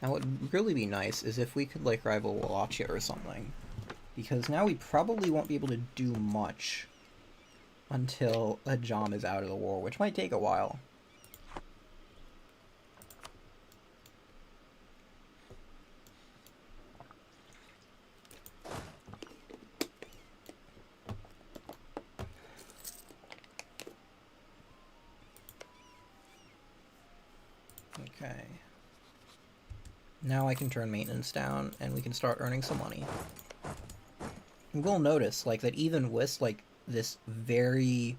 Now what would really be nice is if we could like rival Wallachia or something. Because now we probably won't be able to do much until Ajam is out of the war, which might take a while. Okay. Now I can turn maintenance down, and we can start earning some money. And we'll notice, like, that even with, like, this very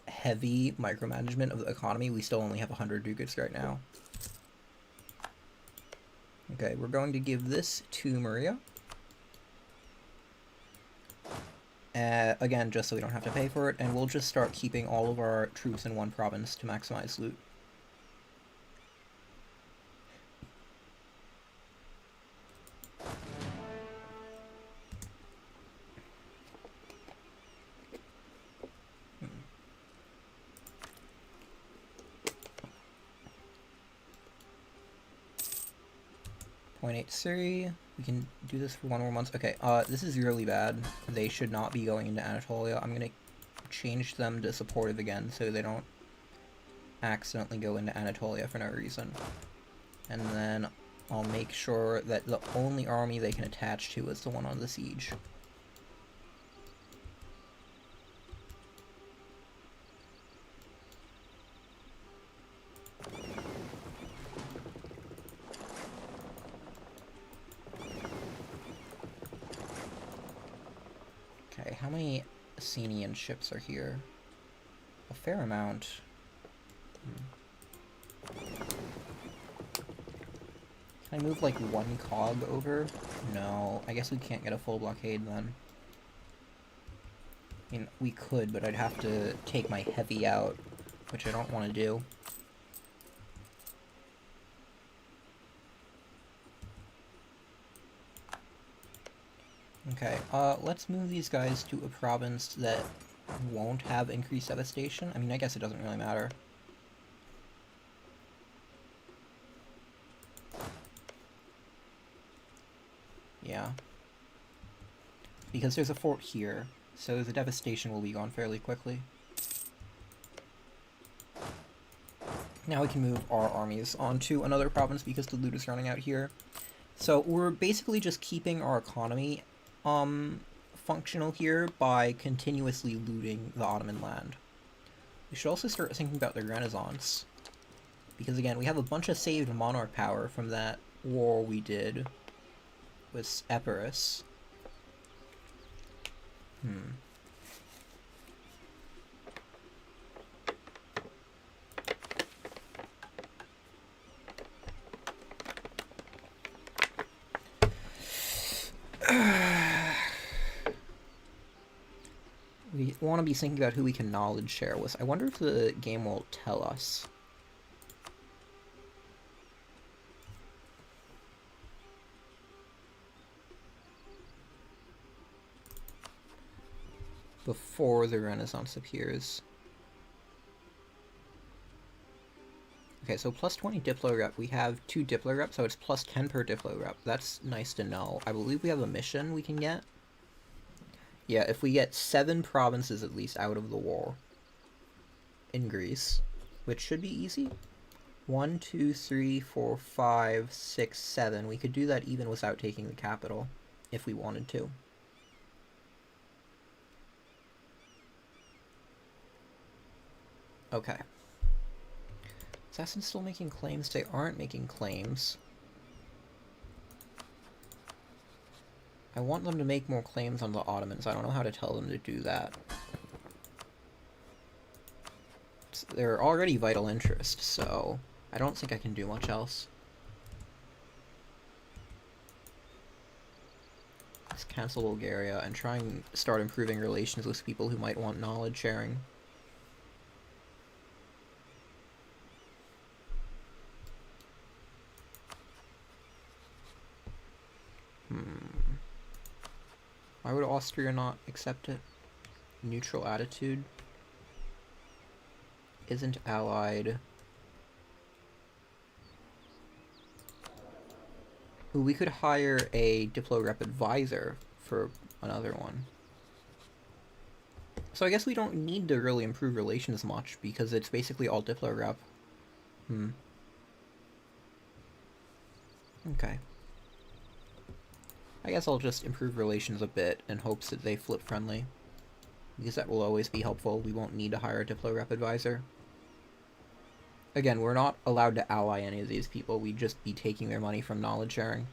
heavy micromanagement of the economy, we still only have 100 ducats right now. Okay, we're going to give this to Maria. Again, just so we don't have to pay for it, and we'll just start keeping all of our troops in one province to maximize loot. .83. We can do this for 1 more month. Okay, this is really bad. They should not be going into Anatolia. I'm gonna change them to supportive again so they don't accidentally go into Anatolia for no reason. And then I'll make sure that the only army they can attach to is the one on the siege. Okay, how many Athenian ships are here? A fair amount. Can I move, like, 1 cog over? No, I guess we can't get a full blockade then. I mean, we could, but I'd have to take my heavy out, which I don't want to do. Okay, let's move these guys to a province that won't have increased devastation. I mean, I guess it doesn't really matter. Yeah. Because there's a fort here, so the devastation will be gone fairly quickly. Now we can move our armies onto another province because the loot is running out here. So we're basically just keeping our economy functional here by continuously looting the Ottoman land. We should also start thinking about the Renaissance, because again, we have a bunch of saved monarch power from that war we did with Epirus. We want to be thinking about who we can knowledge share with. I wonder if the game will tell us. Before the Renaissance appears. Okay, so plus 20 Diplo rep. We have 2 Diplo rep, so it's plus 10 per Diplo rep. That's nice to know. I believe we have a mission we can get. Yeah, if we get 7 provinces at least out of the war in Greece, which should be easy. 1, 2, 3, 4, 5, 6, 7. We could do that even without taking the capital, if we wanted to. Okay. Assassins still making claims? They aren't making claims. I want them to make more claims on the Ottomans. I don't know how to tell them to do that. They're already vital interest, so I don't think I can do much else. Let's cancel Bulgaria and try and start improving relations with people who might want knowledge sharing. Why would Austria not accept it? Neutral attitude. Isn't allied. Ooh, we could hire a Diplo Rep advisor for another one. So I guess we don't need to really improve relations much because it's basically all Diplo Rep. Okay. I guess I'll just improve relations a bit in hopes that they flip friendly. Because that will always be helpful. We won't need to hire a Diplo Rep advisor. Again, we're not allowed to ally any of these people. We'd just be taking their money from knowledge sharing.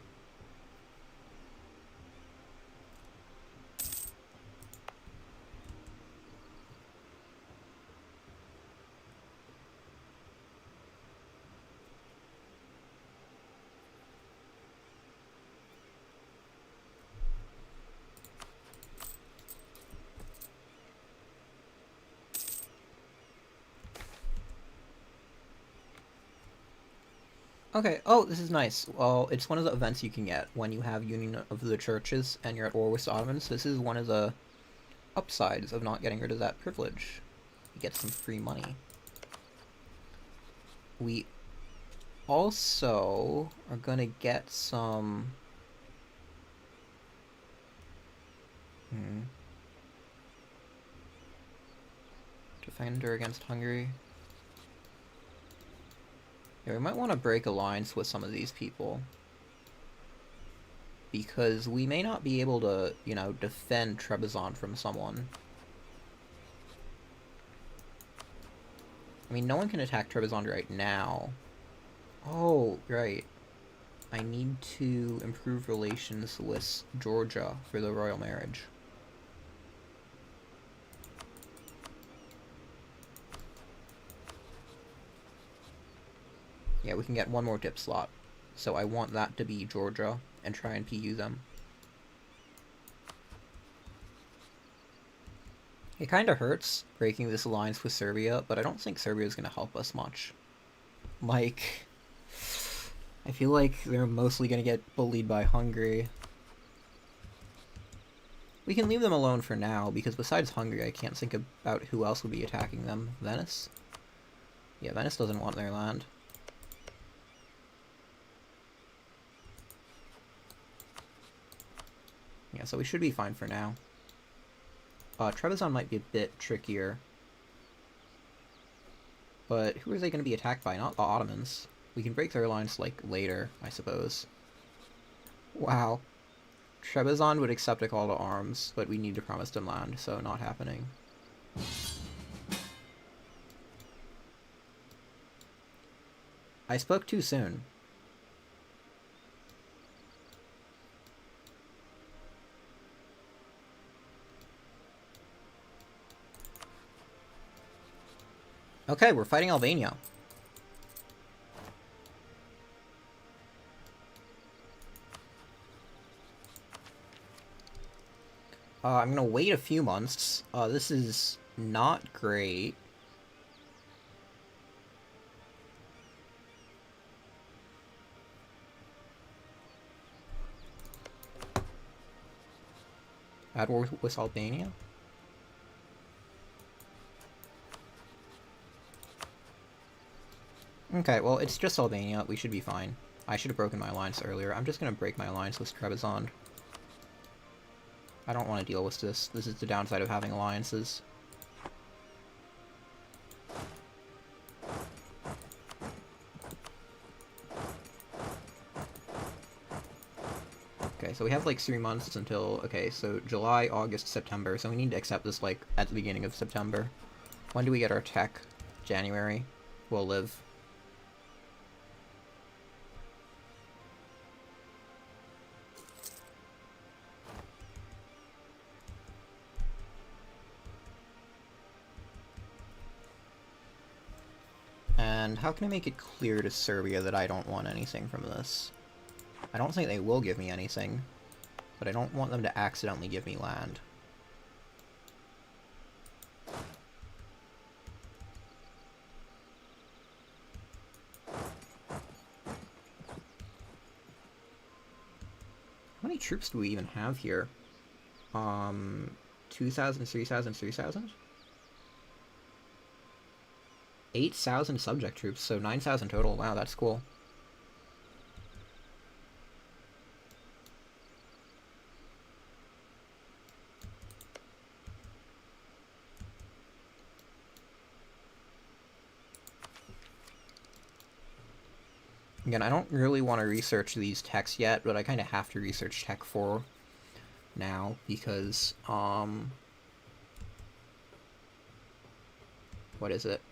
Okay, oh, this is nice. Well, it's one of the events you can get when you have Union of the Churches and you're at war with the Ottomans. This is one of the upsides of not getting rid of that privilege. You get some free money. We also are gonna get some... Defender against Hungary. Yeah, we might want to break alliance with some of these people. Because we may not be able to, you know, defend Trebizond from someone. I mean, no one can attack Trebizond right now. Oh, right. I need to improve relations with Georgia for the royal marriage. Yeah, we can get one more dip slot. So I want that to be Georgia, and try and PU them. It kind of hurts breaking this alliance with Serbia, but I don't think Serbia is going to help us much. Like, I feel like they're mostly going to get bullied by Hungary. We can leave them alone for now, because besides Hungary, I can't think about who else would be attacking them. Venice? Yeah, Venice doesn't want their land. Yeah, so we should be fine for now. Trebizond might be a bit trickier. But who are they going to be attacked by? Not the Ottomans. We can break their alliance, like, later, I suppose. Wow. Trebizond would accept a call to arms, but we need to promise them land, so not happening. I spoke too soon. Okay, we're fighting Albania. I'm gonna wait a few months. This is not great. At war with Albania? Okay, well, it's just Albania. We should be fine. I should have broken my alliance earlier. I'm just gonna break my alliance with Trebizond. I don't want to deal with this. This is the downside of having alliances. Okay, so we have like 3 months until... Okay, so July, August, September. So we need to accept this like at the beginning of September. When do we get our tech? January. We'll live. And how can I make it clear to Serbia that I don't want anything from this? I don't think they will give me anything, but I don't want them to accidentally give me land. How many troops do we even have here? 2,000, 3,000, 3,000? 8,000 subject troops, so 9,000 total. Wow, that's cool. Again, I don't really want to research these techs yet, but I kind of have to research tech 4 now, because, what is it?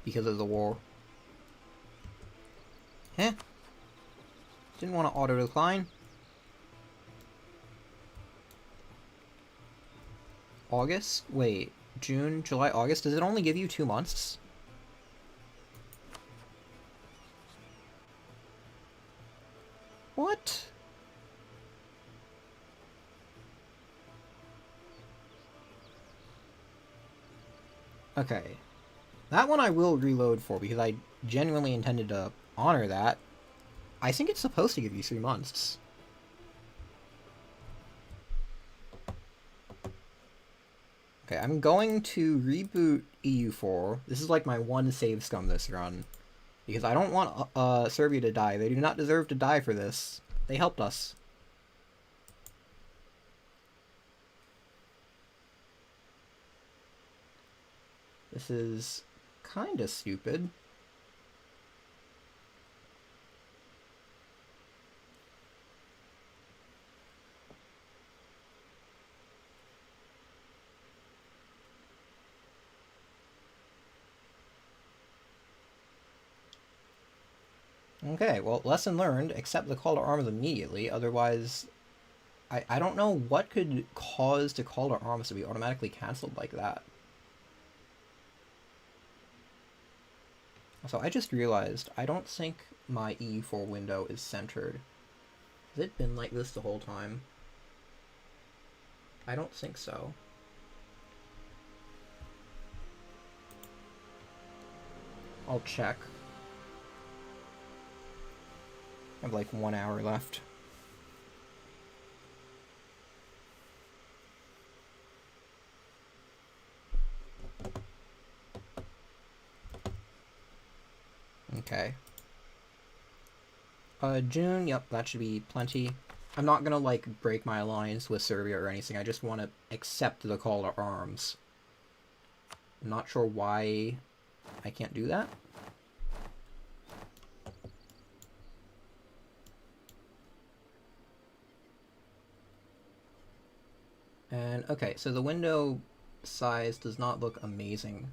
because of the war. Heh. Didn't want to auto-decline. August? Wait, June, July, August? Does it only give you 2 months? What? Okay. That one I will reload for because I genuinely intended to honor that. I think it's supposed to give you 3 months. Okay, I'm going to reboot EU4. This is like my one save scum this run. Because I don't want Serbia to die. They do not deserve to die for this. They helped us. This is kinda stupid. Okay, well, lesson learned, accept the call to arms immediately, otherwise I don't know what could cause the call to arms to be automatically cancelled like that. So I just realized, I don't think my EU4 window is centered. Has it been like this the whole time? I don't think so. I'll check. I have like 1 hour left. Okay. June, yep, that should be plenty. I'm not gonna, like, break my alliance with Serbia or anything, I just want to accept the call to arms. I'm not sure why I can't do that. And, okay, so the window size does not look amazing.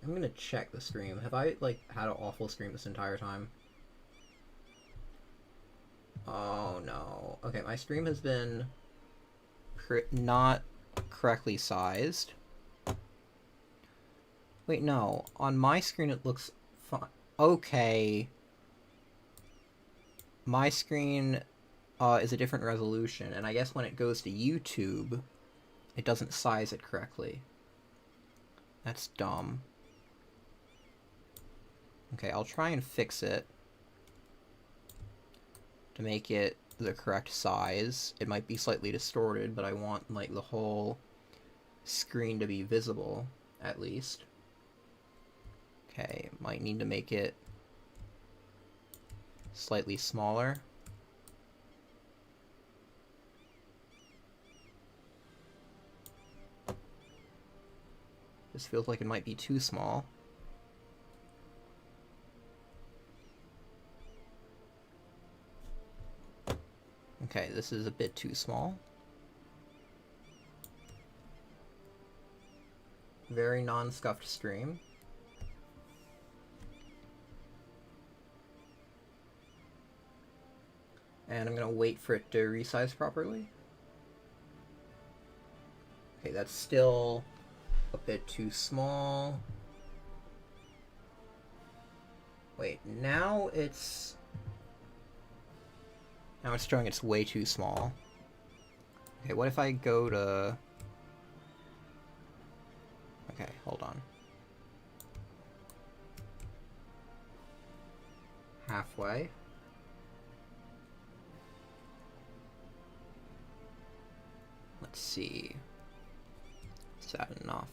I'm gonna check the stream. Have I, like, had an awful stream this entire time? Oh, no. Okay, my stream has been not correctly sized. Wait, no. On my screen it looks fine. Okay. My screen is a different resolution, and I guess when it goes to YouTube, it doesn't size it correctly. That's dumb. Okay, I'll try and fix it to make it the correct size. It might be slightly distorted, but I want, like, the whole screen to be visible, at least. Okay, might need to make it slightly smaller. This feels like it might be too small. Okay, this is a bit too small. Very non-scuffed stream. And I'm gonna wait for it to resize properly. Okay, that's still a bit too small. Wait, now it's showing it's way too small. Okay, what if I go to... Okay, hold on. Halfway. Let's see. Is that enough?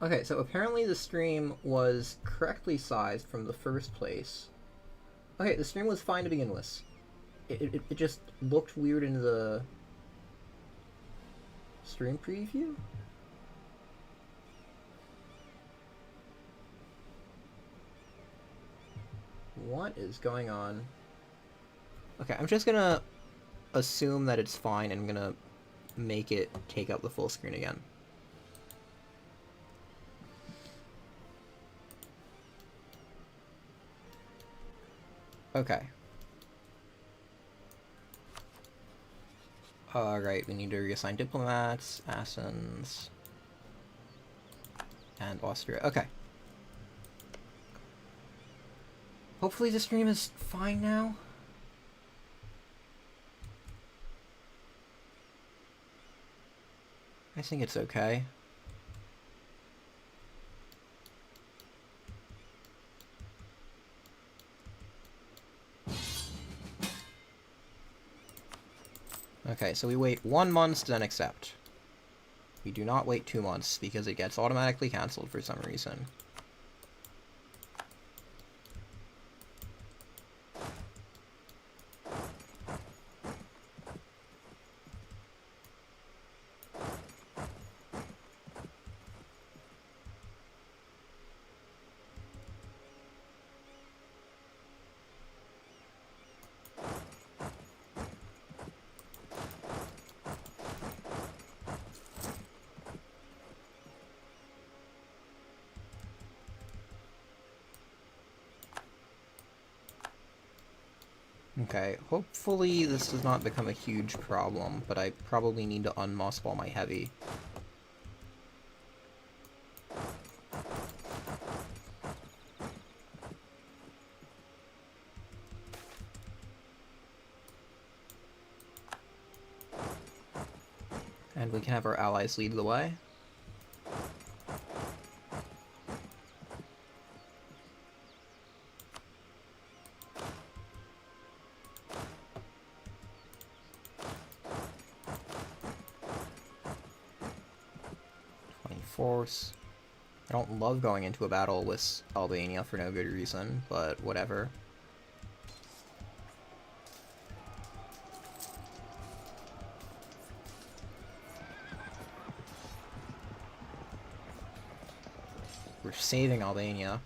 Okay, so apparently the stream was correctly sized from the first place. Okay, the stream was fine to begin with. It just looked weird in the stream preview? What is going on? Okay, I'm just gonna assume that it's fine and I'm gonna make it take up the full screen again. Okay. Alright, we need to reassign diplomats, Athens, and Austria. Okay. Hopefully the stream is fine now. I think it's okay. Okay, so we wait 1 month, then accept. We do not wait 2 months, because it gets automatically cancelled for some reason. Okay, hopefully this does not become a huge problem, but I probably need to unmothball my heavy. And we can have our allies lead the way. Force. I don't love going into a battle with Albania for no good reason, but whatever. We're saving Albania.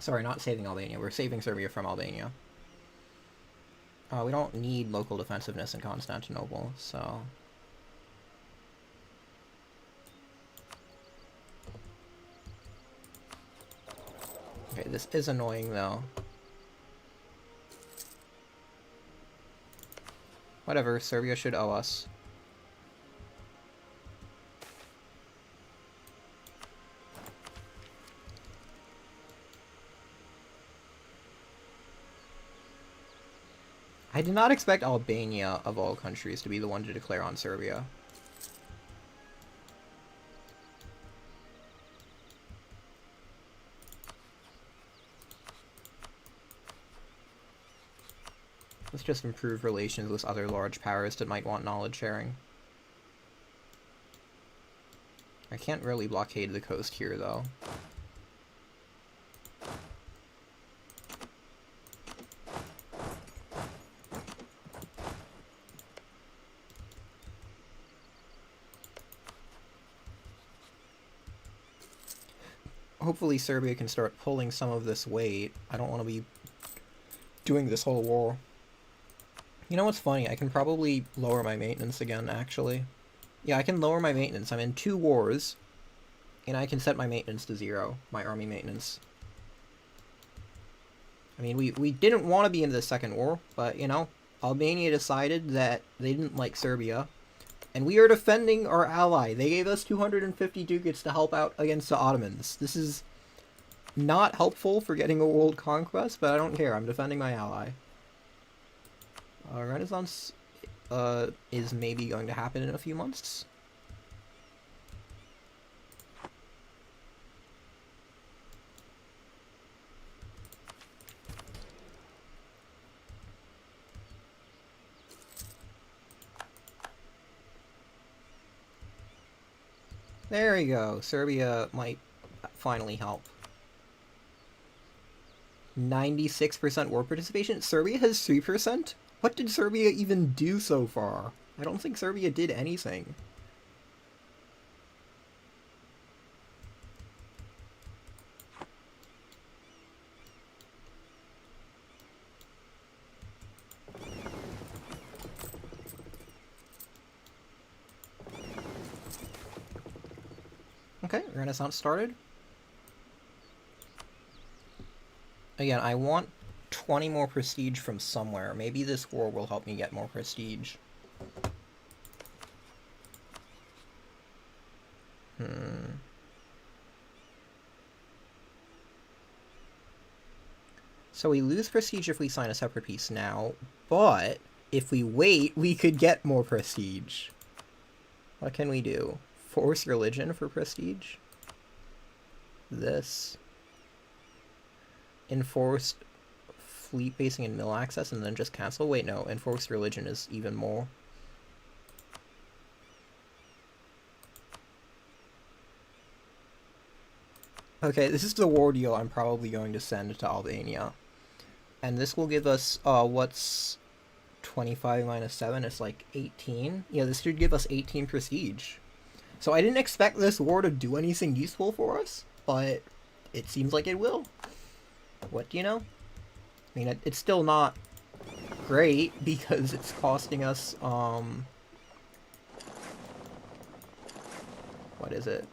Sorry, not saving Albania. We're saving Serbia from Albania. We don't need local defensiveness in Constantinople, so... Okay, this is annoying, though. Whatever, Serbia should owe us. I did not expect Albania, of all countries, to be the one to declare on Serbia. Let's just improve relations with other large powers that might want knowledge sharing. I can't really blockade the coast here, though. Hopefully Serbia can start pulling some of this weight. I don't want to be doing this whole war. You know what's funny? I can probably lower my maintenance again, actually. Yeah, I can lower my maintenance. I'm in 2 wars, and I can set my maintenance to 0, my army maintenance. I mean, we didn't want to be in the second war, but, you know, Albania decided that they didn't like Serbia, and we are defending our ally. They gave us 250 ducats to help out against the Ottomans. This is not helpful for getting a world conquest, but I don't care. I'm defending my ally. Renaissance is maybe going to happen in a few months. There we go. Serbia might finally help. 96% war participation. Serbia has 3%? What did Serbia even do so far? I don't think Serbia did anything. Okay, Renaissance started. Again, I want 20 more prestige from somewhere. Maybe this war will help me get more prestige. So we lose prestige if we sign a separate peace now, but if we wait, we could get more prestige. What can we do? Force religion for prestige? This. Enforced fleet basing and mill access and then just cancel? Wait, no. Enforced religion is even more. Okay, this is the war deal I'm probably going to send to Albania. And this will give us, what's 25 minus 7? It's like 18. Yeah, this should give us 18 prestige. So I didn't expect this war to do anything useful for us, but it seems like it will. What do you know? I mean, it's still not great because it's costing us, what is it?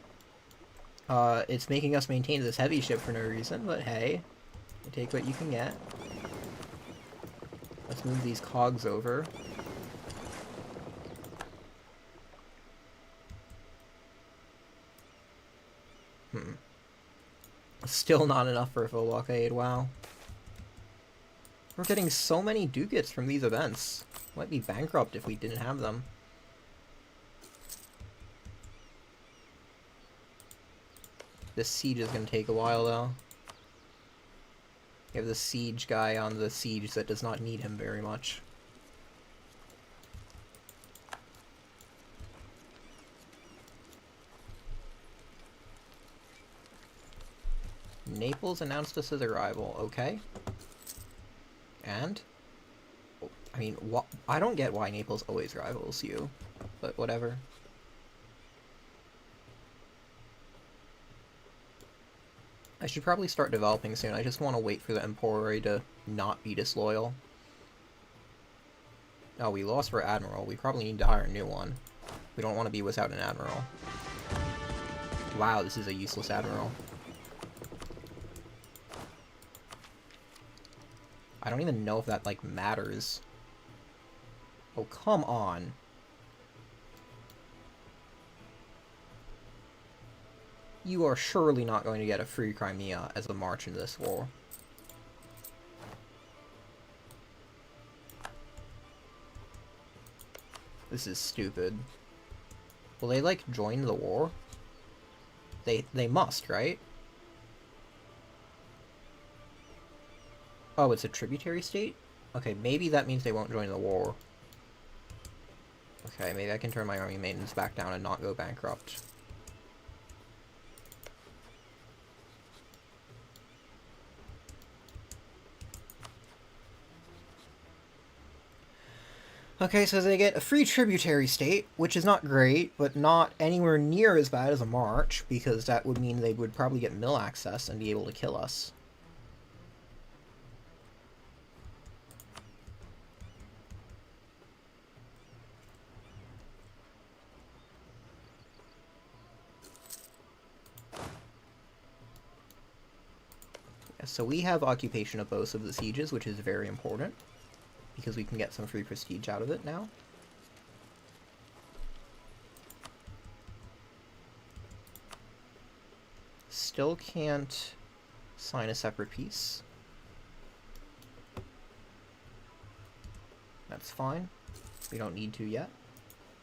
It's making us maintain this heavy ship for no reason, but hey, you take what you can get. Let's move these cogs over. Still not enough for a full blockade, wow. We're getting so many ducats from these events. Might be bankrupt if we didn't have them. This siege is gonna take a while, though. You have the siege guy on the siege that does not need him very much. Naples announced us his arrival, okay. And? I mean, I don't get why Naples always rivals you, but whatever. I should probably start developing soon. I just want to wait for the Emporoi to not be disloyal. Oh, we lost our admiral. We probably need to hire a new one. We don't want to be without an admiral. Wow, this is a useless admiral. I don't even know if that, like, matters. Oh, come on. You are surely not going to get a free Crimea as a march in this war. This is stupid. Will they, like, join the war? They must, right? Oh, it's a tributary state? Okay, maybe that means they won't join the war. Okay, maybe I can turn my army maintenance back down and not go bankrupt. Okay, so they get a free tributary state, which is not great, but not anywhere near as bad as a march, because that would mean they would probably get mill access and be able to kill us. So we have occupation of both of the sieges, which is very important, because we can get some free prestige out of it now. Still can't sign a separate peace. That's fine. We don't need to yet.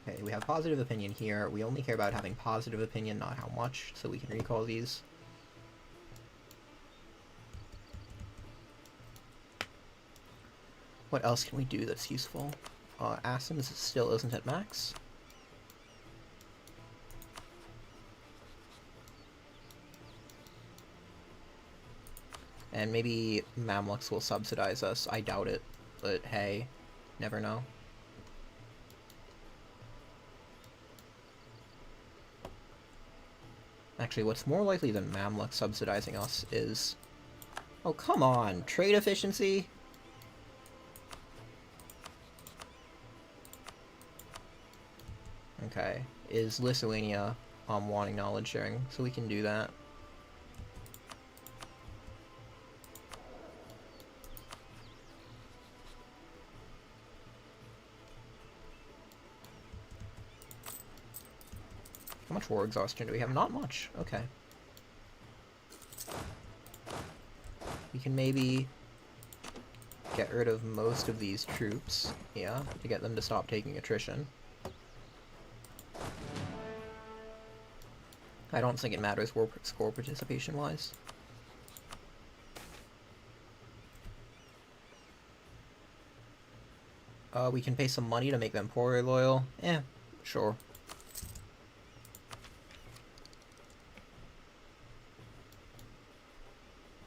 Okay, we have positive opinion here. We only care about having positive opinion, not how much, so we can recall these. What else can we do that's useful? Athens still isn't at max. And maybe Mamluks will subsidize us. I doubt it, but hey, Never know. Actually, what's more likely than Mamluk subsidizing us is... Oh, come on! Trade efficiency? Okay. Is Lithuania wanting knowledge sharing? So we can do that. How much war exhaustion do we have? Not much. Okay. We can maybe get rid of most of these troops, yeah, to get them to stop taking attrition. I don't think it matters war score participation-wise. We can pay some money to make them poorer loyal. Eh, sure.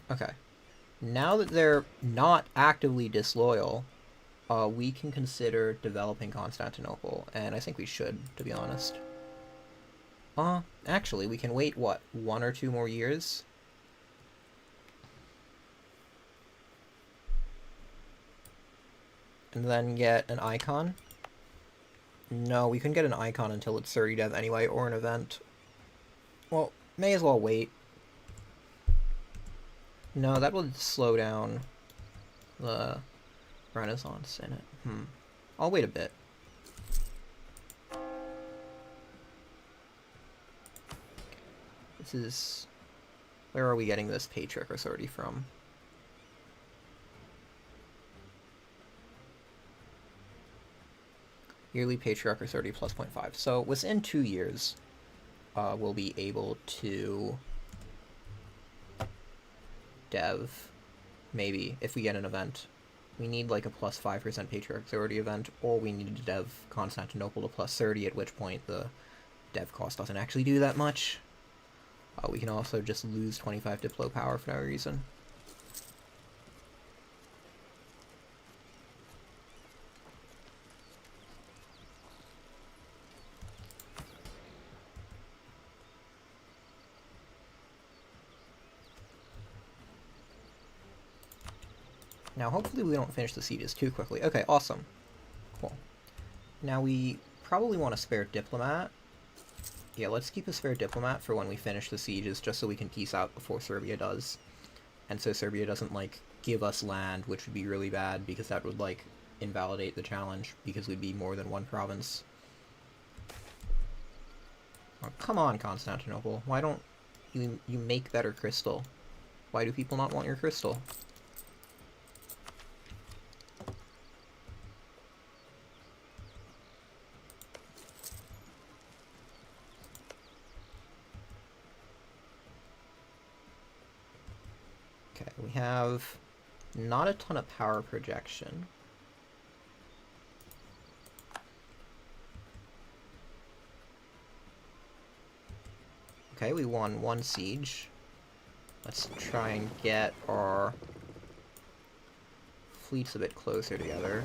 Okay. Now that they're not actively disloyal, we can consider developing Constantinople, and I think we should, to be honest. Actually, we can wait, what, 1 or 2 more years? And then get an icon? No, we couldn't get an icon until it's 30 dev anyway, or an event. Well, may as well wait. No, that would slow down the Renaissance in it. I'll wait a bit. This is... Where are we getting this Patriarch Authority from? Yearly Patriarch Authority plus 0.5. So within 2 years, we'll be able to dev, maybe, if we get an event. We need like a plus 5% Patriarch Authority event, or we need to dev Constantinople to plus 30, at which point the dev cost doesn't actually do that much. We can also just lose 25 Diplo power for no reason. Now, hopefully we don't finish the sieges too quickly. Okay, awesome. Cool. Now, we probably want a spare diplomat. Yeah, let's keep a spare diplomat for when we finish the sieges, just so we can peace out before Serbia does. And so Serbia doesn't, like, give us land, which would be really bad, because that would, like, invalidate the challenge, because we'd be more than one province. Oh, come on, Constantinople. Why don't you make better crystal? Why do people not want your crystal? Okay, we have not a ton of power projection. Okay, we won 1 siege. Let's try and get our fleets a bit closer together.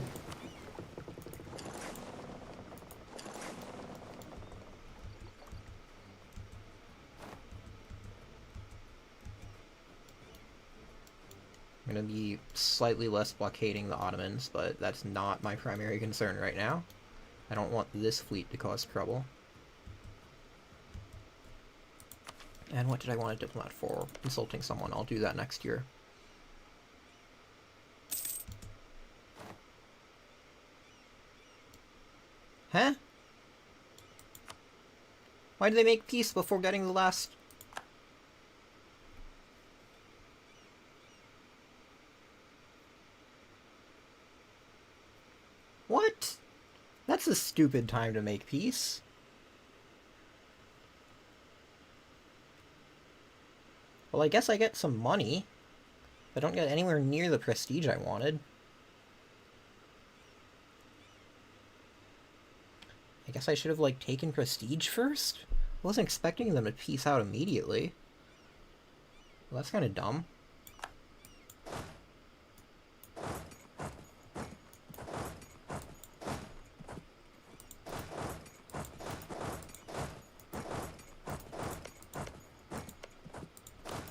I'm going to be slightly less blockading the Ottomans, but that's not my primary concern right now. I don't want this fleet to cause trouble. And what did I want a diplomat for? Insulting someone. I'll do that next year. Huh? Why did they make peace before getting the last... What? That's a stupid time to make peace. Well, I guess I get some money. I don't get anywhere near the prestige I wanted. I guess I should have, like, taken prestige first? I wasn't expecting them to peace out immediately. Well, that's kind of dumb.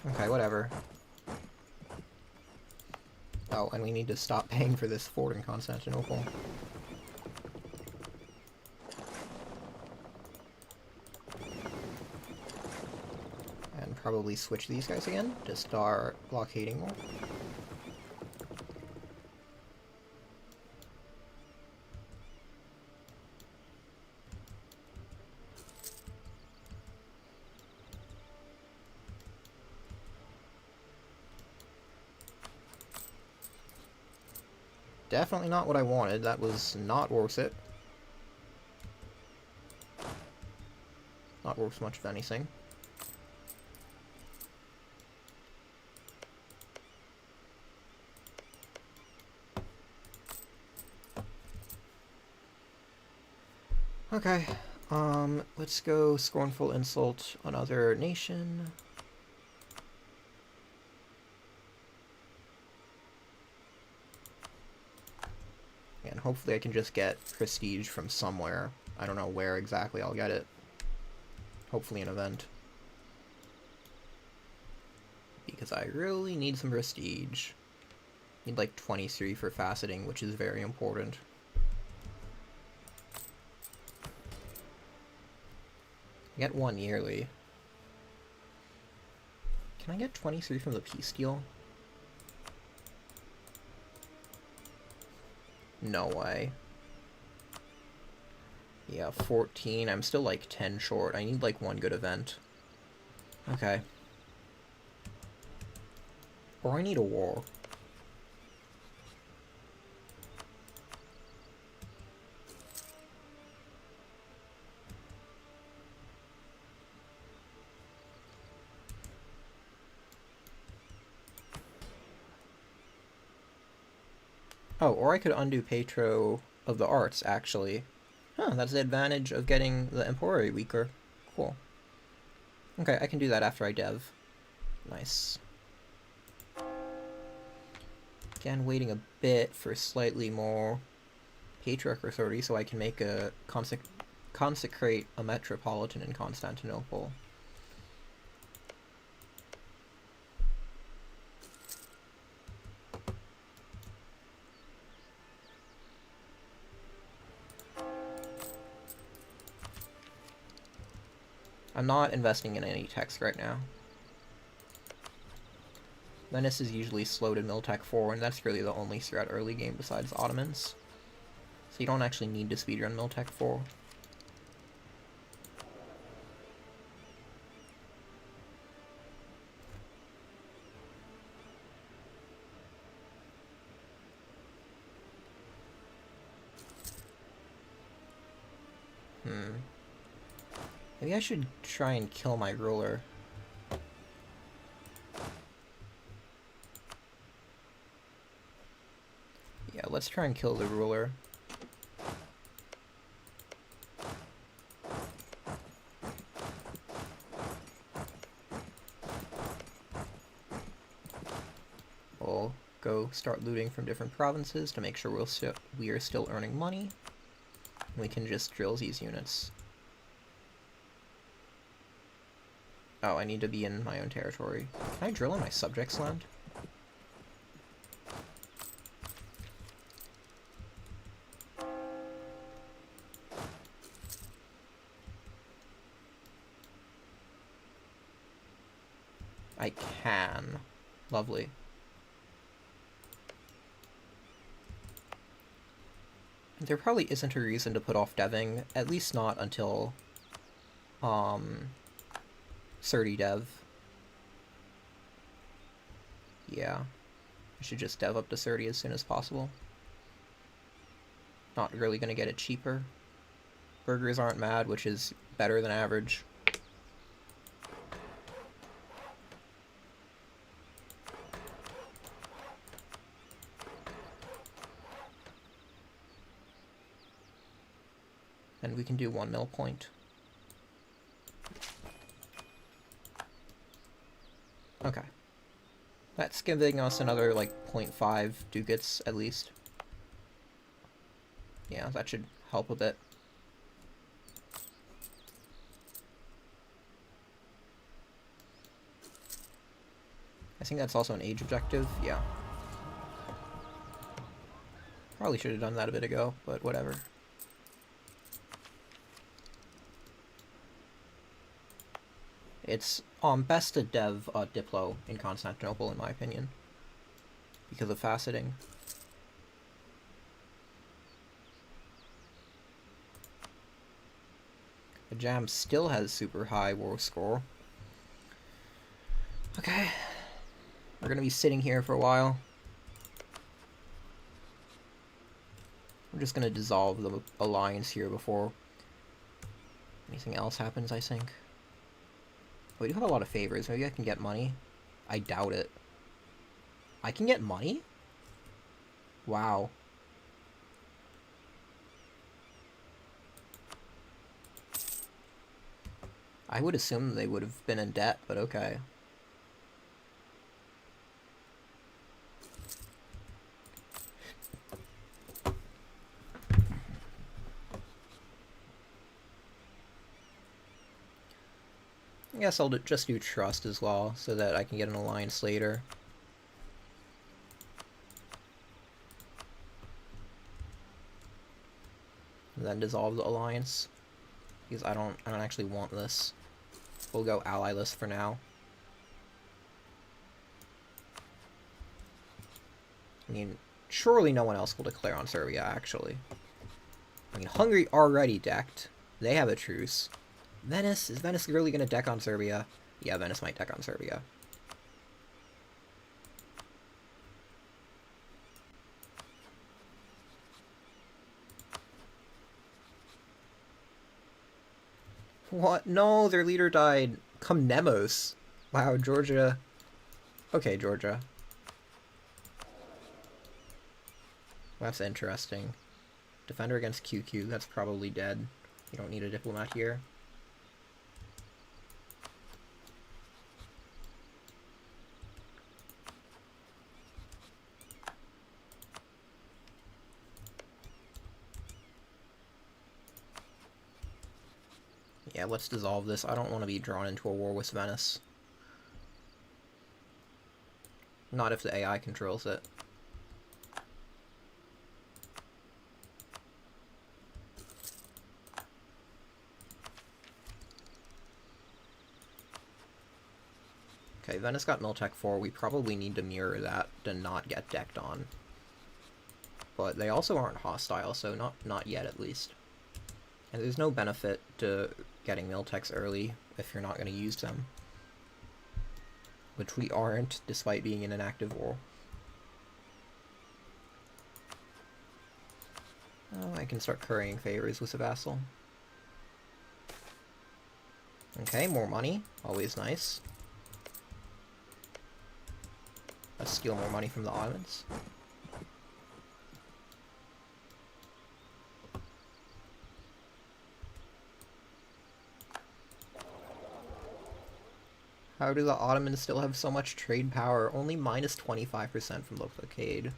Okay, whatever. Oh, and we need to stop paying for this fort in Constantinople. And probably switch these guys again to start blockading more. Definitely not what I wanted. That was not worth it. Not worth much of anything. Okay, let's go scornful insult another nation. And hopefully I can just get prestige from somewhere. I don't know where exactly I'll get it. Hopefully an event. Because I really need some prestige. Need like 23 for faceting, which is very important. I get 1 yearly. Can I get 23 from the peace deal? No way. Yeah, 14. I'm still like 10 short. I need like 1 good event. Okay. Or I need a war. Oh, or I could undo Petro of the Arts, actually. Huh, that's the advantage of getting the Emperor weaker. Cool. Okay, I can do that after I dev. Nice. Again, waiting a bit for slightly more Patriarch authority so I can make a consecrate a metropolitan in Constantinople. I'm not investing in any text right now. Venice is usually slowed in Miltech 4, and that's really the only threat early game besides Ottomans. So you don't actually need to speedrun Miltech 4. Maybe I should try and kill my ruler. Yeah, let's try and kill the ruler. We'll go start looting from different provinces to make sure we are still earning money. We can just drill these units. Oh, I need to be in my own territory. Can I drill in my subjects' land? I can. Lovely. There probably isn't a reason to put off deving, at least not until 30 dev. Yeah. I should just dev up to 30 as soon as possible. Not really gonna get it cheaper. Burgers aren't mad, which is better than average. And we can do 1 mil point. Okay. That's giving us another, like, 0.5 ducats, at least. Yeah, that should help a bit. I think that's also an age objective, yeah. Probably should have done that a bit ago, but whatever. It's best to dev Diplo in Constantinople, in my opinion, because of faceting. The Jam still has super high war score. Okay. We're gonna be sitting here for a while. We're just gonna dissolve the alliance here before anything else happens, I think. We do have a lot of favors. Maybe I can get money. I doubt it. I can get money? Wow. I would assume they would have been in debt, but okay. I guess I'll just do trust as well, so that I can get an alliance later. And then dissolve the alliance. Because I don't actually want this. We'll go ally-less for now. I mean, surely no one else will declare on Serbia, actually. I mean, Hungary already decked. They have a truce. Venice? Is Venice really going to deck on Serbia? Yeah, Venice might deck on Serbia. What? No, their leader died. Come Nemos. Wow, Georgia. Okay, Georgia. That's interesting. Defender against QQ, that's probably dead. You don't need a diplomat here. Yeah, let's dissolve this. I don't want to be drawn into a war with Venice. Not if the AI controls it. Okay, Venice got Miltech 4. We probably need to mirror that to not get decked on. But they also aren't hostile, so not yet at least. And there's no benefit to getting Miltechs early if you're not going to use them. Which we aren't, despite being in an active war. Oh, I can start currying favors with a vassal. Okay, more money. Always nice. Let's steal more money from the Ottomans. How do the Ottomans still have so much trade power? Only minus 25% from the blockade.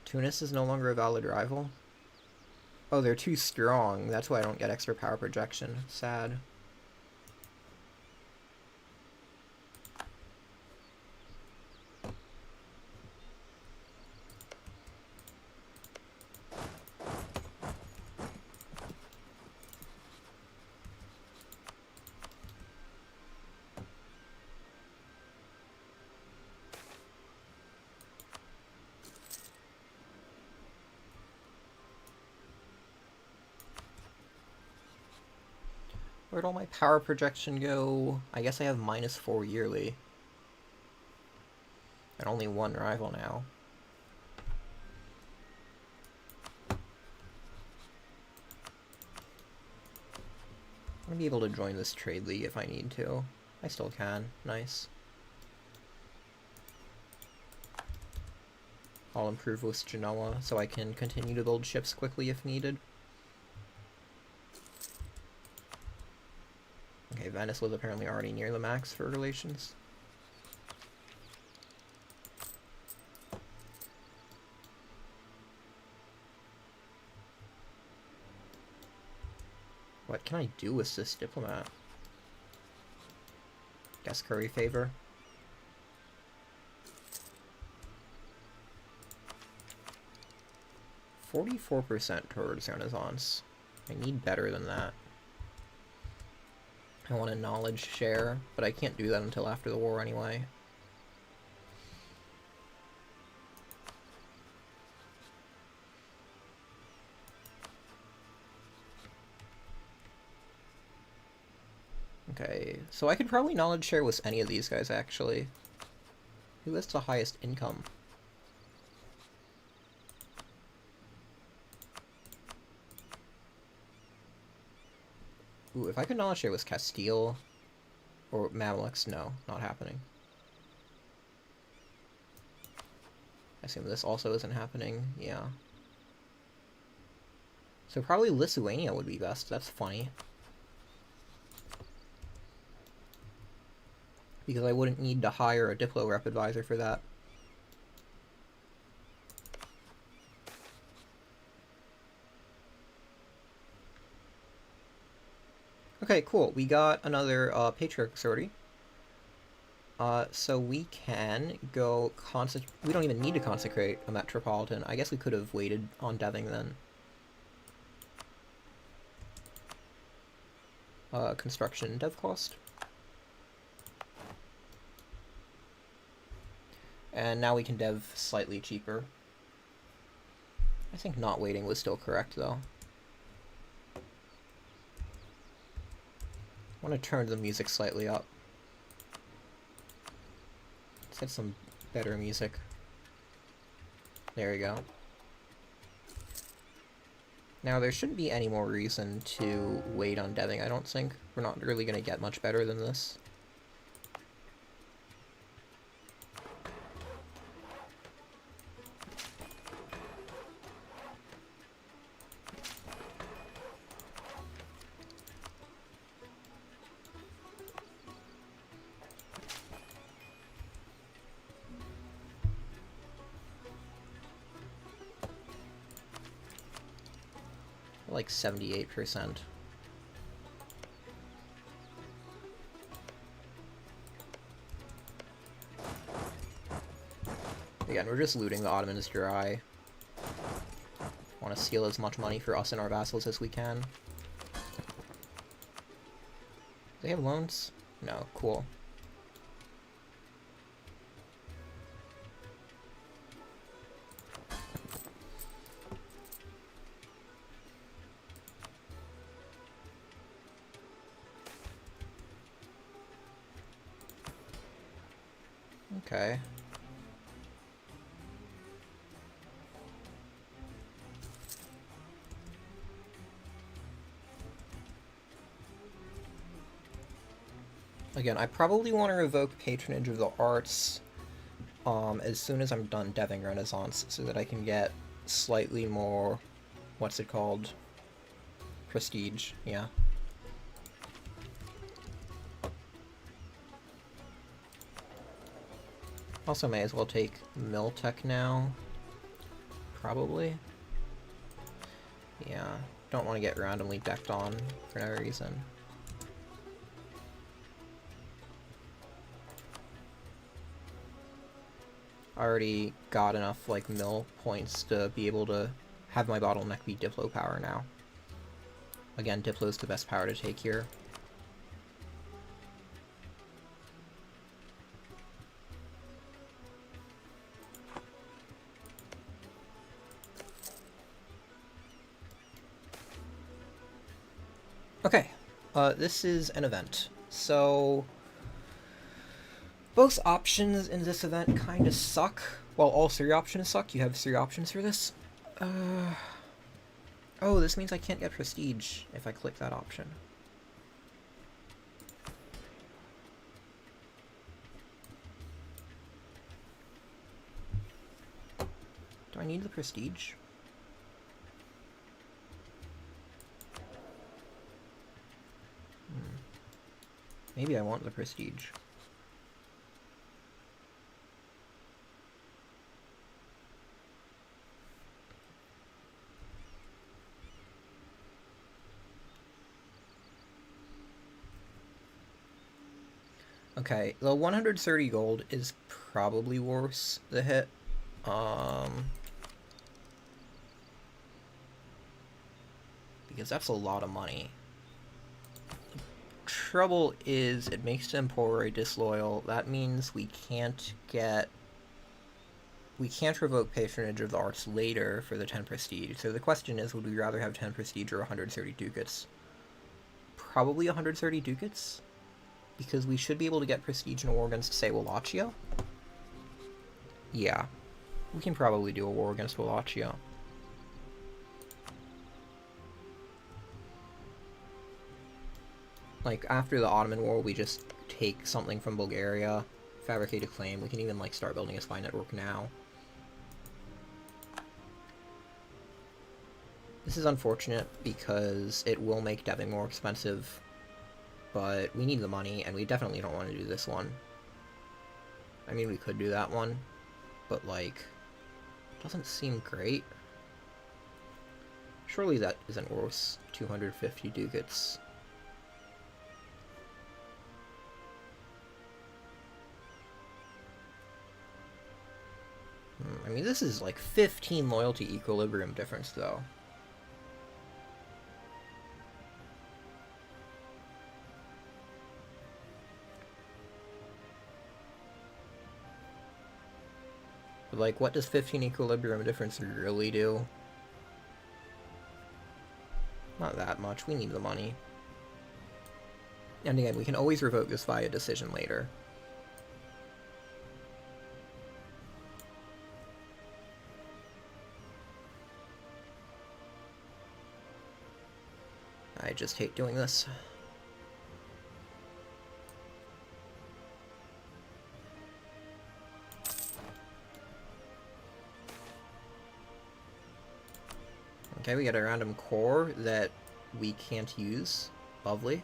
Tunis is no longer a valid rival. Oh, they're too strong. That's why I don't get extra power projection. Sad. Where'd all my power projection go? I guess I have minus 4 yearly. And only one rival now. I'm gonna be able to join this trade league if I need to. I still can. Nice. I'll improve with Genoa so I can continue to build ships quickly if needed. Okay, Venice was apparently already near the max for relations. What can I do with this diplomat? Guess curry favor. 44% towards Renaissance. I need better than that. I want a knowledge share, but I can't do that until after the war anyway. Okay, so I could probably knowledge share with any of these guys, actually. Who has the highest income? Ooh, if I could knowledge share with Castile or Mamluks, no, not happening. I assume this also isn't happening, yeah. So probably Lithuania would be best, that's funny. Because I wouldn't need to hire a Diplo rep advisor for that. Okay, cool. We got another Patriarch sorority. So we can go we don't even need to consecrate a Metropolitan. I guess we could have waited on deving then. Construction dev cost. And now we can dev slightly cheaper. I think not waiting was still correct, though. I want to turn the music slightly up. Let's get some better music. There we go. Now, there shouldn't be any more reason to wait on deving, I don't think. We're not really going to get much better than this. Like 78%. Again, we're just looting the Ottomans dry. Want to steal as much money for us and our vassals as we can. Do they have loans? No, cool. Okay. Again, I probably want to revoke Patronage of the Arts as soon as I'm done deving Renaissance, so that I can get slightly more, what's it called? Prestige, yeah. Also may as well take Miltech now. Probably. Yeah, don't want to get randomly decked on for no reason. I already got enough, like, mill points to be able to have my bottleneck be Diplo power now. Again, Diplo's the best power to take here. Okay, this is an event. So, both options in this event kind of suck. Well, all three options suck. You have three options for this. Oh, this means I can't get prestige if I click that option. Do I need the prestige? Maybe I want the prestige. Okay, the 130 gold is probably worse, the hit. Because that's a lot of money. Trouble is, it makes them poor or disloyal. That means we can't revoke patronage of the arts later for the 10 prestige. So the question is, would we rather have 10 prestige or 130 ducats? Probably 130 ducats, because we should be able to get prestige in a war against, say, Wallachia. Yeah, we can probably do a war against Wallachia. Like, after the Ottoman War, we just take something from Bulgaria, fabricate a claim. We can even, like, start building a spy network now. This is unfortunate because it will make deving more expensive, but we need the money, and we definitely don't want to do this one. I mean, we could do that one, but, like, doesn't seem great. Surely that isn't worth 250 ducats. I mean, this is like 15 loyalty equilibrium difference, though. But, like, what does 15 equilibrium difference really do? Not that much. We need the money. And again, we can always revoke this via decision later. I just hate doing this. Okay, we get a random core that we can't use. Lovely.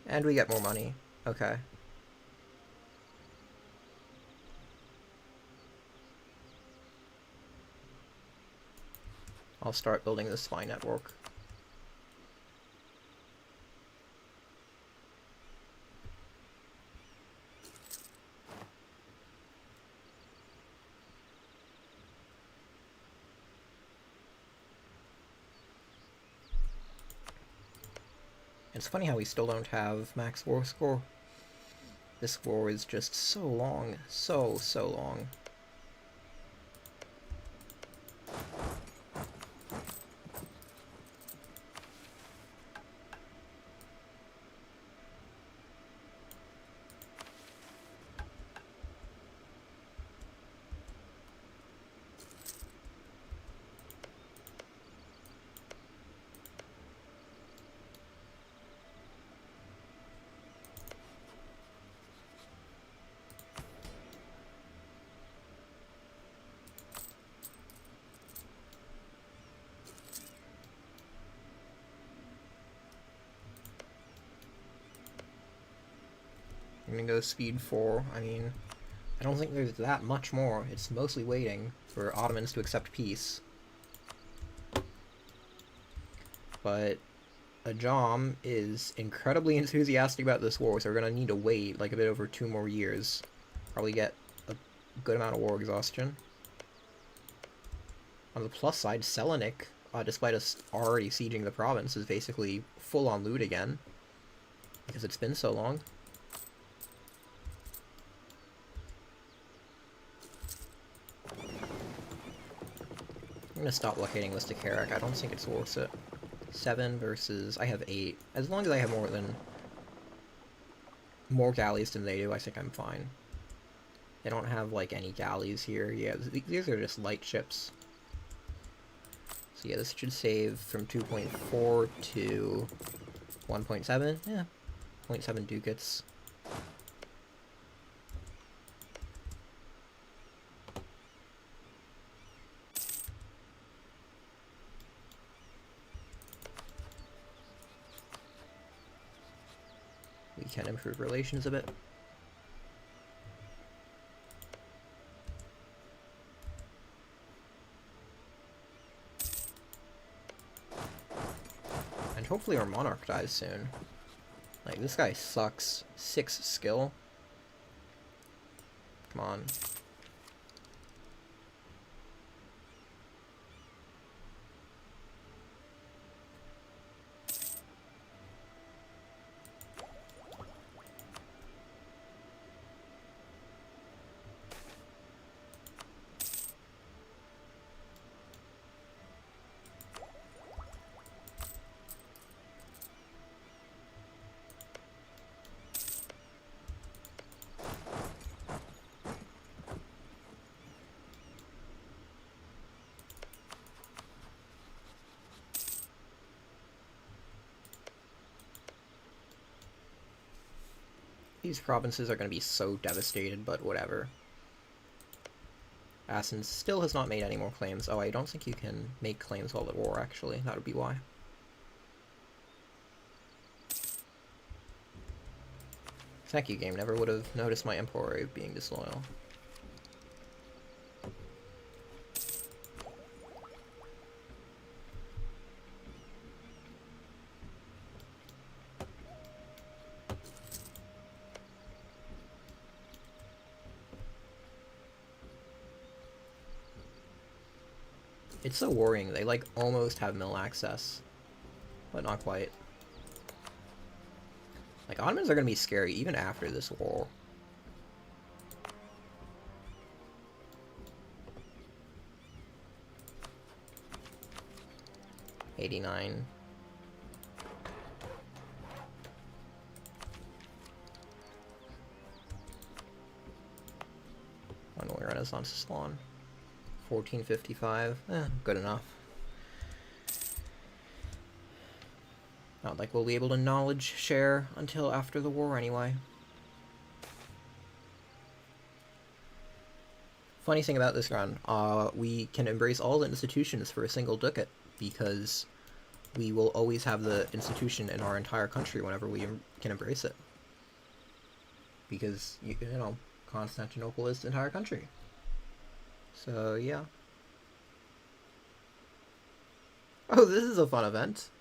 And we get more money. Okay. I'll start building the spy network. It's funny how we still don't have max war score. This war is just so long. So long. I'm gonna go speed 4. I mean, I don't think there's that much more. It's mostly waiting for Ottomans to accept peace. But Ajam is incredibly enthusiastic about this war, so we're gonna need to wait like a bit over 2 more years. Probably get a good amount of war exhaustion. On the plus side, Selenik, despite us already sieging the province, is basically full on loot again. Because it's been so long. I'm gonna stop locating this to Carrick. I don't think it's worth it. 7 versus... I have 8. As long as I have more galleys than they do, I think I'm fine. They don't have, like, any galleys here. Yeah, these are just light ships. So yeah, this should save from 2.4 to 1.7. Yeah, 0.7 ducats. We can improve relations a bit. And hopefully our monarch dies soon. Like, this guy sucks. 6 skill. Come on. These provinces are going to be so devastated, but whatever. Athens still has not made any more claims. Oh, I don't think you can make claims while at war, actually. That would be why. Thank you, game. Never would have noticed my emperor being disloyal. It's so worrying. They, like, almost have mill access. But not quite. Like, Ottomans are gonna be scary even after this war. '89. When will Renaissance spawn? 1455. Good enough. Not like we'll be able to knowledge share until after the war anyway. Funny thing about this run, we can embrace all the institutions for a single ducat, because we will always have the institution in our entire country whenever we can embrace it. Because, you know, Constantinople is the entire country. So, yeah. Oh, this is a fun event.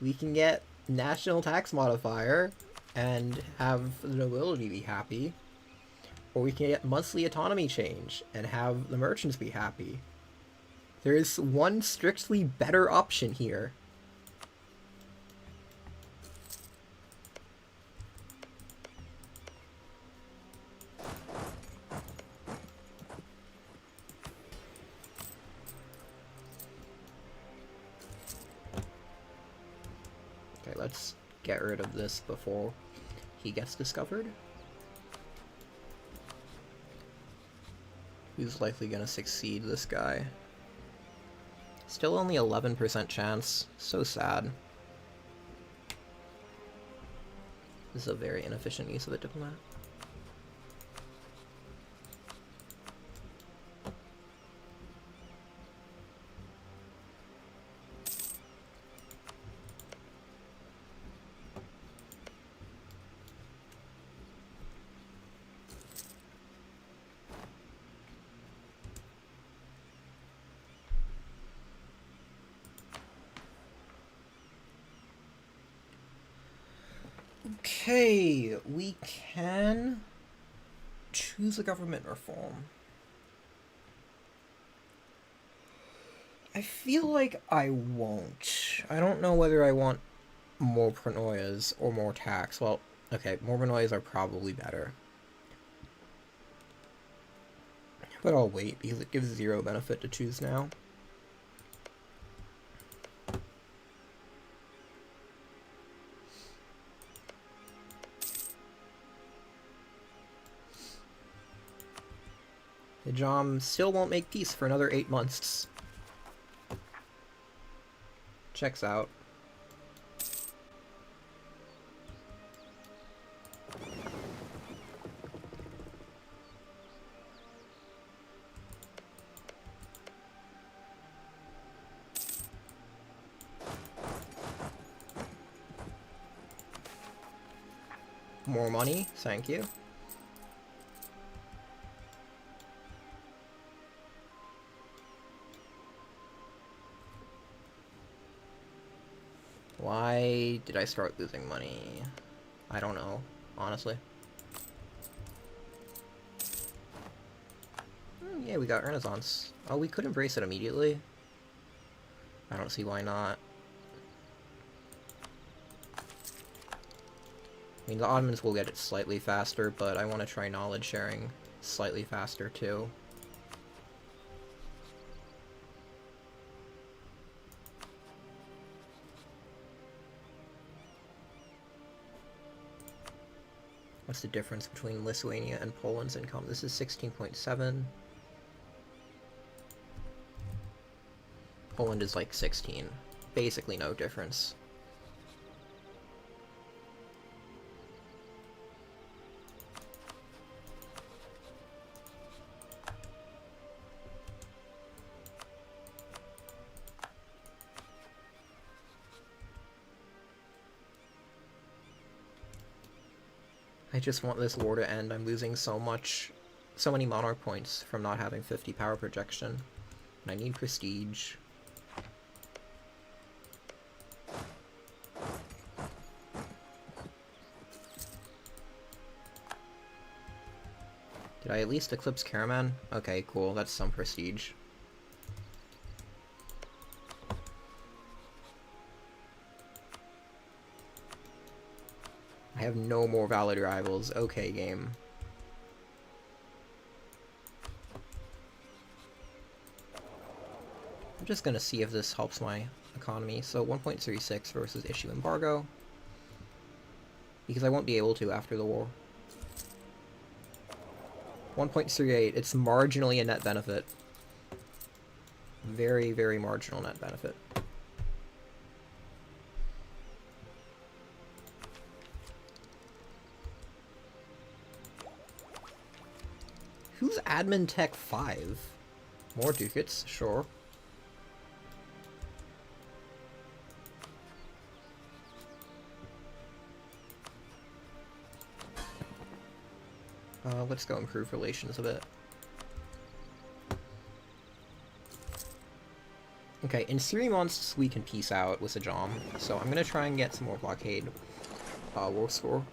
We can get national tax modifier and have the nobility be happy. Or we can get monthly autonomy change and have the merchants be happy. There is one strictly better option here. Okay, let's get rid of this before he gets discovered. Who's likely gonna succeed this guy? Still only 11% chance. So sad. This is a very inefficient use of a diplomat. Okay, we can choose a government reform. I feel like I won't. I don't know whether I want more paranoias or more tax. Well, okay, more paranoias are probably better. But I'll wait because it gives 0 benefit to choose now. The Jom still won't make peace for another 8 months. Checks out. More money, thank you. Why did I start losing money? I don't know, honestly. Yeah, we got Renaissance. Oh, we could embrace it immediately. I don't see why not. I mean, the Ottomans will get it slightly faster, but I want to try knowledge sharing slightly faster, too. What's the difference between Lithuania and Poland's income? This is 16.7. Poland is like 16. Basically no difference. I just want this war to end. I'm losing so many monarch points from not having 50 power projection. And I need prestige. Did I at least eclipse Karaman? Okay, cool, that's some prestige. I have no more valid rivals. Okay, game. I'm just gonna see if this helps my economy. So 1.36 versus issue embargo. Because I won't be able to after the war. 1.38, it's marginally a net benefit. Very, very marginal net benefit. Who's admin tech 5? More ducats, sure. Let's go improve relations a bit. Okay, in 3 months we can peace out with Sajam, so I'm gonna try and get some more blockade war score.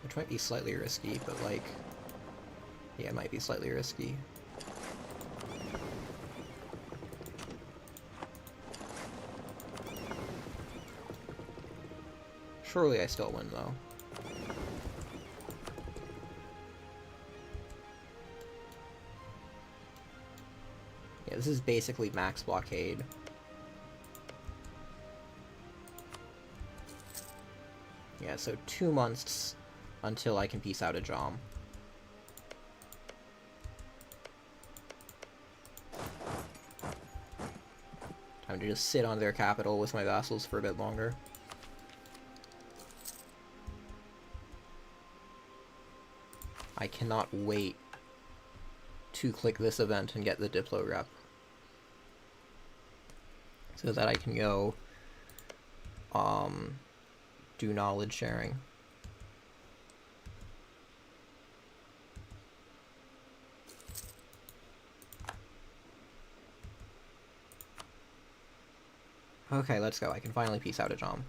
Which might be slightly risky, but like, yeah, it might be slightly risky. Surely I still win, though. Yeah, this is basically max blockade. Yeah, so 2 months until I can peace out a Jom. Time to just sit on their capital with my vassals for a bit longer. I cannot wait to click this event and get the Diplo rep. So that I can go do knowledge sharing. Okay, let's go. I can finally peace out a Jom.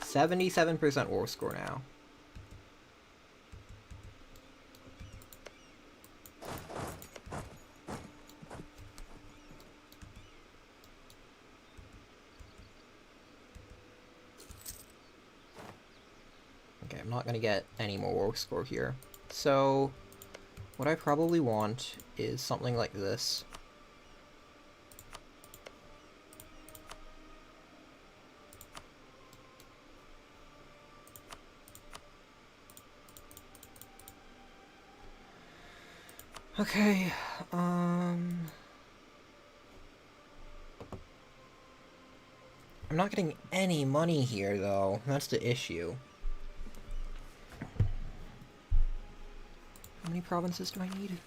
%77% war score now. Okay, I'm not gonna get any more war score here. So, what I probably want is something like this. Okay, I'm not getting any money here, though. That's the issue. How many provinces do I need?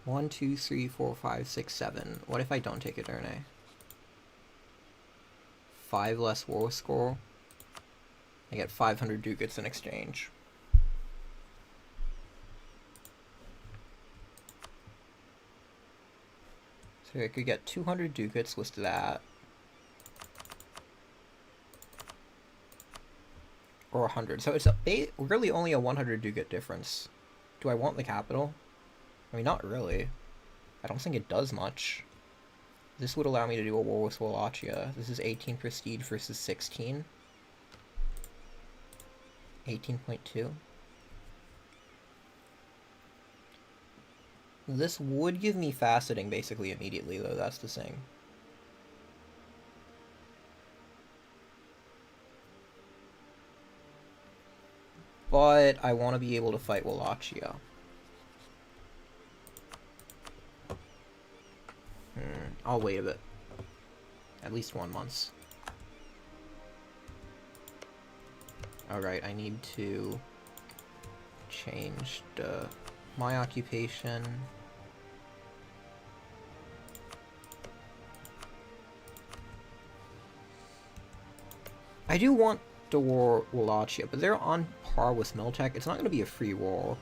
1, 2, 3, 4, 5, 6, 7. What if I don't take Edurne? 5 less war score. I get 500 ducats in exchange. So I could get 200 ducats with that. Or 100. So it's really only a 100 ducat difference. Do I want the capital? I mean, not really. I don't think it does much. This would allow me to do a war with Wallachia. This is 18 prestige versus 16. 18.2. This would give me faceting basically immediately, though. That's the thing. But I want to be able to fight Wallachia. I'll wait a bit. At least 1 month. Alright, I need to change my occupation. I do want to war Wallachia, but they're on par with Miltech. It's not going to be a free war.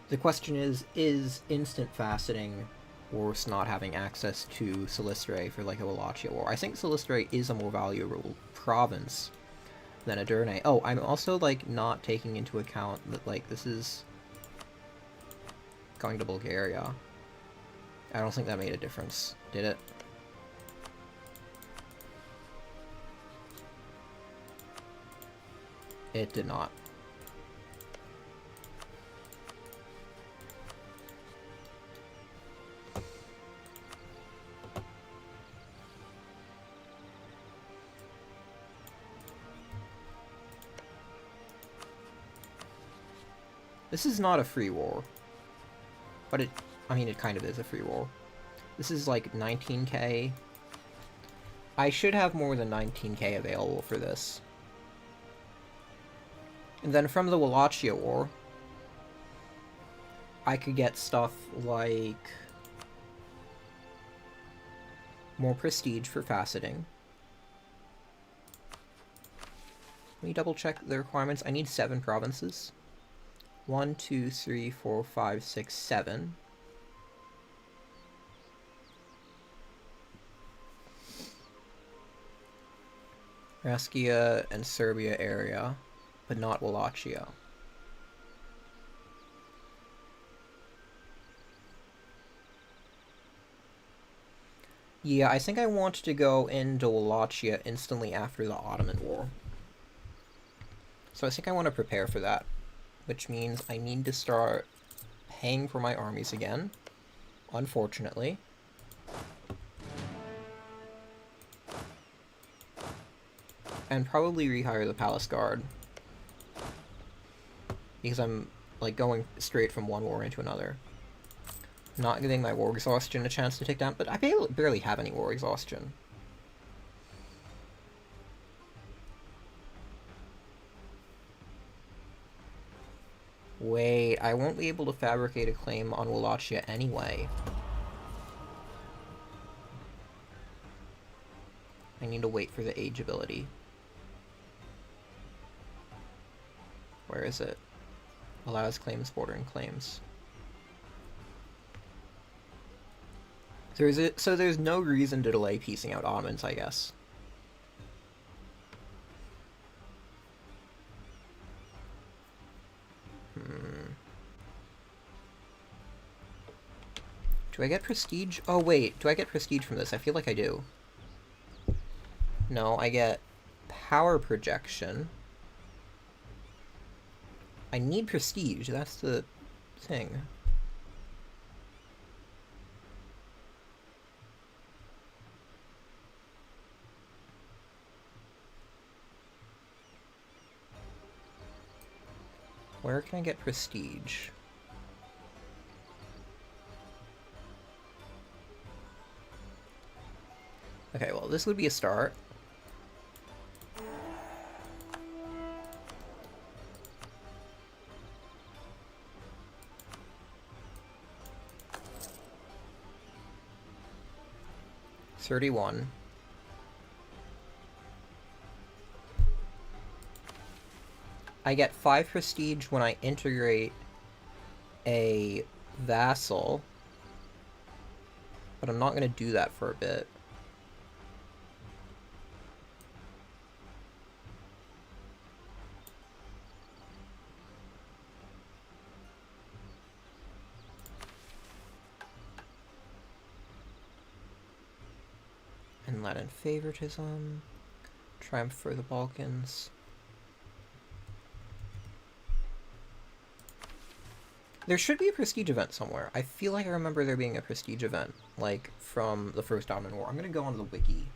The question is instant faceting worth not having access to Silistre for like a Wallachia war? I think Silistre is a more valuable province than Edurne. Oh, I'm also like not taking into account that like this is going to Bulgaria. I don't think that made a difference, did it? It did not. This is not a free war. But I mean, it kind of is a free war. This is like 19k. I should have more than 19k available for this. And then from the Wallachia War, I could get stuff like more prestige for faceting. Let me double check the requirements. I need 7 provinces. 1, 2, 3, 4, 5, 6, 7. Raskia and Serbia area, but not Wallachia. Yeah, I think I want to go into Wallachia instantly after the Ottoman War. So I think I want to prepare for that, which means I need to start paying for my armies again, unfortunately. And probably rehire the Palace Guard. Because I'm, like, going straight from one war into another. Not giving my war exhaustion a chance to take down, but I barely have any war exhaustion. Wait, I won't be able to fabricate a claim on Wallachia anyway. I need to wait for the age ability. Where is it? Allows claims bordering claims. So there's no reason to delay piecing out Ottomans, I guess. Do I get prestige? Oh wait, do I get prestige from this? I feel like I do. No, I get power projection. I need prestige, that's the thing. Where can I get prestige? Okay, well, this would be a start. $31. I get 5 prestige when I integrate a vassal, but I'm not going to do that for a bit. And Latin favoritism, triumph for the Balkans. There should be a prestige event somewhere. I feel like I remember there being a prestige event, like, from the First Ottoman War. I'm gonna go on the wiki.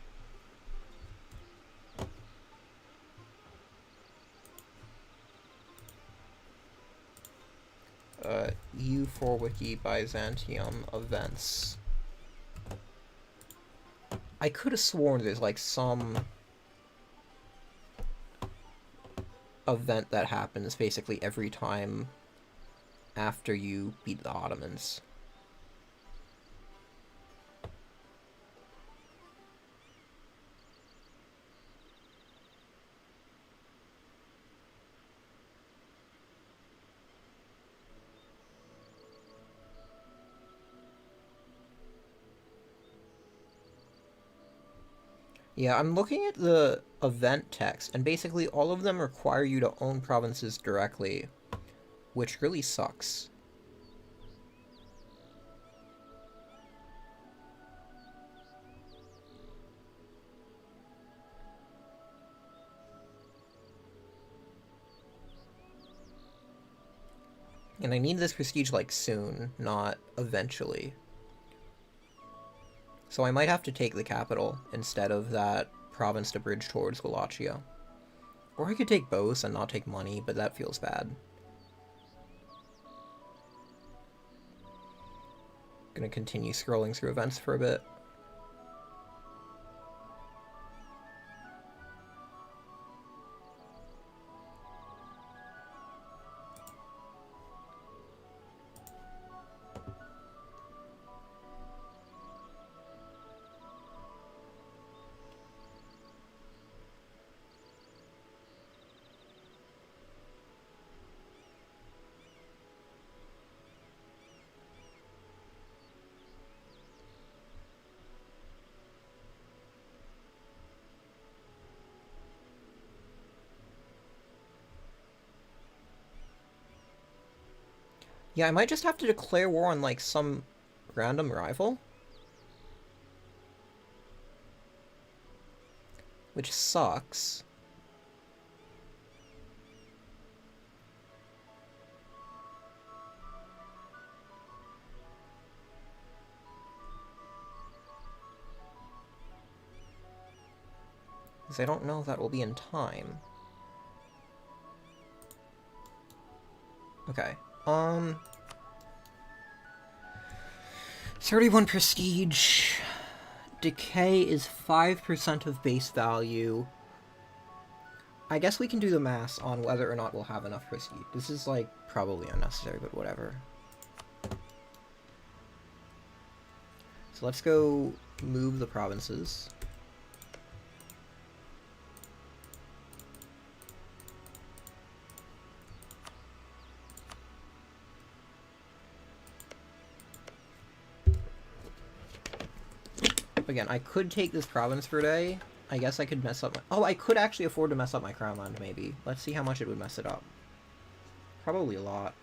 EU4 wiki Byzantium events. I could have sworn there's, like, some event that happens basically every time after you beat the Ottomans. Yeah, I'm looking at the event text, and basically all of them require you to own provinces directly, which really sucks. And I need this prestige, like, soon, not eventually. So I might have to take the capital instead of that province to bridge towards Wallachia. Or I could take both and not take money, but that feels bad. Gonna continue scrolling through events for a bit. Yeah, I might just have to declare war on, like, some random rival. Which sucks. Because I don't know if that will be in time. Okay. 31 prestige. Decay is 5% of base value. I guess we can do the math on whether or not we'll have enough prestige. This is, like, probably unnecessary, but whatever. So let's go move the provinces. Again, I could take this province for a day. I guess I could mess up my... Oh, I could actually afford to mess up my crown land, maybe. Let's see how much it would mess it up. Probably a lot.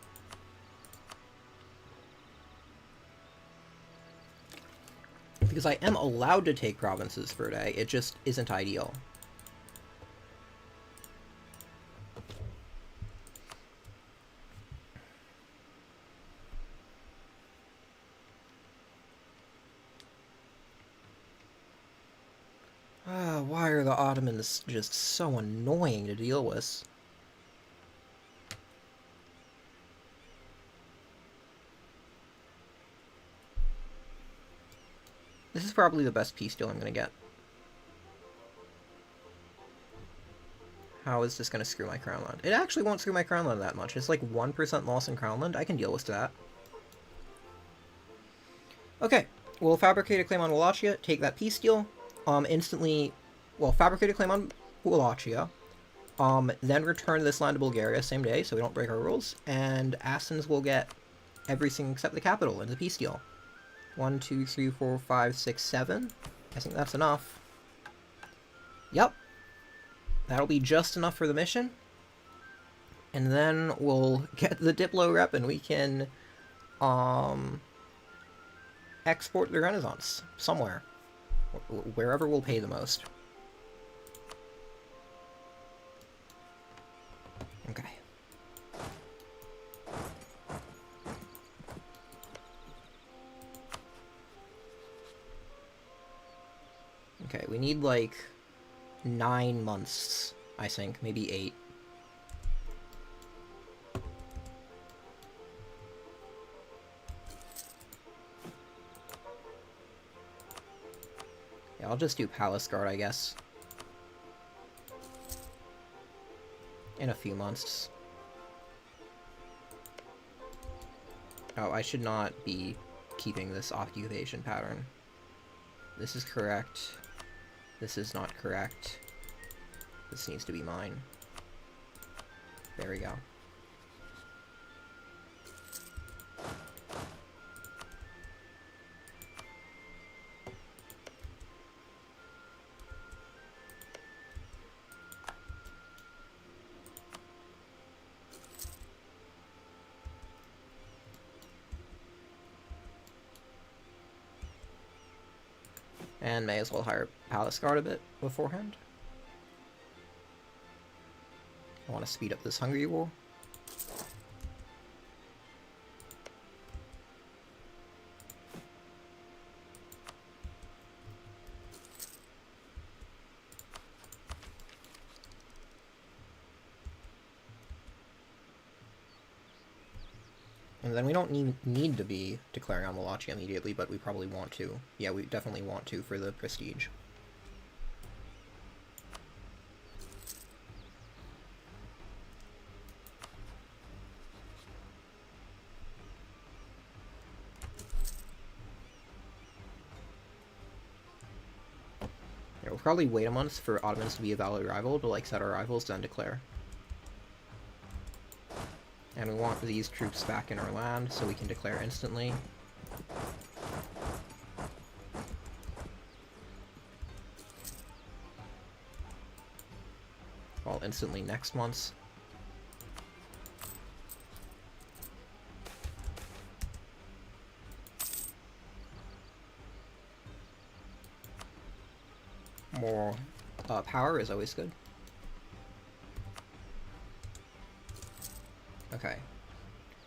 Because I am allowed to take provinces for a day, it just isn't ideal. Why are the Ottomans just so annoying to deal with? This is probably the best peace deal I'm going to get. How is this going to screw my crown land? It actually won't screw my crown land that much. It's like 1% loss in crown land. I can deal with that. Okay, we'll fabricate a claim on Wallachia, take that peace deal, instantly, well, fabricate a claim on Wallachia, then return this land to Bulgaria same day, so we don't break our rules, and Athens will get everything except the capital in the peace deal. 1, 2, 3, 4, 5, 6, 7. I think that's enough. Yep. That'll be just enough for the mission. And then we'll get the Diplo rep and we can, export the Renaissance somewhere. Wherever we'll pay the most. Okay. Okay, we need like 9 months, I think, maybe 8. Yeah, I'll just do Palace Guard, I guess. In a few months. Oh, I should not be keeping this occupation pattern. This is correct. This is not correct. This needs to be mine. There we go. And may as well hire Palace Guard a bit beforehand. I want to speed up this Hungary war. And then we don't need to be declaring on Wallachia immediately, but we probably want to. Yeah, we definitely want to for the prestige. Yeah, we'll probably wait a month for Ottomans to be a valid rival to like set our rivals, then declare. And we want these troops back in our land so we can declare instantly. Well, instantly next month. More power is always good. Okay.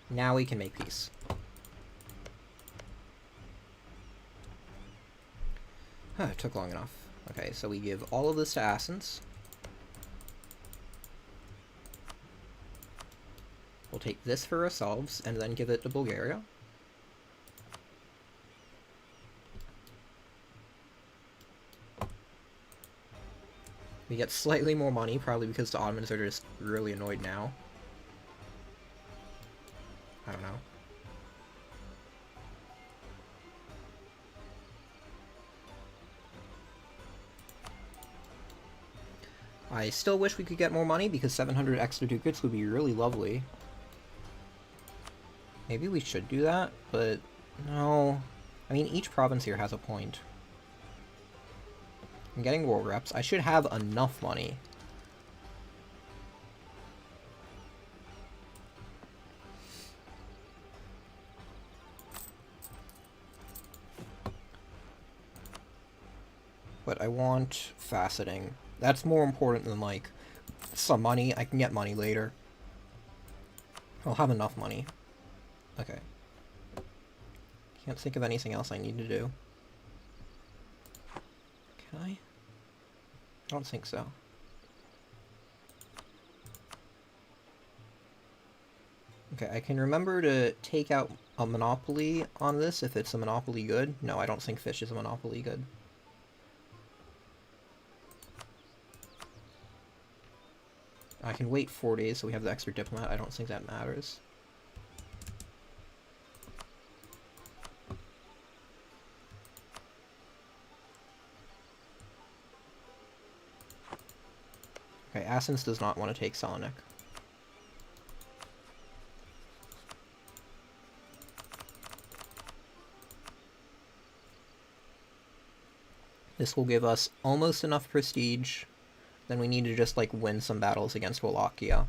Now we can make peace. It took long enough. Okay, so we give all of this to Athens. We'll take this for ourselves, and then give it to Bulgaria. We get slightly more money, probably because the Ottomans are just really annoyed now. I don't know. I still wish we could get more money because 700 extra ducats would be really lovely. Maybe we should do that, but no. I mean, each province here has a point. I'm getting war reps. I should have enough money. But I want faceting. That's more important than, like, some money. I can get money later. I'll have enough money. Okay. Can't think of anything else I need to do. Can I? I don't think so. Okay, I can remember to take out a monopoly on this if it's a monopoly good. No, I don't think fish is a monopoly good. I can wait 4 days so we have the extra diplomat. I don't think that matters. Okay, Athens does not want to take Sonic. This will give us almost enough prestige. Then we need to just, like, win some battles against Wallachia.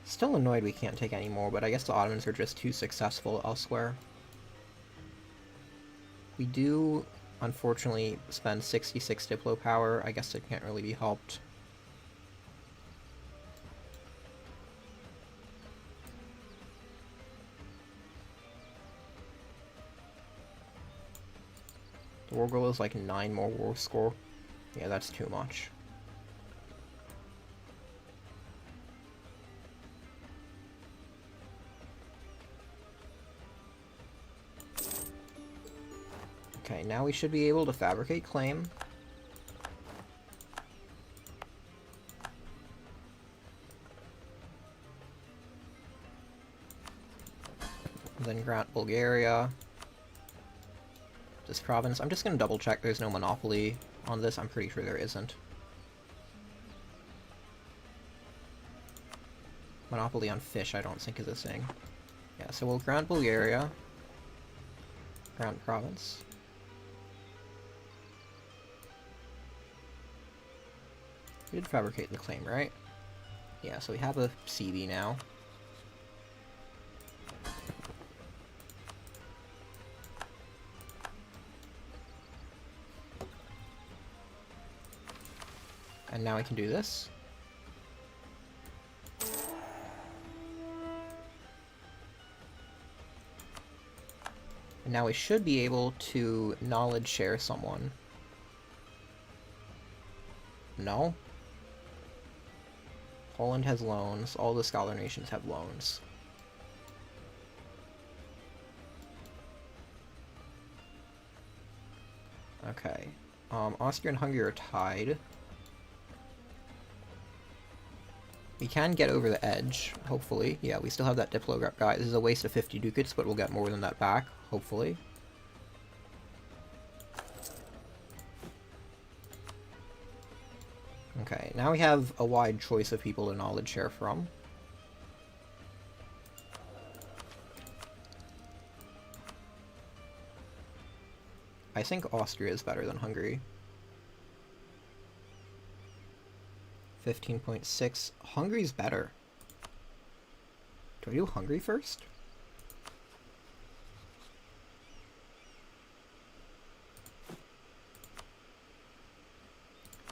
Still annoyed we can't take any more, but I guess the Ottomans are just too successful elsewhere. We do, unfortunately, spend 66 Diplo power. I guess it can't really be helped. The war goal is like 9 more war score. Yeah, that's too much. Okay, now we should be able to fabricate claim. Then grant Bulgaria this province. I'm just going to double check there's no monopoly on this. I'm pretty sure there isn't. Monopoly on fish I don't think is a thing. Yeah, so we'll grant Bulgaria. Grant province. We did fabricate the claim, right? Yeah, so we have a CB now. And now I can do this. And now we should be able to knowledge share someone. No? Poland has loans. All the scholar nations have loans. Okay. Austria and Hungary are tied. We can get over the edge, hopefully. Yeah, we still have that Diplograph guy. This is a waste of 50 ducats, but we'll get more than that back, hopefully. Okay, now we have a wide choice of people to knowledge share from. I think Austria is better than Hungary. 15.6. Hungary's better. Do I do Hungary first?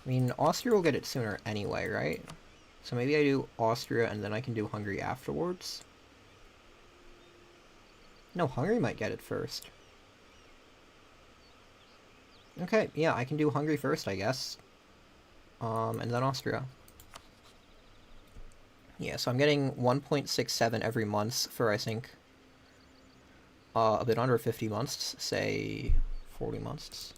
I mean, Austria will get it sooner anyway, right? So maybe I do Austria and then I can do Hungary afterwards? No, Hungary might get it first. Okay, yeah, I can do Hungary first, I guess. And then Austria. Yeah, so I'm getting 1.67 every month for, I think, a bit under 50 months, say 40 months.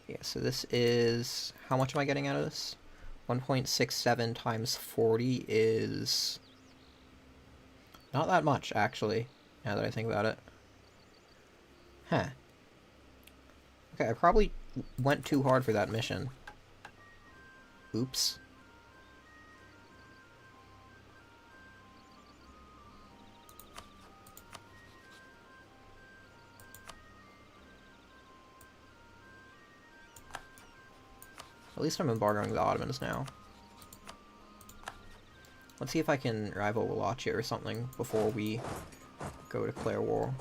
Yeah, so this is... How much am I getting out of this? 1.67 times 40 is... not that much, actually, now that I think about it. Huh. Okay, I probably went too hard for that mission. Oops. At least I'm embargoing the Ottomans now. Let's see if I can rival Wallachia or something before we go declare war.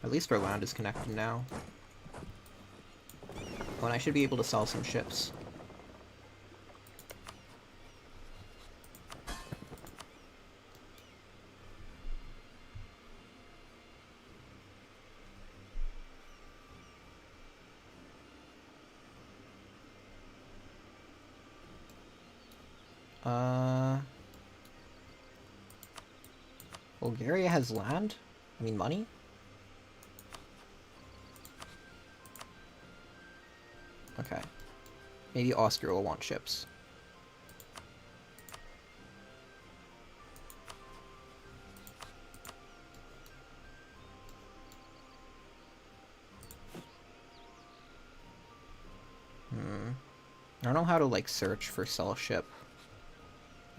At least our land is connected now. Oh, and I should be able to sell some ships. Bulgaria has land? I mean money? Okay. Maybe Austria will want ships. I don't know how to, like, search for sell ship.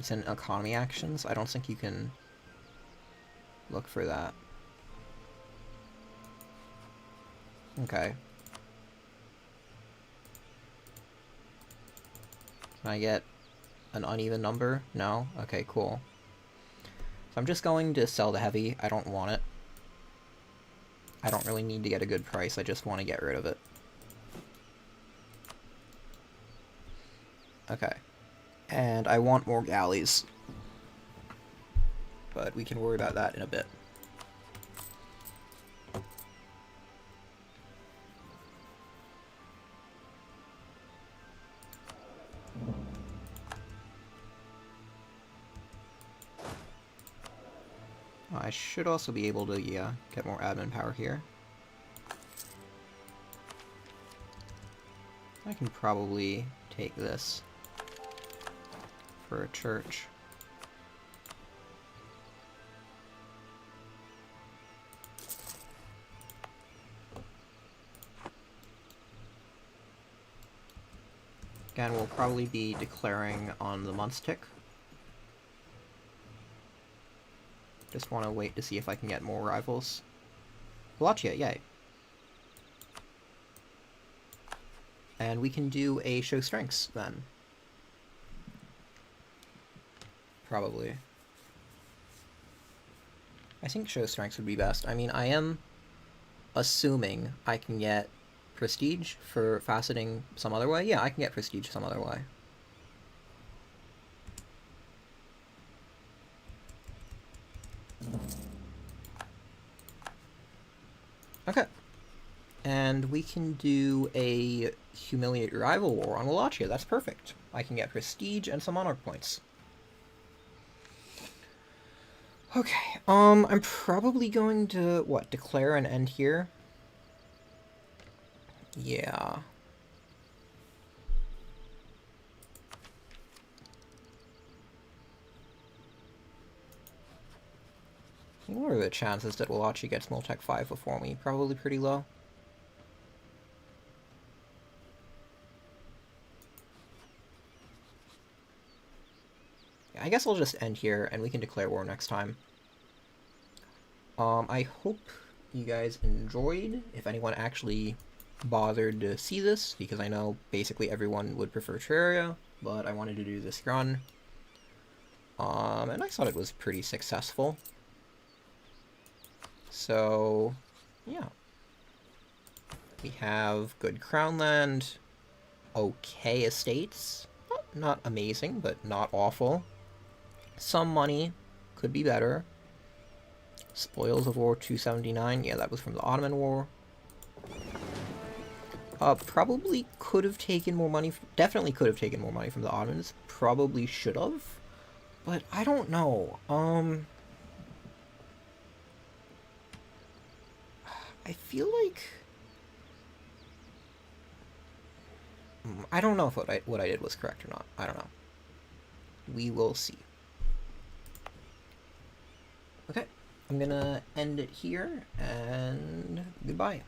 It's in economy actions. I don't think you can look for that. Okay. Can I get an uneven number? No? Okay, cool. So I'm just going to sell the heavy. I don't want it. I don't really need to get a good price. I just want to get rid of it. Okay. And I want more galleys. But we can worry about that in a bit. I should also be able to, yeah, get more admin power here. I can probably take this for a church. Again, we'll probably be declaring on the month's tick. Just want to wait to see if I can get more rivals. Wallachia, yay. And we can do a show strengths, then. Probably. I think show strengths would be best. I mean, I am assuming I can get prestige for faceting some other way. Yeah, I can get prestige some other way. Okay. And we can do a humiliate rival war on Wallachia. That's perfect. I can get prestige and some monarch points. Okay, I'm probably going to, what, declare an end here? Yeah. What are the chances that Wallachia gets Multech 5 before me? Probably pretty low. Yeah, I guess I'll just end here, and we can declare war next time. I hope you guys enjoyed, if anyone actually bothered to see this, because I know basically everyone would prefer Terraria, but I wanted to do this run. And I thought it was pretty successful. So, yeah. We have good crown land, okay estates, not amazing, but not awful. Some money, could be better. Spoils of War 279, yeah, that was from the Ottoman War. Probably could have taken more money, definitely could have taken more money from the Ottomans, probably should have, but I don't know. I feel like I don't know if what I did was correct or not. I don't know. We will see. Okay, I'm gonna end it here, and goodbye.